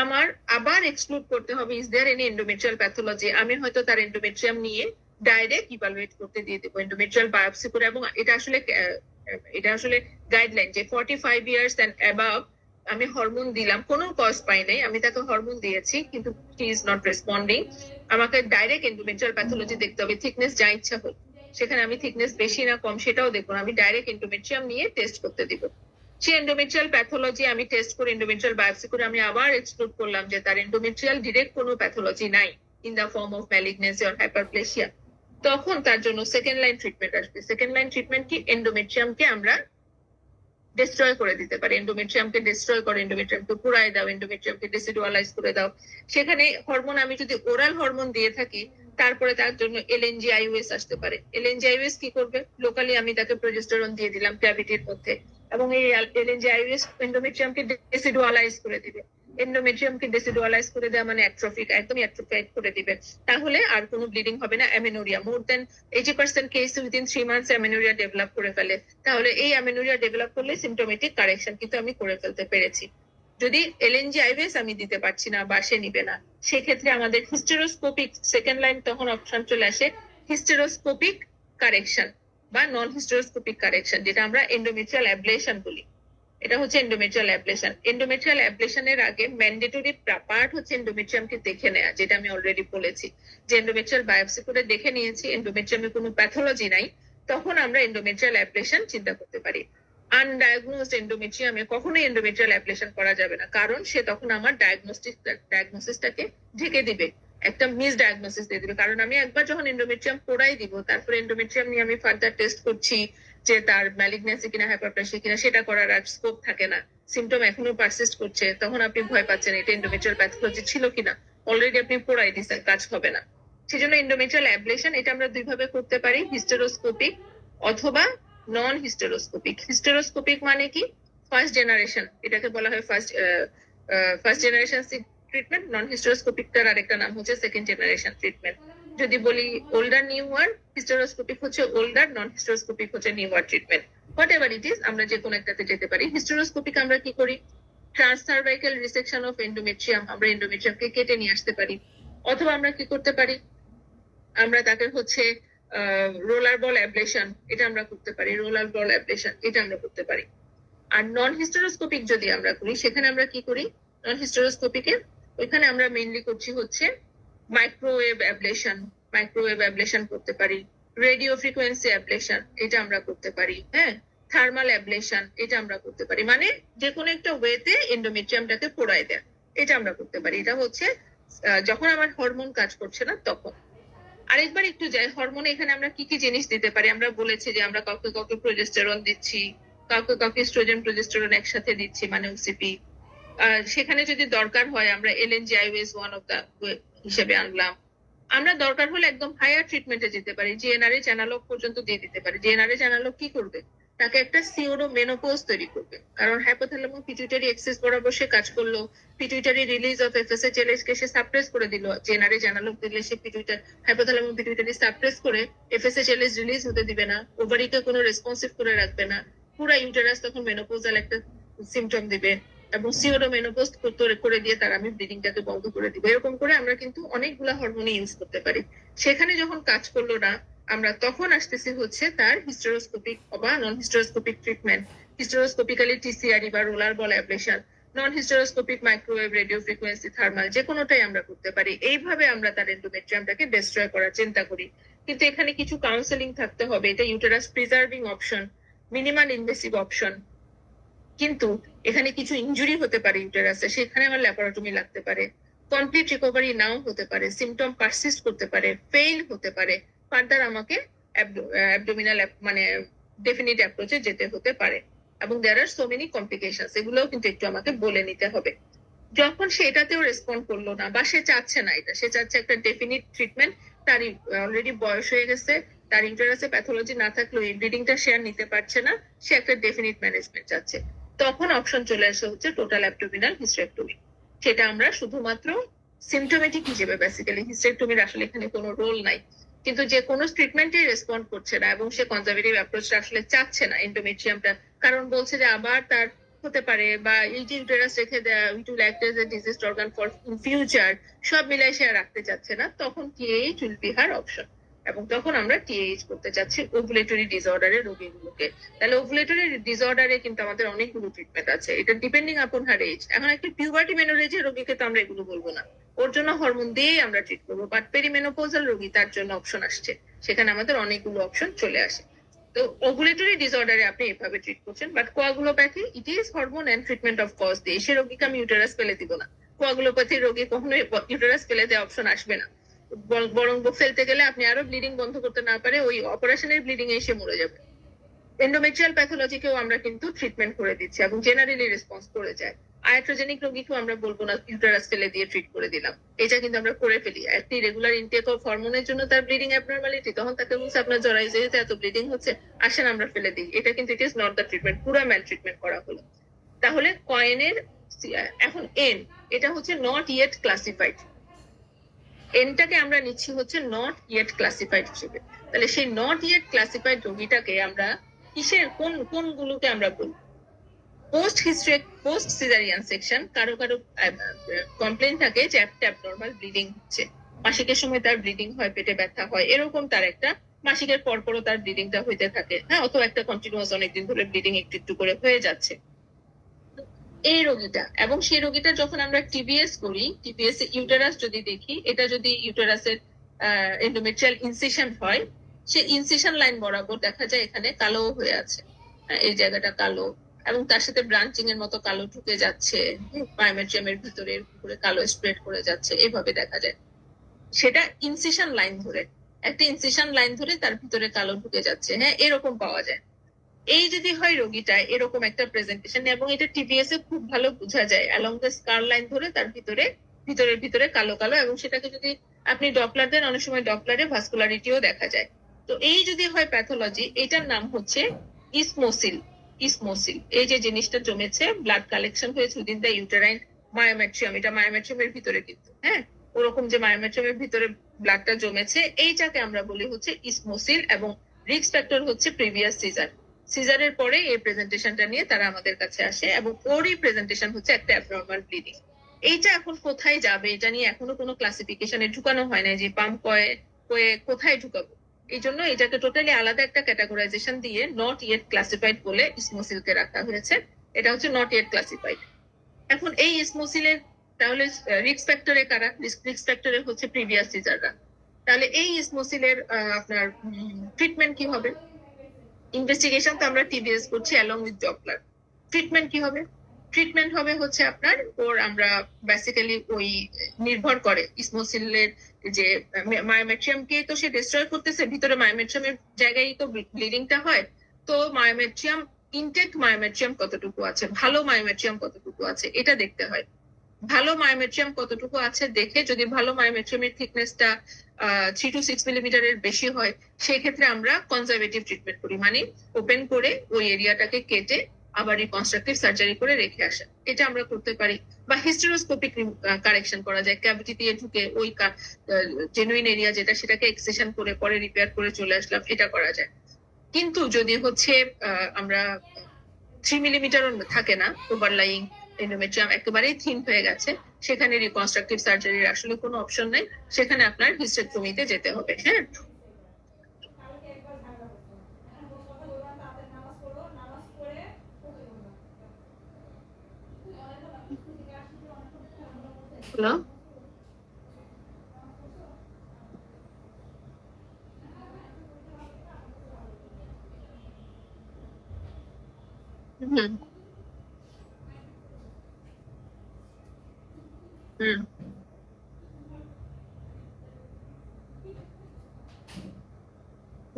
আমার আবার এক্সক্লুড করতে হবে is there any endometrial pathology. আমি হয়তো তার এন্ডোমেট্রিয়াম নিয়ে ডাইরেক্ট ইভালুয়েট করতে দিয়ে দেবো এন্ডোমেট্রিয়াল বায়োপসি করে, এবং এটা আসলে গাইডলাইন যে 45 ইয়ার্স এন্ড অ্যাবাভ আমি হরমোন দিলাম, কোনো কজ পাই নাই, আমি তাকে হরমোন দিয়েছি কিন্তু হি ইজ নট রেসপন্ডিং, আমাকে ডাইরেক্ট এন্ডোমেট্রিয়াল প্যাথোলজি দেখতে হবে, থিকনেস যা ইচ্ছা হোক, সেখানে আমি থিকনেস বেশি না কম সেটাও দেখবো না, আমি ডাইরেক্ট এন্ডোমেট্রিয়াম নিয়ে টেস্ট করতে দিব। সেই এন্ডোমেট্রিয়াল প্যাথোলজি আমি টেস্ট করে এন্ডোমেট্রিয়াল বায়োপসি করে আমি আবার এক্সক্লুড করলাম যে তার এন্ডোমেট্রিয়াল ডিরেক্ট কোনো প্যাথোলজি নাই in the form of malignancy or hyperplasia, তখন তার জন্য সেকেন্ড লাইন ট্রিটমেন্ট আসবে। সেকেন্ড লাইন ট্রিটমেন্ট কি? এন্ডোমেট্রিয়ামকে আমরা ডিস্ট্রয় করে দিতে পারি, এন্ডোমেট্রিয়ামকে ডিস্ট্রয় করে, এন্ডোমেট্রিয়ামকে পুরাই দাও, এন্ডোমেট্রিয়ামকে ডেসিডুয়ালাইজ করে দাও। সেখানে হরমোন আমি যদি ওরাল হরমোন দিয়ে থাকি, তারপরে তার জন্য এলএনজিআইওএস আসতে পারে। এলএনজিআইওএস কি করবে? লোকালি আমি তাকে প্রোজেস্টেরন দিয়ে দিলাম ক্যাভিটির মধ্যে, এবং এই এলএনজিআইওএস এন্ডোমেট্রিয়ামকে ডেসিডুয়ালাইজ করে দিবে। এন্ডোমেট্রিয়ামকে ডেসিডুয়ালাইজ করে দেওয়া মানে অ্যাট্রোফিক, একদম অ্যাট্রোফাইড করে দিবে, তাহলে আর কোনো ব্লিডিং হবে না। অ্যামেনোরিয়া, মোর দেন 80% case within 3 months amenorrhoea develop করে ফেলে, তাহলে এই অ্যামেনোরিয়া ডেভেলপ করলে সিমটোমেটিক কারেকশন কিন্তু আমি করে ফেলতে পেরেছি। যদি এলএনজিআইভিএস আমি দিতে পারছি না বা সে নিবে না, সেক্ষেত্রে আমাদের হিস্টেরোস্কোপিক সেকেন্ড লাইন তখন অপশন চলে আসে, হিস্টেরোস্কোপিক কারেকশন বা নন হিস্টেরোস্কোপিক কারেকশন, যেটা আমরা এন্ডোমেট্রিয়াল অ্যাবলেশন বলি। এটা হচ্ছে এন্ডোমেট্রিয়াল অ্যাবলেশন। এন্ডোমেট্রিয়াল অ্যাবলেশনের আগে ম্যান্ডেটরি পার্ট হচ্ছে এন্ডোমেট্রিয়ামকে দেখে নেওয়া, যেটা আমি অলরেডি বলেছি যে এন্ডোমেট্রিয়াল বায়োপসি করে দেখে নিয়েছি এন্ডোমেট্রিয়ামে কোনো প্যাথোলজি নাই, তখন আমরা এন্ডোমেট্রিয়াল অ্যাবলেশন চিন্তা করতে পারি। আনডায়াগনোজড এন্ডোমেট্রিয়ামে কখনোই এন্ডোমেট্রিয়াল অ্যাবলেশন করা যাবে না, কারণ সে তখন আমার ডায়াগনোসিসটাকে ঢেকে দিবে। একটা মিস ডায়াগনোসিস দিয়ে দিবে। কারণ আমি একবার যখন এন্ডোমেট্রিয়াম পোড়াই দিব, তারপরে এন্ডোমেট্রিয়াম নিয়ে আমি ফার্দার টেস্ট করছি যে তার ম্যালিগন্যান্সি কিনা হাইপারপ্লাসিয়া কিনা, সেটা করার আর স্কোপ থাকে না। সিমটম এখনো পারসিস্ট করছে, তখন আপনি ভয় পাচ্ছেন এটা এন্ডোমেট্রিয়াল প্যাথোলজি ছিল কিনা। অলরেডি আপনি পোড়াই দিচ্ছেন, কাজ হবে না। সেজন্য এন্ডোমেট্রিয়াল অ্যাবলেশন এটা আমরা দুইভাবে করতে পারি, হিস্টেরোস্কোপিক অথবা নন হিস্টেরোস্কোপিক। হিস্টেরোস্কোপিক মানে কি? ফার্স্ট জেনারেশন, এটাকে বলা হয় ফার্স্ট জেনারেশন ট্রিটমেন্ট। নন হিস্টেরোস্কোপিকটার আরেকটা নাম হচ্ছে সেকেন্ড জেনারেশন ট্রিটমেন্ট। যদি বলি ওল্ডার নিউয়ার, হিস্টেরোস্কোপিক হচ্ছে ওল্ডার, নন হিস্টেরোস্কোপিক হচ্ছে newer treatment. What ever it is, আমরা যে কোনো একটাতে যেতে পারি। হিস্টেরোস্কোপিক আমরা কি করি? ট্রান্সসার্ভাইকাল রিসেকশন অফ এন্ডোমেট্রিয়াম, আমরা এন্ডোমেট্রিয়ামকে কেটে নিয়ে আসতে পারি। অথবা আমরা কি করতে পারি? আমরা তাকে হচ্ছে রোলার বল অ্যাবলেশন, এটা আমরা করতে পারি। রোলার বল অ্যাবলেশন এটা আমরা করতে পারি। আর নন হিস্টেরোস্কোপিক যদি আমরা করি, সেখানে আমরা কি করি? নন হিস্টেরোস্কোপিকে ওইখানে আমরা মেইনলি করছি হচ্ছে মাইক্রোওয়েভ অ্যাবলেশন। মাইক্রোওয়েভ অ্যাবলেশন করতে পারি। রেডিও ফ্রিকোয়েন্সি অ্যাবলেশন এটা আমরা করতে পারি। হ্যাঁ, থার্মাল অ্যাবলেশন এটা আমরা করতে পারি। মানে যে কোনো একটা ওয়েতে এন্ডোমেট্রিয়ামটাকে পোড়ায় দেয়, এটা আমরা করতে পারি। এটা হচ্ছে যখন আমার হরমোন কাজ করছে না তখন। আরেকবার একটু যাই, হরমোনে এখানে আমরা কি কি জিনিস দিতে পারি। আমরা বলেছি যে আমরা কাউকে কাউকে প্রোজেস্টেরন দিচ্ছি, কাউকে কাউকে এস্ট্রোজেন প্রোজেস্টেরন একসাথে দিচ্ছি, মানে ওসিপি। সেখানে যদি দরকার হয় আমরা এলএনজিআইওএস ওয়ান অফ দা হিসেবে আনলাম। আমরা দরকার হলে একদম হায়ার ট্রিটমেন্টে যেতে পারি, জিএনআরএইচ অ্যানালগ পর্যন্ত দিয়ে দিতে পারি। জিএনআরএইচ অ্যানালগ কি করবে? তাকে একটা সিওডো মেনোপজ তৈরি করবে। কারণ হাইপোথ্যালামো পিটুইটারি এক্সিস বরাবর সে কাজ করলো, পিটুইটারি রিলিজ অফ এফএসএইচএলএইচ কে সে সাপ্রেস করে দিল। জিএনআরএইচ অ্যানালগ দিলে সে হাইপোথ্যালামো পিটুইটারি সাপ্রেস করে এফএসএইচএলএইচ রিলিজ হতে দিবে না, ওভারিকে কোনো রেসপন্সিভ করে রাখবে না। পুরো ইউটেরাস তখন মেনোপোজাল একটা সিমটম দিবে, এবং সিওডো মেনোপজ করে দিয়ে তার আমি ব্লিডিংটাকে বন্ধ করে দিব। এরকম করে আমরা কিন্তু অনেকগুলা হরমোন ইউজ করতে পারি। সেখানে যখন কাজ করলো না, আমরা তখন আসতেছি হচ্ছে তার হিস্টেরোস্কোপিক বা নন হিস্টেরোস্কোপিক ট্রিটমেন্ট। হিস্টেরোস্কোপিক্যালি টিসিআরই বা roller ball ablation, non hysteroscopic microwave, radio frequency, thermal, যে কোনোটাই আমরা করতে পারি। এইভাবে আমরা তার এন্ডোমেট্রিয়ামটাকে ডিস্ট্রয় করার চিন্তা করি। কিন্তু এখানে কিছু কাউন্সেলিং থাকতে হবে। এটা uterus preserving option, minimal invasive option. কিন্তু এখানে কিছু ইনজুরি হতে পারে ইউটেরাসে, সেখানে আমার ল্যাপারোটমি লাগতে পারে। কমপ্লিট রিকভারি নাও হতে পারে, সিমটম পারসিস্ট করতে পারে, ফেইল হতে পারে। ফার্দার আমাকে অ্যাবডোমিনাল মানে ডেফিনিট অ্যাপ্রোচে যেতে হতে পারে। এবং দেয়ার আর সো মেনি কমপ্লিকেশনস, এগুলোও কিন্তু একটু আমাকে বলে নিতে হবে। যখন সে এটাতেও রেসপন্ড করলো না, বা সে চাচ্ছে না এটা, সে চাচ্ছে একটা ডেফিনিট ট্রিটমেন্ট, তার অলরেডি বয়স হয়ে গেছে, তার ইন্টারেস্টে প্যাথোলজি না থাকলেও এই ব্লিডিংটা সে আর নিতে পারছে না, সে একটা ডেফিনিট ম্যানেজমেন্ট চাচ্ছে, তখন অপশন চলে আসে হচ্ছে টোটাল অ্যাবডোমিনাল হিস্টেরেক্টমি। সেটা আমরা শুধুমাত্র সিমটোমেটিক হিসেবে, বেসিক্যালি হিস্টেরেক্টমির আসলে এখানে কোনো রোল নাই। কিন্তু যে কোনো ট্রিটমেন্টে রেসপন্ড করছে না এবং সে কনজারভেটিভ অ্যাপ্রোচটা আসলে চাচ্ছে না এন্ডোমেট্রিয়ামটা, কারণ বলছে যে আবার তার হতে পারে, বা এই যে ইউটেরাস রেখে দেয়া it will act as a diseased organ for in future, সব মিলাই সে আর রাখতে চাচ্ছে না, তখন TH will be her option. এবং তখন আমরা টিএইচ করতে চাচ্ছি ওভুলেটরি ডিসঅর্ডারের রোগীগুলোকে। তাহলে ওভুলেটরি ডিসঅর্ডারে কিন্তু আমাদের অনেকগুলো ট্রিটমেন্ট আছে, এটা ডিপেন্ডিং আপন হার এজ। এখন একটা পিউবার্টি মেনোরেজের রোগীকে তো আমরা এগুলো বলবো না, ওর জন্য হরমোন দিয়েই আমরা ট্রিট করবো। বাট পেরিমেনোপোজাল রোগী, তার জন্য অপশন আসছে, সেখানে আমাদের অনেকগুলো অপশন চলে আসে। তো ওভুলেটরি ডিসঅর্ডারে আপনি এভাবে ট্রিট করছেন। But coagulopathy it is hormone and treatment of cause দিয়ে, সে রোগীকে আমি ইউটেরাস ফেলে দিব না। কোয়াগুলোপ্যাথির রোগী কখনোই ইউটেরাস ফেলে দেওয়া অপশন আসবে না, বরং ফেলতে গেলে আপনি আরো ব্লিডিং বন্ধ করতে না পারে ওই অপারেশনের ব্লিডিং এ এসে মরে যাবে। এন্ডোমেট্রিয়াল প্যাথোলজিকেও আমরা কিন্তু ট্রিটমেন্ট করে দিচ্ছি এবং জেনারেলি রেসপন্স করে যায়। আয়াট্রোজেনিক রোগীকেও আমরা বলবো না ইউটেরাস ফেলে দিয়ে ট্রিট করে দিলাম, এটা কিন্তু আমরা করে ফেলি। একটি রেগুলার ইনটেক অফ হরমোনের জন্য তার ব্লিডিং অ্যাবনরমালিটি, তখন তাকে বলছে আপনার জরায়ু যেহেতু এত ব্লিডিং হচ্ছে, আসেন আমরা ফেলে দিই। এটা কিন্তু it is not the treatment, পুরো ম্যাল ট্রিটমেন্ট করা হলো। তাহলে কয়েনের এখন এন, এটা হচ্ছে নট ইয়েট ক্লাসিফাইড। এনটাকে আমরা নিচ্ছি হচ্ছে নট ইয়েট ক্লাসিফাইড হিসেবে। তাহলে সেই নট ইয়েট ক্লাসিফাইড রোগীটাকে আমরা কিসের কোনগুলোকে আমরা বলবো? পোস্ট সিজারিয়ান সেকশন, কারো কারো কমপ্লেন থাকে যে একটা অ্যাবনরমাল ব্লিডিং হচ্ছে, মাসিকের সময় তার ব্লিডিং হয়, পেটে ব্যথা হয়, এরকম তার একটা মাসিকের পরপরও তার ব্লিডিংটা হইতে থাকে, হ্যাঁ, অথবা একটা কন্টিনিউয়াস অনেকদিন ধরে ব্লিডিং একটু একটু করে হয়ে যাচ্ছে এই রোগীটা। এবং সেই রোগীটা যখন আমরা টিবিএস করি, টিবিএস এ ইউটেরাস যদি দেখি, এটা যদি ইউটেরাসের এন্ডোমেট্রিয়াল ইনসিশন হয়, সে ইনসিশন লাইন বরাবর দেখা যায় এখানে কালো হয়ে আছে, এই জায়গাটা কালো, এবং তার সাথে ব্রাঞ্চিং এর মতো কালো ঢুকে যাচ্ছে, মায়োমেট্রিয়ামের ভিতরে উপরে কালো স্প্রেড করে যাচ্ছে, এভাবে দেখা যায়। সেটা ইনসিশন লাইন ধরে, একটা ইনসিশন লাইন ধরে তার ভিতরে কালো ঢুকে যাচ্ছে, হ্যাঁ, এরকম পাওয়া যায়। এই যদি হয় রোগীটা এরকম একটা প্রেজেন্টেশন, এবং এটা টিবিএস এ খুব ভালো বোঝা যায়, অ্যালং দ্য স্কার লাইন ধরে তার ভিতরের ভিতরে কালো কালো, এবং সেটাকে যদি আপনি ডপলার দেন, অনেক সময় ডপলারে ভাস্কুলারিটিও দেখা যায়। তো এই যদি হয় প্যাথোলজি, এটার নাম হচ্ছে ইসমোসিল। ইসমোসিল, এই যে জিনিসটা জমেছে, ব্লাড কালেকশন হয়েছে উইদিন দ্য ইউটেরাইন মায়োমেট্রিয়াম, এটা মায়োমেট্রিয়ামের ভিতরে কিন্তু, হ্যাঁ, ওরকম যে মায়োমেট্রিয়ামের ভিতরে ব্লাডটা জমেছে, এইটাকে আমরা বলি হচ্ছে ইসমোসিল। এবং রিস্ক ফ্যাক্টর হচ্ছে প্রিভিয়াস সিজার। সিজারের পরে এই প্রেজেন্টেশনটা নিয়ে তারা আমাদের কাছে আসে, এবং ওরই প্রেজেন্টেশন হচ্ছে একটা অ্যাবনর্মাল ব্লিডিং। এইটা এখন কোথায় যাবে, এটা নিয়ে এখনো কোনো ক্লাসিফিকেশনে ঢুকানো হয় না, যে পাম্প কয়ে কোথায় ঢুকাবো। এই জন্য এটাকে টোটালি আলাদা একটা ক্যাটাগরাইজেশন দিয়ে নট ইয়েট ক্লাসিফাইড বলে ইসমোসিলকে রাখা হয়েছে। এটা হচ্ছে নট ইয়েট ক্লাসিফাইড। এখন এই ইসমোসিলের তাহলে রিস্ক ফ্যাক্টরে কারা? রিস্ক ফ্যাক্টরে হচ্ছে প্রিভিয়াস সিজাররা। তাহলে এই ইসমোসিলের আপনার ট্রিটমেন্ট কি হবে? ইনভেস্টিগেশন তো আমরা টিবিএস করছি অ্যালং উইথ ডপলার। ট্রিটমেন্ট কি হবে? ট্রিটমেন্ট হবে হচ্ছে আপনার ওর, আমরা বেসিক্যালি ওই নির্ভর করে ইসমোসিলের যে মায়োমেট্রিয়ামকে তো সে ডিস্ট্রয় করতেছে, ভিতরে মায়োমেট্রিয়ামের জায়গায় তো ব্লিডিংটা হয়। তো মায়োমেট্রিয়াম, ইনটেক মায়োমেট্রিয়াম কতটুকু আছে, ভালো মায়োমেট্রিয়াম কতটুকু আছে, এটা দেখতে হয়। ভালো মায়োমেট্রিয়াম কতটুকু আছে দেখে, যদি ভালো মায়োমেট্রিয়ামের থিকনেসটা 3 to 6 মিলিমিটারের বেশি হয়, সেই ক্ষেত্রে আমরা কনজারভেটিভ ট্রিটমেন্ট করি, মানে ওপেন করে ওই এরিয়াটাকে কেটে আবার রিকনস্ট্রাকটিভ সার্জারি করে রেখে আসা, এটা আমরা করতে পারি। বা হিস্টেরোস্কোপিক কারেকশন করা যায়, ক্যাভিটি দিয়ে ঢুকে ওই জেনুইন এরিয়া যেটা, সেটাকে এক্সেশন করে পরে রিপেয়ার করে চলে আসলাম, এটা করা যায়। কিন্তু যদি হচ্ছে আমরা 3 মিলিমিটারও থাকে না, ওভারলাইং এন্ডোমেট্রিয়াম একেবারেই থিন হয়ে গেছে, সেখানে রিকনস্ট্রাকটিভ সার্জারির আসলে কোনো অপশন নাই, সেখানে আপনার হিস্টেক্টমিতে যেতে হবে, হ্যাঁ। হ্যালো। হুম হুম।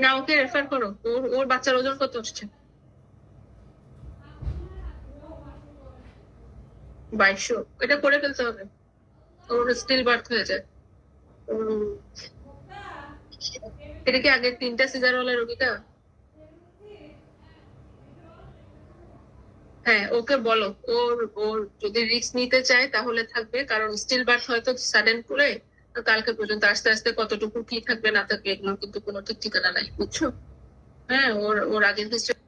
না, ওকে রেফার করো, ওর ওর বাচ্চার ওজন কত আসছে? 2200, এটা করে ফেলতে হবে, ওর স্টিল বার্থ হয়ে যায়। উম, এটা কি আগে 3টা সিজার ওয়ালা রোগীটা? হ্যাঁ, ওকে বলো, ওর ওর যদি রিস্ক নিতে চায় তাহলে থাকবে, কারণ স্টিল বার্থ হয়তো সাডেন করে কালকে পর্যন্ত আস্তে আস্তে কতটুকু কি থাকবে না থাকবে, এগুলোর কিন্তু কোনো ঠিক ঠিকানা নাই, বুঝছো? হ্যাঁ, ওর ওর আগের হিস্ট্রি।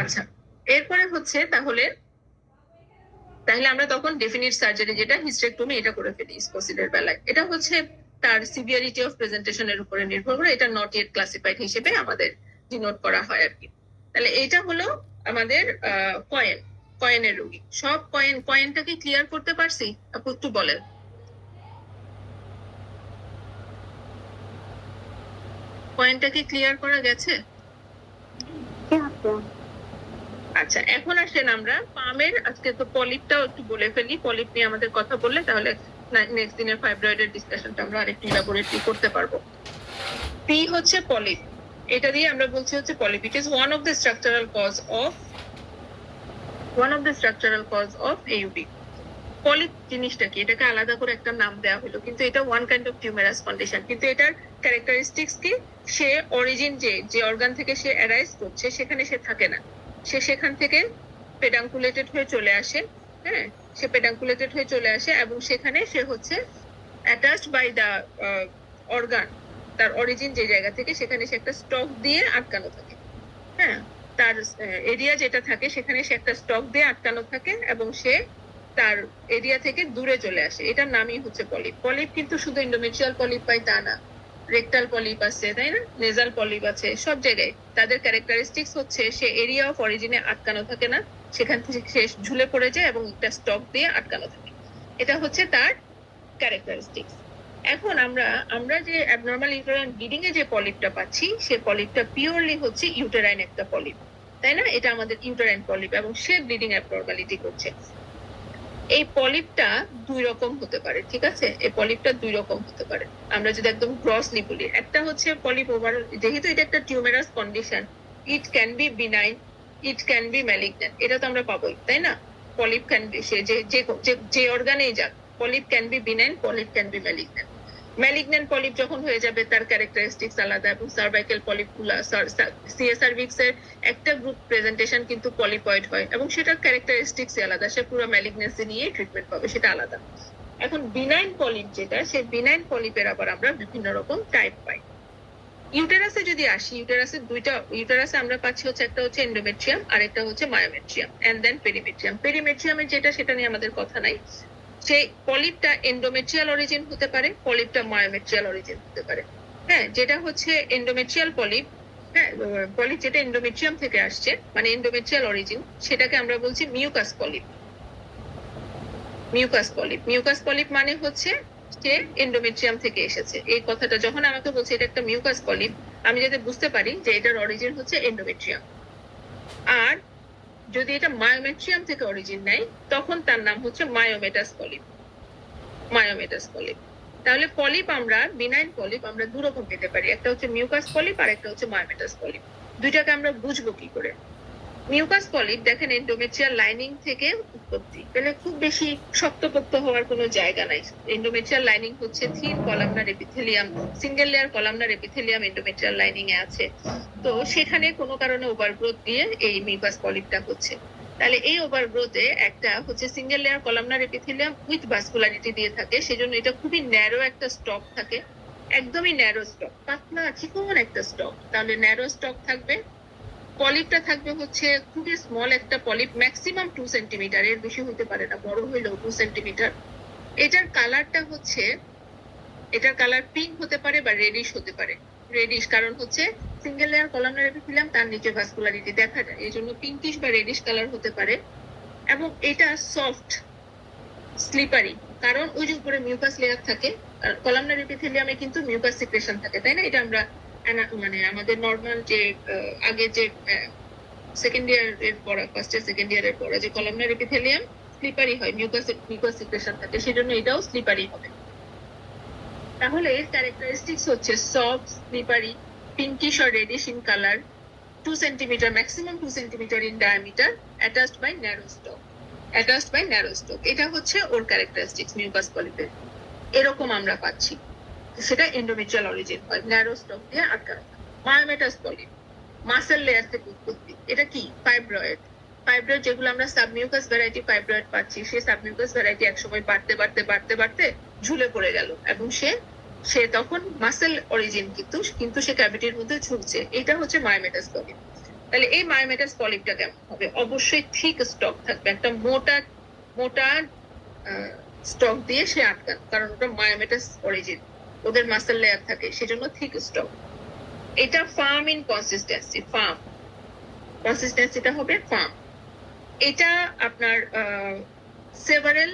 আচ্ছা, এরপরে হচ্ছে তাহলে তাহলে আমরা তখন ডেফিনিট সার্জারি, যেটা হিস্টেক্টমি, এটা করে ফেলি স্পোসিলের বেলায়। এটা হচ্ছে তার সিভিয়ারিটি অফ প্রেজেন্টেশনের উপরে নির্ভর করে, এটা নট ইয়েট ক্লাসিফাইড হিসেবে আমাদের ডিনোট করা হয় আর কি। তাহলে এটা হলো আমাদের কয়েনের রোগী। সব কয়েনটাকে ক্লিয়ার করতে পারছি? আপু একটু বলেন, কয়েনটাকে ক্লিয়ার করা গেছে? আচ্ছা, এখন আসেন আমরা পামের, আজকে তো পলিপটাও একটু বলে ফেলি, পলিপ নিয়ে আমাদের কথা বললে তাহলে নেক্সট দিনের ফাইব্রয়েডের ডিসকাশনটা আমরা আরেকটু ইলাবোরেটলি করতে পারবো। পি হচ্ছে পলিপ, এটা দিয়ে আমরা বলছি হচ্ছে polyp, it is one of the structural cause of AUD। Polyp জিনিসটা কি, এটাকে আলাদা করে একটা নাম দেওয়া হলো, কিন্তু এটা ওয়ান কাইন্ড অফ টিউমারাস কন্ডিশন। কিন্তু এটার ক্যারেক্টারিস্টিক্স কি? সে অরিজিন, যে অর্গান থেকে সে অ্যারাইজ করছে সেখানে সে থাকে না, সে সেখান থেকে পেডাঙ্কুলেটেড হয়ে চলে আসে, হ্যাঁ, সে পেডাঙ্কুলেটেড হয়ে চলে আসে, এবং সেখানে সে হচ্ছে অ্যাটাচড বাই দা অর্গান, তার অরিজিন যে জায়গা থেকে, সেখানে সে একটা স্টক দিয়ে আটকানো থাকে, হ্যাঁ, তার এরিয়া যেটা থাকে সেখানে সে একটা স্টক দিয়ে আটকানো থাকে, এবং সে তার এরিয়া থেকে দূরে চলে আসে, এটার নামই হচ্ছে পলিপ। পলিপ কিন্তু শুধু ইন্ডোমেট্রিয়াল পলিপ পাই তা না, রেকটাল পলিপ আছে, তাই না, নেজাল পলিপ আছে, সব জায়গায় তাদের ক্যারেক্টারিস্টিক্স হচ্ছে সে এরিয়া অফ অরিজিনে আটকানো থাকে না, সেখান থেকে সে ঝুলে পড়ে যায় এবং একটা স্টক দিয়ে আটকানো থাকে। এটা হচ্ছে তার ক্যারেক্টারিস্টিক্স। এখন আমরা আমরা যে অ্যাবনর্মাল ইউটেরাইন ব্লিডিং এ যে পলিপটা পাচ্ছি, সে পলিপটা পিওরলি হচ্ছে ইউটেরাইন একটা পলিপ, তাই না, এটা আমাদের ইউটেরাইন পলিপ এবং সে ব্লিডিং অ্যাবনর্মালিটি করছে। এই পলিপটা দুই রকম হতে পারে, ঠিক আছে, এই পলিপটা দুই রকম হতে পারে। আমরা যদি একদম গ্রসলি বলি, একটা হচ্ছে পলিপ ওভার, যেহেতু এটা একটা tumorous condition, it can be benign, it can be malignant, এটা তো আমরা পাবোই, তাই না। পলিপ ক্যান বি, সে যে যে অর্গানেই যাক, polyp can be benign, polyp can be malignant. Malignant polyp যখন হয়ে যাবে তার ক্যারেক্টারিস্টিক্স আলাদা, এবং সার্ভাইকাল পলিপ গুলা, সিএ সার্ভিক্স এর একটা গ্রুপ প্রেজেন্টেশন কিন্তু পলিপয়েড হয় এবং সেটার ক্যারেক্টারিস্টিক্স আলাদা, সে পুরো ম্যালিগন্যান্সি নিয়ে ট্রিটমেন্ট পাবে, সেটা আলাদা। এখন বিনাইন পলিপ যেটা, সেই বিনাইন পলিপের আবার আমরা বিভিন্ন রকম টাইপ পাই। ইউটেরাসে যদি আসি, ইউটেরাসে দুইটা, ইউটেরাসে আমরা পাচ্ছি হচ্ছে একটা হচ্ছে এন্ডোমেট্রিয়াম আর একটা হচ্ছে মায়োমেট্রিয়াম এন্ড দেন পেরিমেট্রিয়াম। পেরিমেট্রিয়ামের যেটা, সেটা নিয়ে আমাদের কথা নাই। সেই পলিপটা এন্ডোমেট্রিয়াল অরিজিন হতে পারে, পলিপটা মায়োমেট্রিয়াল অরিজিন হতে পারে। হ্যাঁ, যেটা হচ্ছে এন্ডোমেট্রিয়াল পলিপ, হ্যাঁ, পলিপ যেটা এন্ডোমেট্রিয়াম থেকে আসছে, মানে এন্ডোমেট্রিয়াল অরিজিন, সেটাকে আমরা বলছি mucous polyp. Mucous polyp, mucous polyp মানে হচ্ছে সে এন্ডোমেট্রিয়াম থেকে এসেছে। এই কথাটা যখন আমাকে বলছে এটা একটা মিউকাস পলিপ, আমি যাতে বুঝতে পারি যে এটার অরিজিন হচ্ছে এন্ডোমেট্রিয়াম। আর যদি এটা মায়োমেট্রিয়াম থেকে অরিজিন নেয়, তখন তার নাম হচ্ছে মায়োমেটাস পলিপ। মায়োমেটাস পলিপ। তাহলে পলিপ আমরা, বিনাইন পলিপ আমরা দু রকম পেতে পারি, একটা হচ্ছে মিউকাস পলিপ আর একটা হচ্ছে মায়োমেটাস পলিপ। দুইটাকে আমরা বুঝবো কি করে? মিউকাস পলিপ দেখেন এন্ডোমেট্রিয়াল লাইনিং থেকে উৎপত্তি, তাহলে খুব বেশি শক্তপোক্ত হওয়ার কোনো জায়গা নাই। এন্ডোমেট্রিয়াল লাইনিং হচ্ছে thin columnar epithelium, single layer columnar epithelium endometrial lining এ আছে। তো সেখানে কোনো কারণে ওভারগ্রোথ দিয়ে এই মিউকাস পলিপটা হচ্ছে। তাহলে এই ওভারগ্রোথে একটা হচ্ছে single layer columnar epithelium with vascularity দিয়ে থাকে, সেজন্য এটা খুবই ন্যারো একটা স্টক থাকে, একদমই ন্যারো স্টক, পাতলা চিকন একটা স্টক। তাহলে ন্যারো স্টক থাকবে। পলিপটা থাকবে হচ্ছে খুবই স্মল একটা পলিপ, ম্যাক্সিমাম 2 সেন্টিমিটার, এর বেশি হতে পারে না, বড় হইলেও 2 সেন্টিমিটার। এটার কালারটা হচ্ছে, এটার কালার পিঙ্ক হতে পারে বা রেডিশ হতে পারে। রেডিশ কারণ হচ্ছে সিঙ্গেল লেয়ার কলামনার এপিথেলিয়াম, তার নিচে ভাস্কুলারিটি দেখা যায়, এই জন্য পিঙ্কিশ বা রেডিশ কালার হতে পারে। এবং এটা সফট স্লিপারি, কারণ ওই যে উপরে মিউকাস লেয়ার থাকে, কলামনার এপিথেলিয়ামে কিন্তু মিউকাস সিক্রেশন থাকে, তাই না। এটা আমরা মানে আমাদের নর্মাল যে আগে যে সেকেন্ড ইয়ারের পড়া, ফার্স্ট ইয়ার সেকেন্ড ইয়ারের পড়া, যে কলামনার এপিথেলিয়াম স্লিপারি হয়, মিউকাস সিক্রেশন থাকে, সেজন্য এটাও স্লিপারি হবে। তাহলে এর ক্যারেক্টারিস্টিক্স হচ্ছে soft, slippery, pinkish or reddish in color, 2 centimeter, maximum 2 centimeter in diameter, attached by narrow stalk. Attached by narrow stalk. এটা হচ্ছে ওর ক্যারেক্টারিস্টিক্স মিউকাস পলিপের। এরকম আমরা পাচ্ছি, সেটা এন্ডোমেট্রিয়াল অরিজিন হয়, ন্যারো স্টক দিয়ে আটকানো। মায়োমেটাস পলিপ মাসেল লেয়ার থেকে উৎপত্তি। এটা কি? ফাইব্রয়েড। ফাইব্রয়েড যেগুলো আমরা সাবমিউকাস ভ্যারাইটি ফাইব্রয়েড পাচ্ছি, সেই সাবমিউকাস ভ্যারাইটি একসময় বাড়তে বাড়তে বাড়তে বাড়তে ঝুলে পড়ে গেল এবং সে তখন মাসেল অরিজিন, কিন্তু সে ক্যাভিটির মধ্যে ঝুলছে। এটা হচ্ছে মায়োমেটাস পলিপ। তাহলে এই মায়োমেটাস পলিপটা কেমন হবে? অবশ্যই থিক স্টক থাকবে, একটা মোটা মোটা স্টক দিয়ে সে আটকান, কারণ ওটা মায়োমেটাস অরিজিন, ওদের মাসেল লেয়ার থাকে, সেজন্য থিক স্টক। এটা ফার্ম ইন কনসিস্টেন্সি, ফার্ম কনসিস্টেন্সিটা হবে ফার্ম। এটা আপনার সেভারেল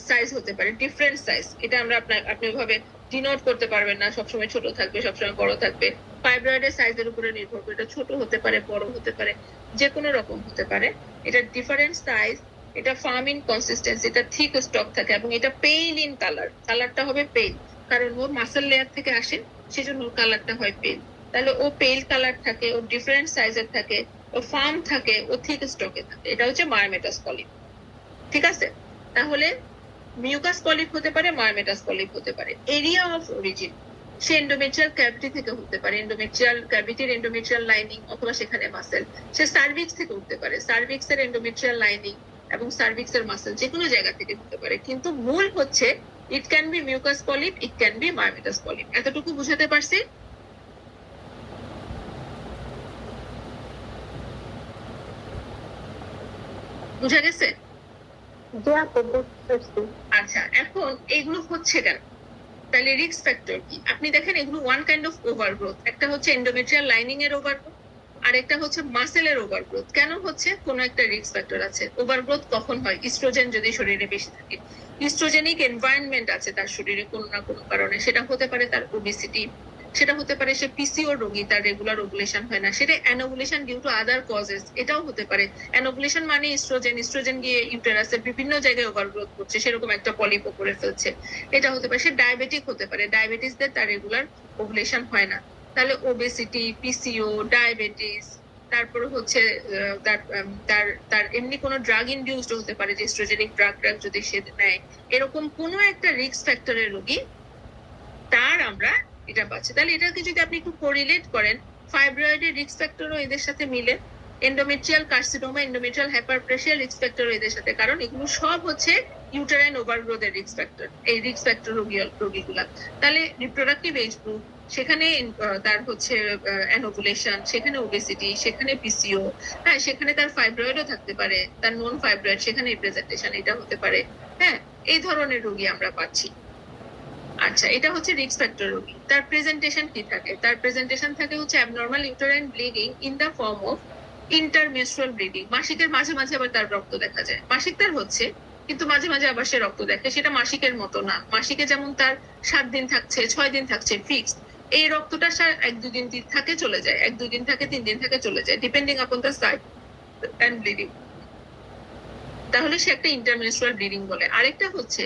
সাইজ হতে পারে, ডিফারেন্ট সাইজ। এটা আমরা আপনি ওইভাবে ডিনোট করতে পারবেন না, সবসময় ছোট থাকবে, সবসময় বড় থাকবে। ফাইব্রয়েডের সাইজের উপরে নির্ভর করে এটা ছোট হতে পারে, বড় হতে পারে, যে কোনো রকম হতে পারে। এটা ডিফারেন্ট সাইজ, এটা ফার্ম ইন কনসিস্টেন্সি, এটা থিক স্টক থাকে এবং এটা পেইল ইন কালার। কালারটা হবে পেইল, কারণ ও মাসেল লেয়ার থেকে আসে, সেজন্য ওর কালারটা হয় পেইল। তাহলে ও পেইল কালার থাকে, ও ডিফারেন্ট সাইজের থাকে, ও ফার্ম থাকে, ও থিক স্টকে থাকে। এটা হচ্ছে মায়োমেটাস পলিপ, ঠিক আছে। তাহলে মিউকাস পলিপ হতে পারে, মায়োমেটাস পলিপ হতে পারে। এরিয়া অফ অরিজিন, সে এন্ডোমেট্রিয়াল ক্যাভিটি থেকে হতে পারে, এন্ডোমেট্রিয়াল ক্যাভিটির এন্ডোমেট্রিয়াল লাইনিং, অথবা সেখানে মাসেল। সে সার্ভিক্স থেকে উঠতে পারে, সার্ভিক্স এর এন্ডোমেট্রিয়াল লাইনিং এবং সার্ভিক্স এর মাসেল, যে কোনো জায়গা থেকে হতে পারে। কিন্তু মূল হচ্ছে it can be mucous polyp, it can be myomatous polyp. এতটুকু বুঝাতে পারছি? বুঝা গেছে? জি আপু, বুঝতে পারছি। আচ্ছা, এখন এগুলো হচ্ছে কেন? তাহলে রিস্ক ফ্যাক্টর কি? আপনি দেখেন এগুলো ওয়ান কাইন্ড অফ ওভারগ্রোথ। একটা হচ্ছে এন্ডোমেট্রিয়াল লাইনিং এর ওভারগ্রোথ, আর একটা হচ্ছে মাসেলের ওভারগ্রোথ। কেন হচ্ছে? কোনো একটা রিস্ক ফ্যাক্টর আছে। ওভারগ্রোথ কখন হয়? ইস্ট্রোজেন যদি শরীরে বেশি থাকে, ইস্ট্রোজেনিক এনভায়রনমেন্ট আছে তার শরীরে কোনো না কোনো কারণে, সেটা হতে পারে তার ওবেসিটি, সেটা হতে পারে সে পিসিও রোগী, তার রেগুলার ওভুলেশন হয় না, সেটা anovulation due to other causes, এটাও হতে পারে। অ্যানোভুলেশন মানে ইস্ট্রোজেন গিয়ে ইউটেরাসের বিভিন্ন জায়গায় ওভারগ্রোথ করছে, সেরকম একটা পলিপ করে ফেলছে, এটা হতে পারে। সে ডায়াবেটিক হতে পারে, ডায়াবেটিসদের তার রেগুলার ওভুলেশন হয় না। তাহলে ওবেসিটি, পিসিও, ডায়াবেটিস, তারপরে হচ্ছে তার তার তার এমনি কোনো ড্রাগ ইনডিউসড হতে পারে, যে স্ট্রোজেনিক ড্রাগ যদি সে নেয়, এরকম কোনো একটা রিস্ক ফ্যাক্টরের রোগী তার আমরা এটা পাচ্ছি। তাহলে এটাকে যদি আপনি একটু কোরিলেট করেন, ফাইব্রয়েডের রিস্ক ফ্যাক্টরও এদের সাথে মিলে, endometrial carcinoma, endometrial hyperplasia risk ফ্যাক্টরও এদের সাথে, কারণ এগুলো সব হচ্ছে ইউটেরাইন ওভারগ্রোথের রিস্ক ফ্যাক্টর, এই রিস্ক ফ্যাক্টর রোগীগুলা। তাহলে রিপ্রোডাক্টিভ এজ গ্রুপ, সেখানে তার হচ্ছে অ্যানোভুলেশন, সেখানে ওবেসিটি, সেখানে পিসিও, হ্যাঁ, সেখানে তার ফাইব্রয়েডও থাকতে পারে, তার নন ফাইব্রয়েড, সেখানে প্রেজেন্টেশন এটা হতে পারে, হ্যাঁ, এই ধরনের রোগী আমরা পাচ্ছি। আচ্ছা, এটা হচ্ছে রিস্ক ফ্যাক্টর রোগী। তার প্রেজেন্টেশন কি থাকে? তার প্রেজেন্টেশন থাকে হচ্ছে abnormal uterine bleeding in the form of intermenstrual bleeding. মাসিকের মাঝে মাঝে আবার তার রক্ত দেখা যায়, মাসিক তার হচ্ছে, কিন্তু মাঝে মাঝে আবার সে রক্ত দেখে, সেটা মাসিকের মতো না। মাসিকে যেমন তার 7 দিন থাকছে, 6 দিন থাকছে ফিক্সড, এই রক্তটা 1-2 দিন থাকে চলে যায়, 1-2 দিন থাকে, 3 দিন থাকে চলে যায়, depending upon the size and bleeding. তাহলে সে একটা ইন্টারমেনস্ট্রুয়াল ব্লিডিং বলে। আরেকটা হচ্ছে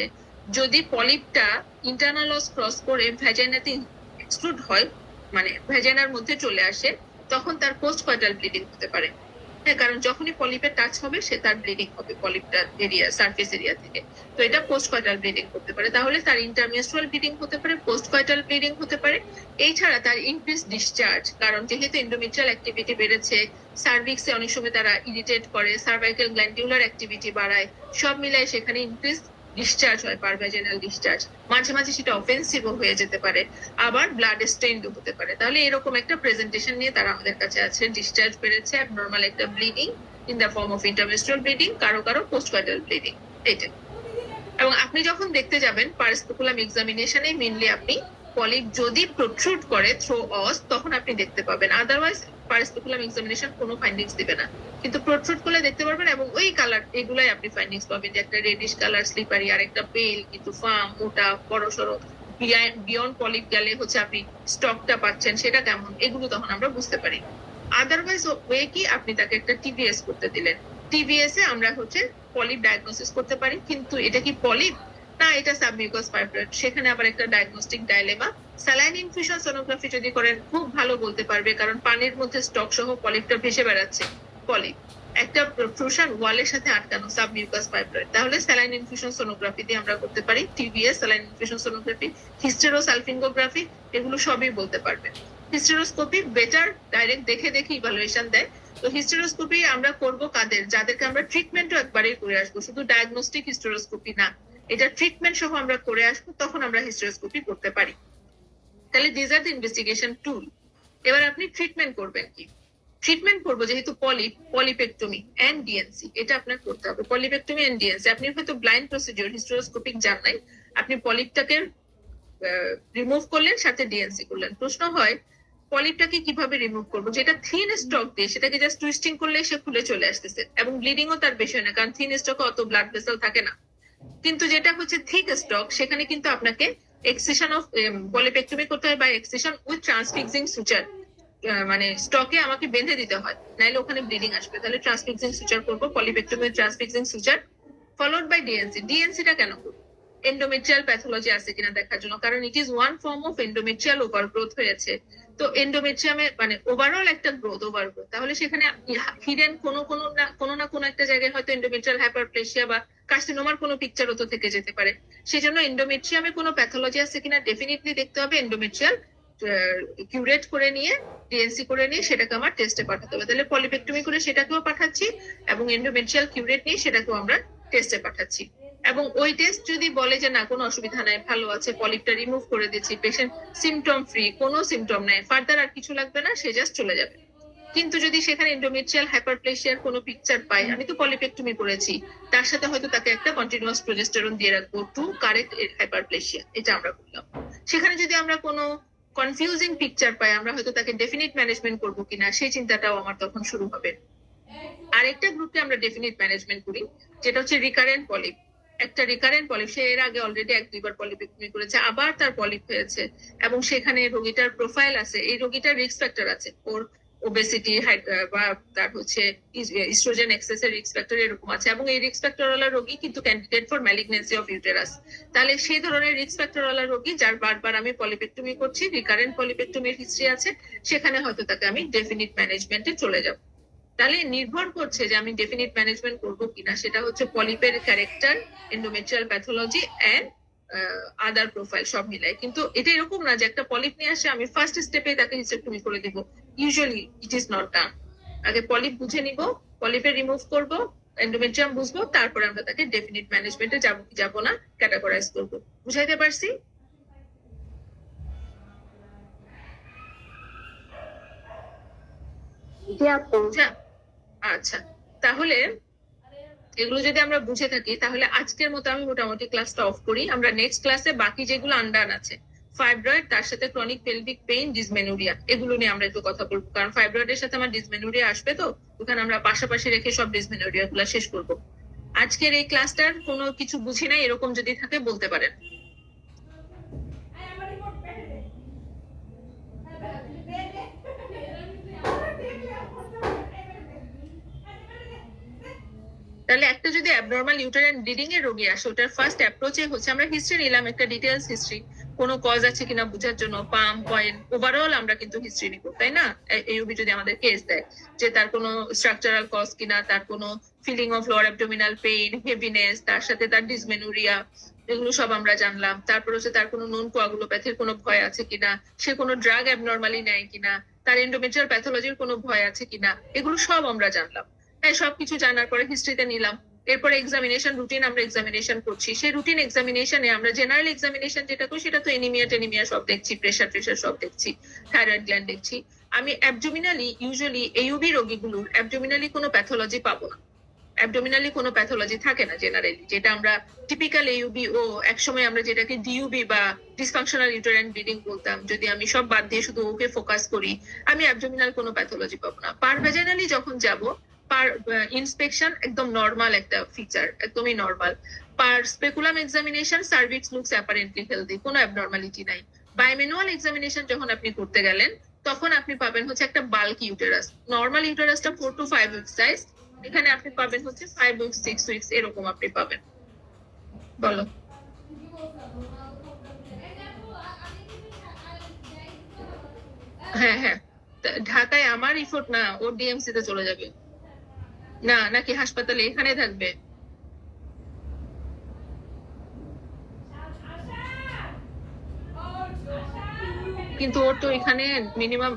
যদি পলিপটা ইন্টারনাল ওয়াস ক্রস করে ভ্যাজাইনাতে এক্সক্লুড হয়, মানে ভ্যাজাইনার মধ্যে চলে আসে, তখন তার পোস্ট কয়টাল ব্লিডিং হতে পারে। হ্যাঁ, কারণ যখনই পলিপের টাচ হবে সে তার ব্লিডিং হবে পলিপটার এরিয়া, সারফেস এরিয়া থেকে। তো এটা পোস্ট কয়টাল ব্লিডিং করতে পারে। তাহলে তার ইন্টারমেনস্ট্রুয়াল ব্লিডিং হতে পারে, পোস্ট কয়টাল ব্লিডিং হতে পারে। এছাড়া তার ইনক্রিজ ডিসচার্জ, কারণ যেহেতু এন্ডোমেট্রিয়াল অ্যাক্টিভিটি বেড়েছে, সার্ভিক্সে অনেক সময় তারা ইরিটেট করে, সার্ভাইকাল গ্ল্যান্ডুলার অ্যাক্টিভিটি বাড়ায়, সব মিলায় সেখানে ইনক্রিজ ডিসচার্জ হয়, পারভ্যাজাইনাল ডিসচার্জ। মাঝে মাঝে সেটা অফেন্সিভও হয়ে যেতে পারে, আবার ব্লাড স্টেইনড হতে পারে। তাহলে এরকম একটা প্রেজেন্টেশন নিয়ে তারা আমাদের কাছে আছে, ডিসচার্জ বেড়েছে, অ্যাবনর্মাল একটা bleeding in the form of intermenstrual bleeding, কারো কারো পোস্টকয়েটাল ব্লিডিং, এটা। এবং আপনি যখন দেখতে যাবেন পারস্পেকুলাম এক্সামিনেশনে, মেইনলি আপনি পলিপ যদি প্রোট্রুড করে থ্রো অস, তখন আপনি দেখতে পাবেন। আদারওয়াইজ পারস্পেকুলাম এক্সামিনেশন কোনো ফাইন্ডিংস দিবে না, কিন্তু প্রোট্রুড করলে দেখতে পারবেন। এবং ওই কালার, এগুলাই আপনি ফাইন্ডিংস পাবেন, যে একটা রেডিশ কালার স্লিপারি, আর একটা পেল কিন্তু ফার্ম, মোটা, বড় সড়ো। বিয়ন্ড পলিপ গেলে হচ্ছে আপনি স্টকটা পাচ্ছেন সেটা কেমন, এগুলো তখন আমরা বুঝতে পারি। আদারওয়াইজ ওয়ে কি, আপনি তাকে একটা টিবিএস করতে দিলেন, টিবিএস এ আমরা হচ্ছে পলিপ ডায়াগনোসিস করতে পারি, কিন্তু এটা কি পলিপ না এটা সাবমিউকাস ফাইব্রয়েড, সেখানে আবার একটা diagnostic dilemma. Saline infusion sonography যদি করেন খুব ভালো বলতে পারবে, কারণ পানির মধ্যে স্টক সহ পলিপটা ভেসে বেড়াচ্ছে, পলিপ একটা প্রোট্রুশন ওয়ালের সাথে আটকানো, সাবমিউকাস ফাইব্রয়েড। তাহলে স্যালাইন ইনফিউশন সোনোগ্রাফি দিয়ে আমরা করতে পারি টিবিএস, স্যালাইন ইনফিউশন সোনোগ্রাফি, হিস্টেরোসালফিঙ্গোগ্রাফি, এগুলো সবই বলতে পারবে। হিস্টেরোস্কোপি বেটার, ডাইরেক্ট দেখে দেখে ইভালুয়েশন দেয়। তো হিস্টেরোস্কোপি আমরা করব কাদের, যাদেরকে আমরা ট্রিটমেন্টও একবারেই করে আসবো, শুধু ডায়াগনস্টিক হিস্টেরোস্কোপি না, এটা ট্রিটমেন্ট সহ আমরা করে আসবো, তখন আমরা হিস্টেরোস্কোপি করতে পারি। তাহলে দিস আর দ্য ইনভেস্টিগেশন টুল। এবার আপনি ট্রিটমেন্ট করবেন কি? ট্রিটমেন্ট করবো যেহেতু পলিপেক্টমি এন্ড ডিএনসি, এটা আপনার করতে হবে। পলিপেক্টমি এন্ড ডিএনসি, আপনি হয়তো ব্লাইন্ড প্রসিডিওর হিস্টেরোস্কোপিক জান নাই, আপনি পলিপটাকে রিমুভ করলেন, সাথে ডিএনসি করলেন। প্রশ্ন হয় পলিপটাকে কিভাবে রিমুভ করবো? যেটা থিন স্টক দিয়ে সেটাকে জাস্ট টুইস্টিং করলে সে খুলে চলে আসতেছে, এবং ব্লিডিংও তার বেশি হয় না, কারণ থিন স্টকে অত ব্লাড ভেসেল থাকে না। কিন্তু যেটা হচ্ছে থিক স্টক, সেখানে কিন্তু আপনাকে এক্সিশন অফ পলিপেক্টমি করতে হয়, বা এক্সিশন উইথ ট্রান্সফিক্সিং সুচার, মানে স্টকে আমাকে বেঁধে দিতে হয়, নাইলে ওখানে ব্লিডিং আসবে। তাহলে ট্রান্সফিক্সিং সুচার করবো, polypectomy with transfixing suture, followed by D and C. ডিএনসিটা কেন করবো? এন্ডোমেট্রিয়াল প্যাথোলজি আছে কিনা দেখার জন্য, কারণ it is one form of endometrial overgrowth হয়েছে। তো এন্ডোমেট্রিয়ামে মানে ওভারঅল একটা গ্রোথ, ওভারগ্রোথ, তাহলে সেখানে হিডেন কোনো না কোনো একটা জায়গায় হয়তো এন্ডোমেট্রিয়াল হাইপারপ্লেসিয়া বা কার্সিনোমার কোনো পিকচারও তো থেকে যেতে পারে। সেজন্য এন্ডোমেট্রিয়ামে কোনো প্যাথোলজি আছে কিনা ডেফিনেটলি দেখতে হবে। এন্ডোমেট্রিয়াল কিউরেট করে নিয়ে, ডিএনসি করে নিয়ে সেটাকে আমার টেস্টে পাঠাতে হবে। তাহলে পলিপেক্টমি করে সেটাকেও পাঠাচ্ছি, এবং এন্ডোমেট্রিয়াল কিউরেট নিয়ে সেটাকেও আমরা টেস্টে পাঠাচ্ছি। এবং ওই টেস্ট যদি বলে যে না কোনো অসুবিধা নাই, ভালো আছে, পলিপটা রিমুভ করে দিচ্ছি, পেশেন্ট সিমটম ফ্রি, কোনো সিমটম নাই, ফার্দার আর কিছু লাগবে না, সে জাস্ট চলে যাবে। কিন্তু যদি সেখানে এন্ডোমেট্রিয়াল হাইপারপ্লেসিয়ার কোনো পিকচার পাই, আমি তো পলিপেক্টমি করেছি, তার সাথে হয়তো তাকে একটা কন্টিনিউয়াস প্রোজেস্টেরন দিয়ে রাখবো টু কারেক্ট হাইপারপ্লেসিয়া, এটা আমরা করলাম। সেখানে যদি আমরা কোনো কনফিউজিং পিকচার পাই, আমরা হয়তো তাকে ডেফিনিট ম্যানেজমেন্ট করবো কিনা সেই চিন্তাটাও আমার তখন শুরু হবে। আরেকটা গ্রুপকে আমরা ডেফিনিট ম্যানেজমেন্ট করি, যেটা হচ্ছে রিকারেন্ট পলিপ। একটা রিকারেন্ট পলিপ, সে এর আগে অলরেডি 1-2 বার পলিপেক্টমি করেছে, আবার তার পলিপ হয়েছে, এবং সেখানে রোগীটার প্রোফাইল আছে, এই রোগীটার রিস্ক ফ্যাক্টর আছে, ওর ওবেসিটি বা তার হচ্ছে ইস্ট্রোজেন এক্সেসের রিস্ক ফ্যাক্টর এরকম আছে, এবং এই রিস্ক ফ্যাক্টর ওয়ালা রোগী কিন্তু candidate for malignancy of uterus. তাহলে সেই ধরনের রিস্ক ফ্যাক্টর ওয়ালা রোগী যার বারবার আমি পলিপেক্টমি করছি, রিকারেন্ট পলিপেক্টমির হিস্ট্রি আছে, সেখানে হয়তো তাকে আমি ডেফিনিট ম্যানেজমেন্টে চলে যাব। তাহলে নির্ভর করছে যে আমি ডেফিনিট ম্যানেজমেন্ট করবো কিনা, সেটা হচ্ছে পলিপের character, endometrial pathology and other profile সব মিলাই। কিন্তু এটা এরকম না যে একটা পলিপ নিয়ে আসে আমি ফার্স্ট স্টেপে তাকে হিস্টেক্টমি করে দিব। Usually it is not done. আগে পলিপ বুঝে নিব, পলিপে রিমুভ করব, এন্ডোমেট্রিয়াম বুঝবো, তারপরে আমরা তাকে ডেফিনিট ম্যানেজমেন্টে যাবো কি যাবো না ক্যাটাগরাইজ করবো। বুঝাইতে পারছি? জি আপু। আচ্ছা, তাহলে এগুলো যদি আমরা বুঝে থাকি, তাহলে আজকের মতো আমি মোটামুটি ক্লাসটা অফ করি। আমরা নেক্সট ক্লাসে বাকি যেগুলো আন্ডার আছে, ফাইব্রয়েড, তার সাথে ক্রনিক পেলভিক পেইন, ডিসমেনুরিয়া, এগুলো নিয়ে আমরা একটু কথা বলবো, কারণ ফাইব্রয়েডের সাথে আমার ডিসমেনুরিয়া আসবে, তো ওখানে আমরা পাশাপাশি রেখে সব ডিসমেনুরিয়া গুলা শেষ করবো। আজকের এই ক্লাসটার কোনো কিছু বুঝি নাই এরকম যদি থাকে বলতে পারেন। তাহলে একটা যদি অ্যাবনর্মাল ইউটেরাইন ব্লিডিং এর রোগী আসে, ওটার ফার্স্ট অ্যাপ্রোচে হচ্ছে আমরা হিস্ট্রি নিলাম, একটা ডিটেইলস হিস্ট্রি, কোনো কজ আছে কিনা বোঝার জন্য, পাম পয়েন্ট ওভারঅল আমরা কিন্তু হিস্ট্রি নিব, তাই না? ইউবি যদি আমাদের কেস দেয় যে তার কোনো স্ট্রাকচারাল কজ কিনা, তার কোনো feeling of lower abdominal pain, heaviness, তার সাথে তার ডিসমেনুরিয়া, এগুলো সব আমরা জানলাম। তারপর হচ্ছে তার কোনো নন কোয়াগুলোপ্যাথির কোনো ভয় আছে কিনা, সে কোনো ড্রাগ অ্যাবনর্মালি নেয় কিনা, তার এন্ডোমেট্রিয়াল প্যাথোলজির কোনো ভয় আছে কিনা, এগুলো সব আমরা জানলাম। তাই সবকিছু জানার পরে হিস্ট্রিতে নিলাম। এরপরে এক্সামিনেশন রুটিন আমরা এক্সামিনেশন করছি, সেই রুটিন এক্সামিনেশনে আমরা জেনারেল এক্সামিনেশন যেটা করি সেটা তো এনিমিয়া টেনিমিয়া সব দেখছি, প্রেশার ট্রেশার সব দেখছি, থাইরয়েড গ্ল্যান্ড দেখছি। আমি অ্যাবডোমিনালি ইউজুয়ালি এইউবি রোগীগুলোর অ্যাবডোমিনালি কোনো প্যাথোলজি পাবো না, অ্যাবডোমিনালি কোনো প্যাথোলজি থাকে না জেনারেলি, যেটা আমরা টিপিক্যাল এইউবি ও একসময় আমরা যেটাকে ডিইউবি বা ডিসফাংশনাল ইউটেরাইন ব্লিডিং বলতাম, যদি আমি সব বাদ দিয়ে শুধু ওকে ফোকাস করি, আমি অ্যাবডোমিনাল কোনো প্যাথোলজি পাবো না। পারভেজাইনালি যখন যাব, পার ইন্সপেকশন একদম নর্মাল একটা ফিচার, একদমই normal. Per speculum examination cervix looks apparently healthy, কোনো অ্যাবনর্মালিটি নাই। বাইম্যানুয়াল এক্সামিনেশন যখন আপনি করতে গেলেন, তখন আপনি পাবেন হচ্ছে একটা বাল্ক ইউটেরাস। নর্মাল ইউটেরাসটা 4 to 5 উইক সাইজ, এখানে আপনি পাবেন হচ্ছে 5 উইকস 6 উইকস এরকম আপনি পাবেন। বলো। হ্যাঁ হ্যাঁ, ঢাকায় আমার রিপোর্ট না, ও ডিএমসি তে চলে যাবে। না, নাকি হাসপাতালে এখানে থাকবে? কিন্তু ওর তো এখানে মিনিমাম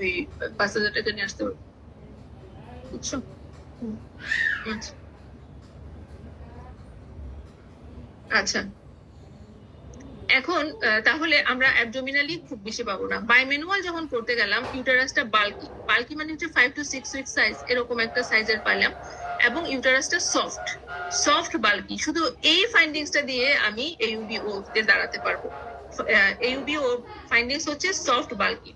ওই 5,000 টাকা নিয়ে আসতে পারবো, বুঝছো? আচ্ছা আচ্ছা, এখন তাহলে আমরা অ্যাবডোমিনালি খুব বেশি পাবো না। বাইম্যানুয়াল যখন করতে গেলাম, ইউটারাসটা বাল্কি, বাল্কি মানে হচ্ছে 5 to 6 উইক সাইজ, এরকম একটা সাইজের পাইলাম, এবং ইউটারাসটা সফট, সফট বাল্কি। শুধু এই ফাইন্ডিংসটা দিয়ে আমি এইউবিও তে দাঁড়াতে পারবো। এইউবিও ফাইন্ডিংস হচ্ছে সফট বাল্কি।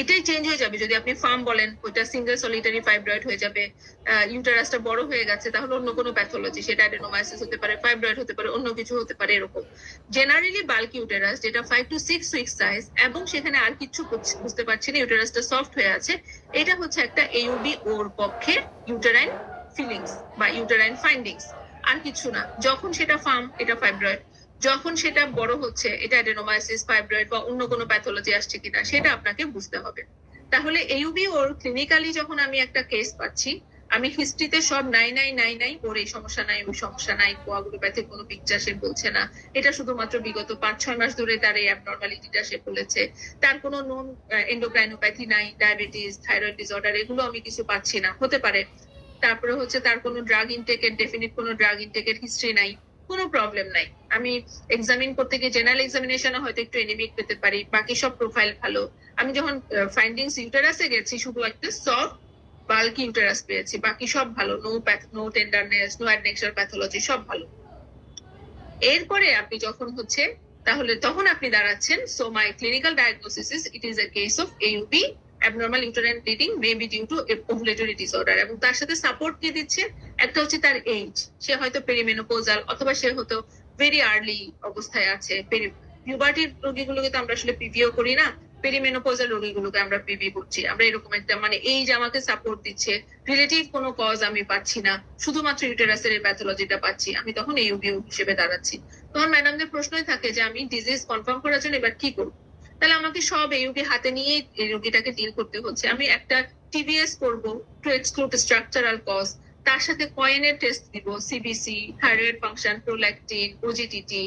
এটাই চেঞ্জ হয়ে যাবে যদি আপনি ফার্ম বলেন, ওইটা সিঙ্গেল সলিটারি ফাইব্রয়েড হয়ে যাবে। ইউটারাসটা বড় হয়ে গেছে, তাহলে অন্য কোনো প্যাথোলজি, সেটা অ্যাডেনোমাইসিস হতে পারে, ফাইব্রয়েড হতে পারে, অন্য কিছু হতে পারে, এরকম। জেনারেলি বাল্ক ইউটেরাস যেটা 5 to 6 উইক সাইজ, এবং সেখানে আর কিছু বুঝতে পারছি না, ইউটেরাসটা সফট হয়ে আছে, এটা হচ্ছে একটা এইউবি ওর পক্ষে ইউটেরাইন ফিলিংস বা ইউটেরাইন ফাইন্ডিংস, আর কিছু না। যখন সেটা ফার্ম, এটা ফাইব্রয়েড। যখন সেটা বড় হচ্ছে, এটা অ্যাডেনোমাইসিস, ফাইব্রয়েড বা অন্য কোনো প্যাথোলজি আসছে কিনা, সেটা আপনাকে বুঝতে হবে। তাহলে এইউবি ওর ক্লিনিক্যালি যখন আমি একটা কেস পাচ্ছি, আমি হিস্ট্রিতে সব নাই ওর এই সমস্যা নাই, ওই সমস্যা নাই, কোয়াগুলোপ্যাথির কোনো পিকচার সে বলছে না, এটা শুধুমাত্র বিগত 5-6 মাস ধরে তার এই অ্যাবনর্মালিটিটা সে বলেছে, তার কোনো নোন এন্ডোক্রাইনোপ্যাথি নাই, ডায়াবেটিস, থাইরয়েড ডিসঅর্ডার, এগুলো আমি কিছু পাচ্ছি না, হতে পারে। তারপরে হচ্ছে তার কোনো ড্রাগ ইনটেকের, ডেফিনিট কোনো ড্রাগ ইনটেকের হিস্ট্রি নাই, কোনো প্রবলেম নাই। আমি এক্সামিন করতে গিয়ে জেনারেল এক্সামিনেশনে হয়তো একটু এনিমিক পেতে পারি, বাকি সব প্রোফাইল ভালো। আমি যখন ফাইন্ডিংস ইউটেরাসে গেছি, শুধু একটা সফট বাল্কি ইউটেরাস পেয়েছি, বাকি সব ভালো, no tenderness, no adnexal pathology, সব ভালো। এরপরে আপনি যখন হচ্ছে, তাহলে তখন আপনি দাঁড়াচ্ছেন, so my clinical diagnosis is it is a case of AUB, abnormal uterine bleeding may be due to ovulatory disorder, এবং তার সাথে সাপোর্ট কি দিচ্ছে, একটা হচ্ছে তার এজ, সে হয়তো পেরিমেনোপোজাল, অথবা সে হয়তো ভেরি আর্লি অবস্থায় আছে। পিউবার্টির রোগীগুলোকে তো আমরা আসলে পিভিও করি না, পেরিমেনোপোজাল রোগীগুলোকে আমরা পিভি করছি। আমরা এরকম একটা মানে এই যে আমাকে সাপোর্ট দিচ্ছে, রিলেটিভ কোনো কজ আমি পাচ্ছি না, শুধুমাত্র ইউটেরাসের এই প্যাথোলজিটা পাচ্ছি, আমি তখন এইউবি হিসেবে দাঁড়াচ্ছি। তখন ম্যাডামদের প্রশ্নই থাকে যে আমি ডিজিজ কনফার্ম করার জন্য এবার কি করবো। তাহলে আমাকে সব এইউবি হাতে নিয়ে এই রোগীটাকে ডিল করতে হচ্ছে। আমি একটা টিভিএস করব টু এক্সক্লুড স্ট্রাকচারাল কজ, তার সাথে কয়েনের টেস্ট দিব, CBC, thyroid function, prolactin, OGTT,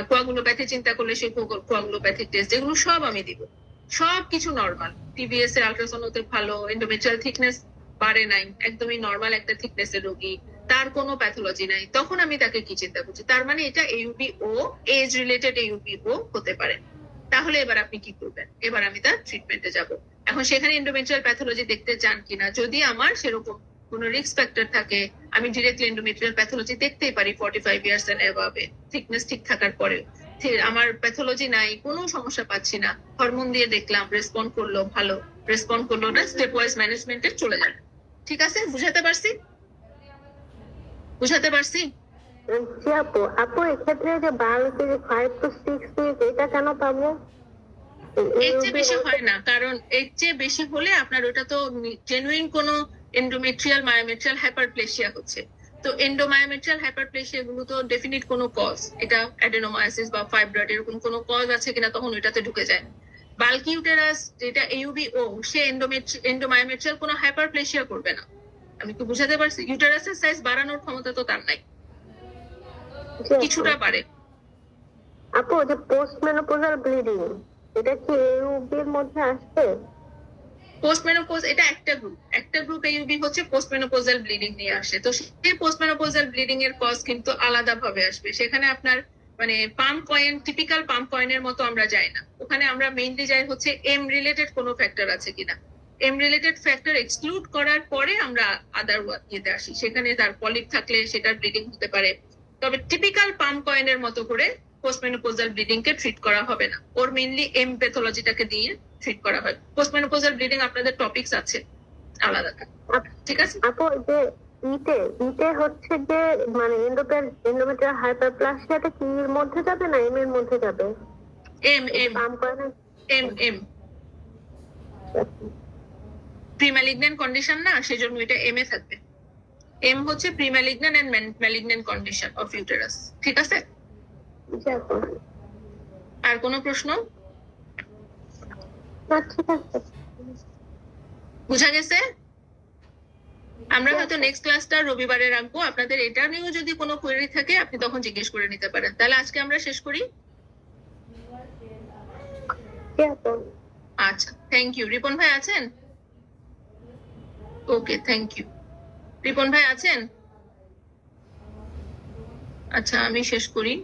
coagulopathy চিন্তা করলে সেই কোয়াগুলোপ্যাথিক টেস্ট, এগুলো সব আমি দিব। সব কিছু নর্মাল, টিবিএস এর আল্ট্রাসাউন্ড হতে ভালো, এন্ডোমেট্রিয়াল থিকনেস বাড়ে নাই, একদমই নর্মাল একটা থিকনেস এর রোগী, তার কোনো প্যাথোলজি নাই, তখন আমি তাকে কি চিন্তা করছি, তার মানে এটা এইউবি ও এজ রিলেটেড এইউবি ও হতে পারে। তাহলে এবার আপনি কি করবেন, এবার আমি তার ট্রিটমেন্টে যাব। এখন সেখানে এন্ডোমেট্রিয়াল প্যাথোলজি দেখতে চান কিনা, যদি আমার সেরকম কোনো রিস্ক ফ্যাক্টর থাকে, আমি ডিরেক্টলি এন্ডোমেট্রিয়াল প্যাথোলজি দেখতেই পারি 45 ইয়ার্স এন্ড অ্যাবাভে, থিকনেস ঠিক থাকার পরে। আমার প্যাথোলজি নাই, কোনো সমস্যা পাচ্ছি না, হরমোন দিয়ে দেখলাম, রেসপন্ড করলো, ভালো রেসপন্ড করলো না, স্টেপ ওয়াইজ ম্যানেজমেন্টে চলে যাবে। ঠিক আছে, বুঝাতে পারছি? বুঝাতে পারছি? জি আপু, আপু এক্ষেত্রে যে বায়োলজি 5 to 6 উইক এটা কেন পাবো? এর চেয়ে বেশি হয় না, কারণ এর চেয়ে বেশি হলে আপনার ওটা তো জেনুইন কোনো এন্ডোমেট্রিয়াল মায়োমেট্রিয়াল হাইপারপ্লেসিয়া হচ্ছে। তো এন্ডোমায়োমেট্রিয়াল হাইপারপ্লেসিয়া গুলো তো ডেফিনিট কোনো কজ, এটা অ্যাডেনোমায়োসিস বা ফাইব্রয়েড এরকম কোনো কজ আছে কিনা তখন ওইটাতে ঢুকে যায়। বাল্কি ইউটেরাস যেটা AUBO, সে এন্ডোমায়োমেট্রিয়াল কোনো হাইপারপ্লেসিয়া করবে না। আমি কি বুঝাতে পারছি? ইউটেরাসের সাইজ বাড়ানোর ক্ষমতা তো তার নাই, কিছুটা পারে। আপু যে পোস্ট মেনোপজাল ব্লিডিং, এটা কি AUB এর মধ্যে আসবে? পোস্টমেনোপজ এটা একটা গ্রুপ AUB হচ্ছে পোস্টমেনোপোজাল ব্লিডিং নিয়ে আসে। তো সেই পোস্টমেনোপোজাল ব্লিডিং এর কজ কিন্তু আলাদা ভাবে আসবে। সেখানে আপনার মানে পাম্প কয়েন, টিপিক্যাল পাম্প কয়েনের মতো আমরা যাই না, ওখানে আমরা মেইনলি যাই হচ্ছে এম রিলেটেড কোনো ফ্যাক্টর আছে কিনা। এম রিলেটেড ফ্যাক্টর এক্সক্লুড করার পরে আমরা আদার ইয়েতে আসি, সেখানে তার পলিপ থাকলে সেটার ব্লিডিং হতে পারে। তবে টিপিক্যাল পাম্প কয়েনের মতো করে পোস্টমেনোপোজাল ব্লিডিং কে ট্রিট করা হবে না, ওর মেইনলি এম প্যাথোলজিটাকে দিয়ে ট্রিট করা হয়। পোস্টমেনোপজাল ব্লিডিং আপনাদের টপিকস আছে আলাদা, ঠিক আছে? আপু যে ইতে ইতে হচ্ছে যে মানে এন্ডোমেট্রিয়াল হাইপারপ্লাসিয়াটা কি এর মধ্যে যাবে না এম এর মধ্যে যাবে? এম এম পাম করে না? এম প্রিম্যালিগন্যান্ট কন্ডিশন না, সেজন্য এটা এম এ থাকবে। এম হচ্ছে premalignant and malignant condition of uterus, ঠিক আছে? জি আপু। আর কোনো প্রশ্ন? না, ঠিক আছে। বুঝা গেছে? আমরা হয়তো নেক্সট ক্লাসটা রবিবারে রাখবো। আপনাদের এটা নিয়েও যদি কোনো কোয়েরি থাকে আপনি তখন জিজ্ঞেস করে নিতে পারেন। তাহলে আজকে আমরা শেষ করি। জি আপু। আচ্ছা, থ্যাংক ইউ। রিপন ভাই আছেন? ওকে, থ্যাংক ইউ। রিপন ভাই আছেন? আচ্ছা, আমি শেষ করি।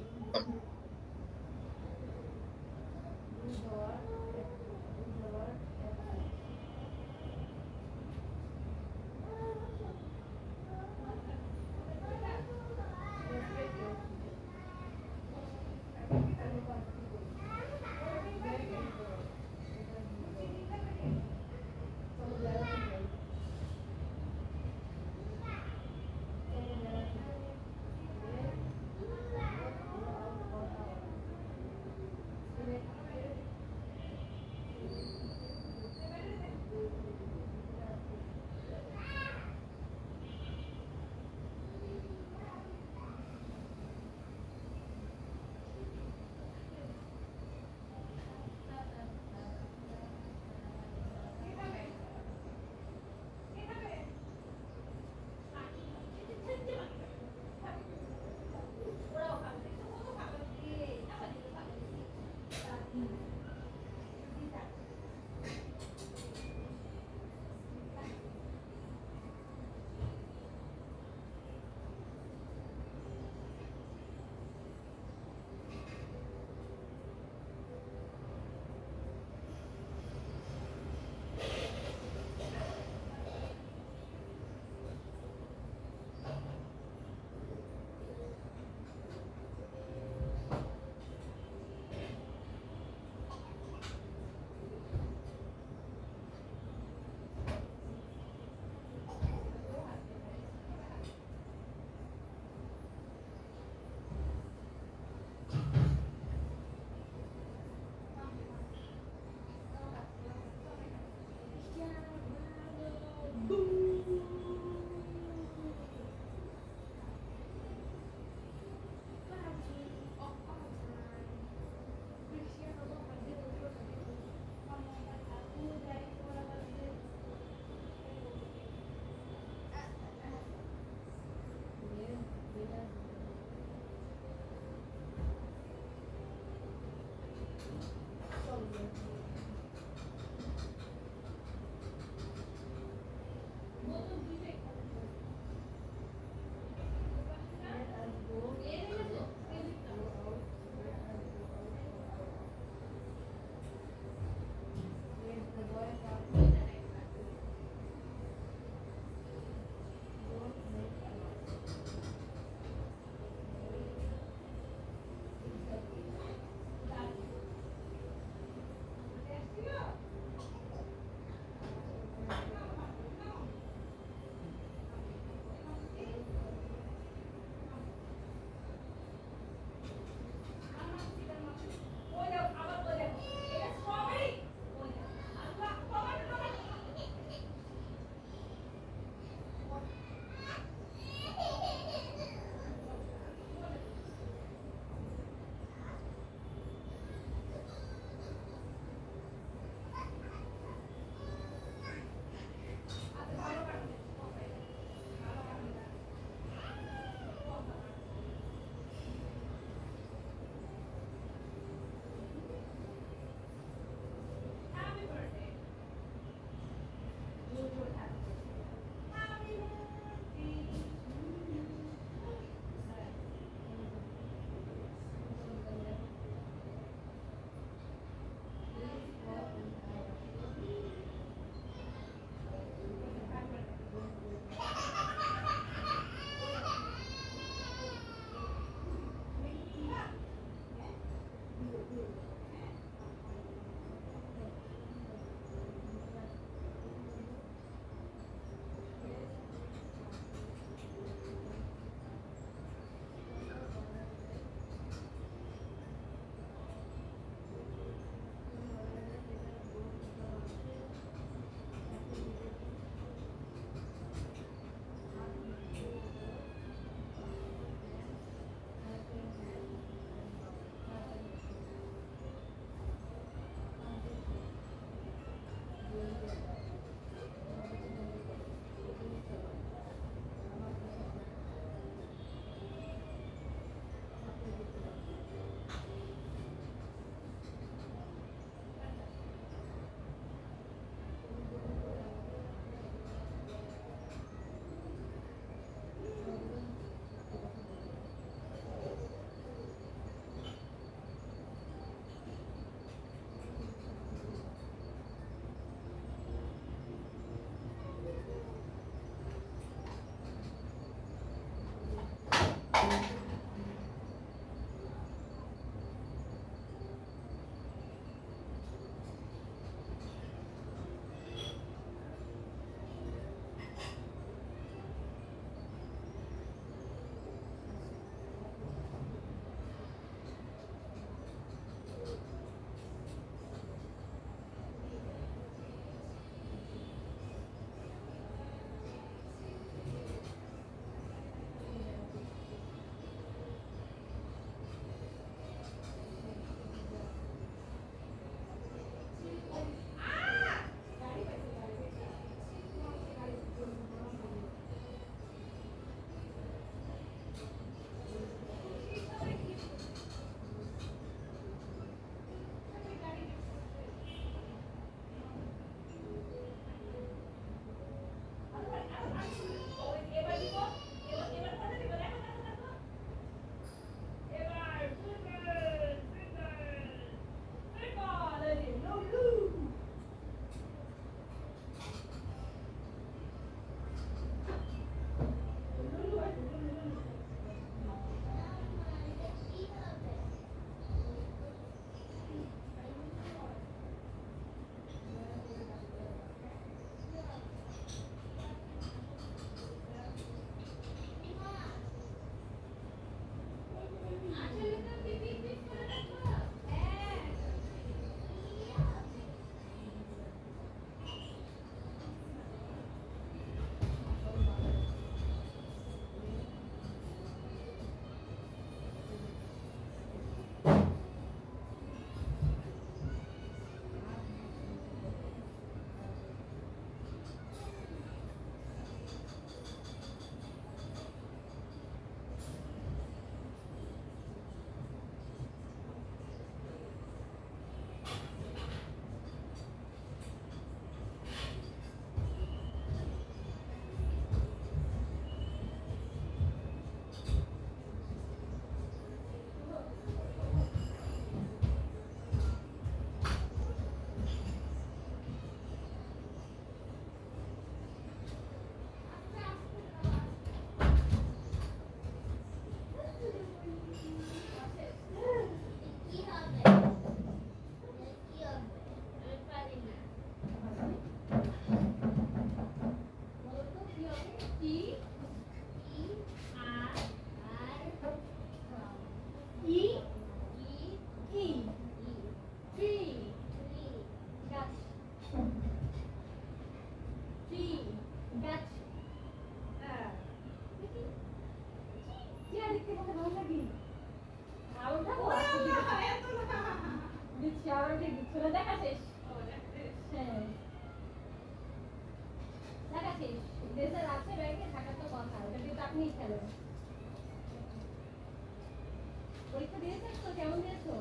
পরীক্ষা দিয়েছেন তো কেমন দিয়েছো?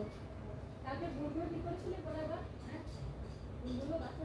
তারপরে ভুলগুলো ঠিক করেছিলে পরে আবার হ্যাঁ ভুলগুলো বাচ্চা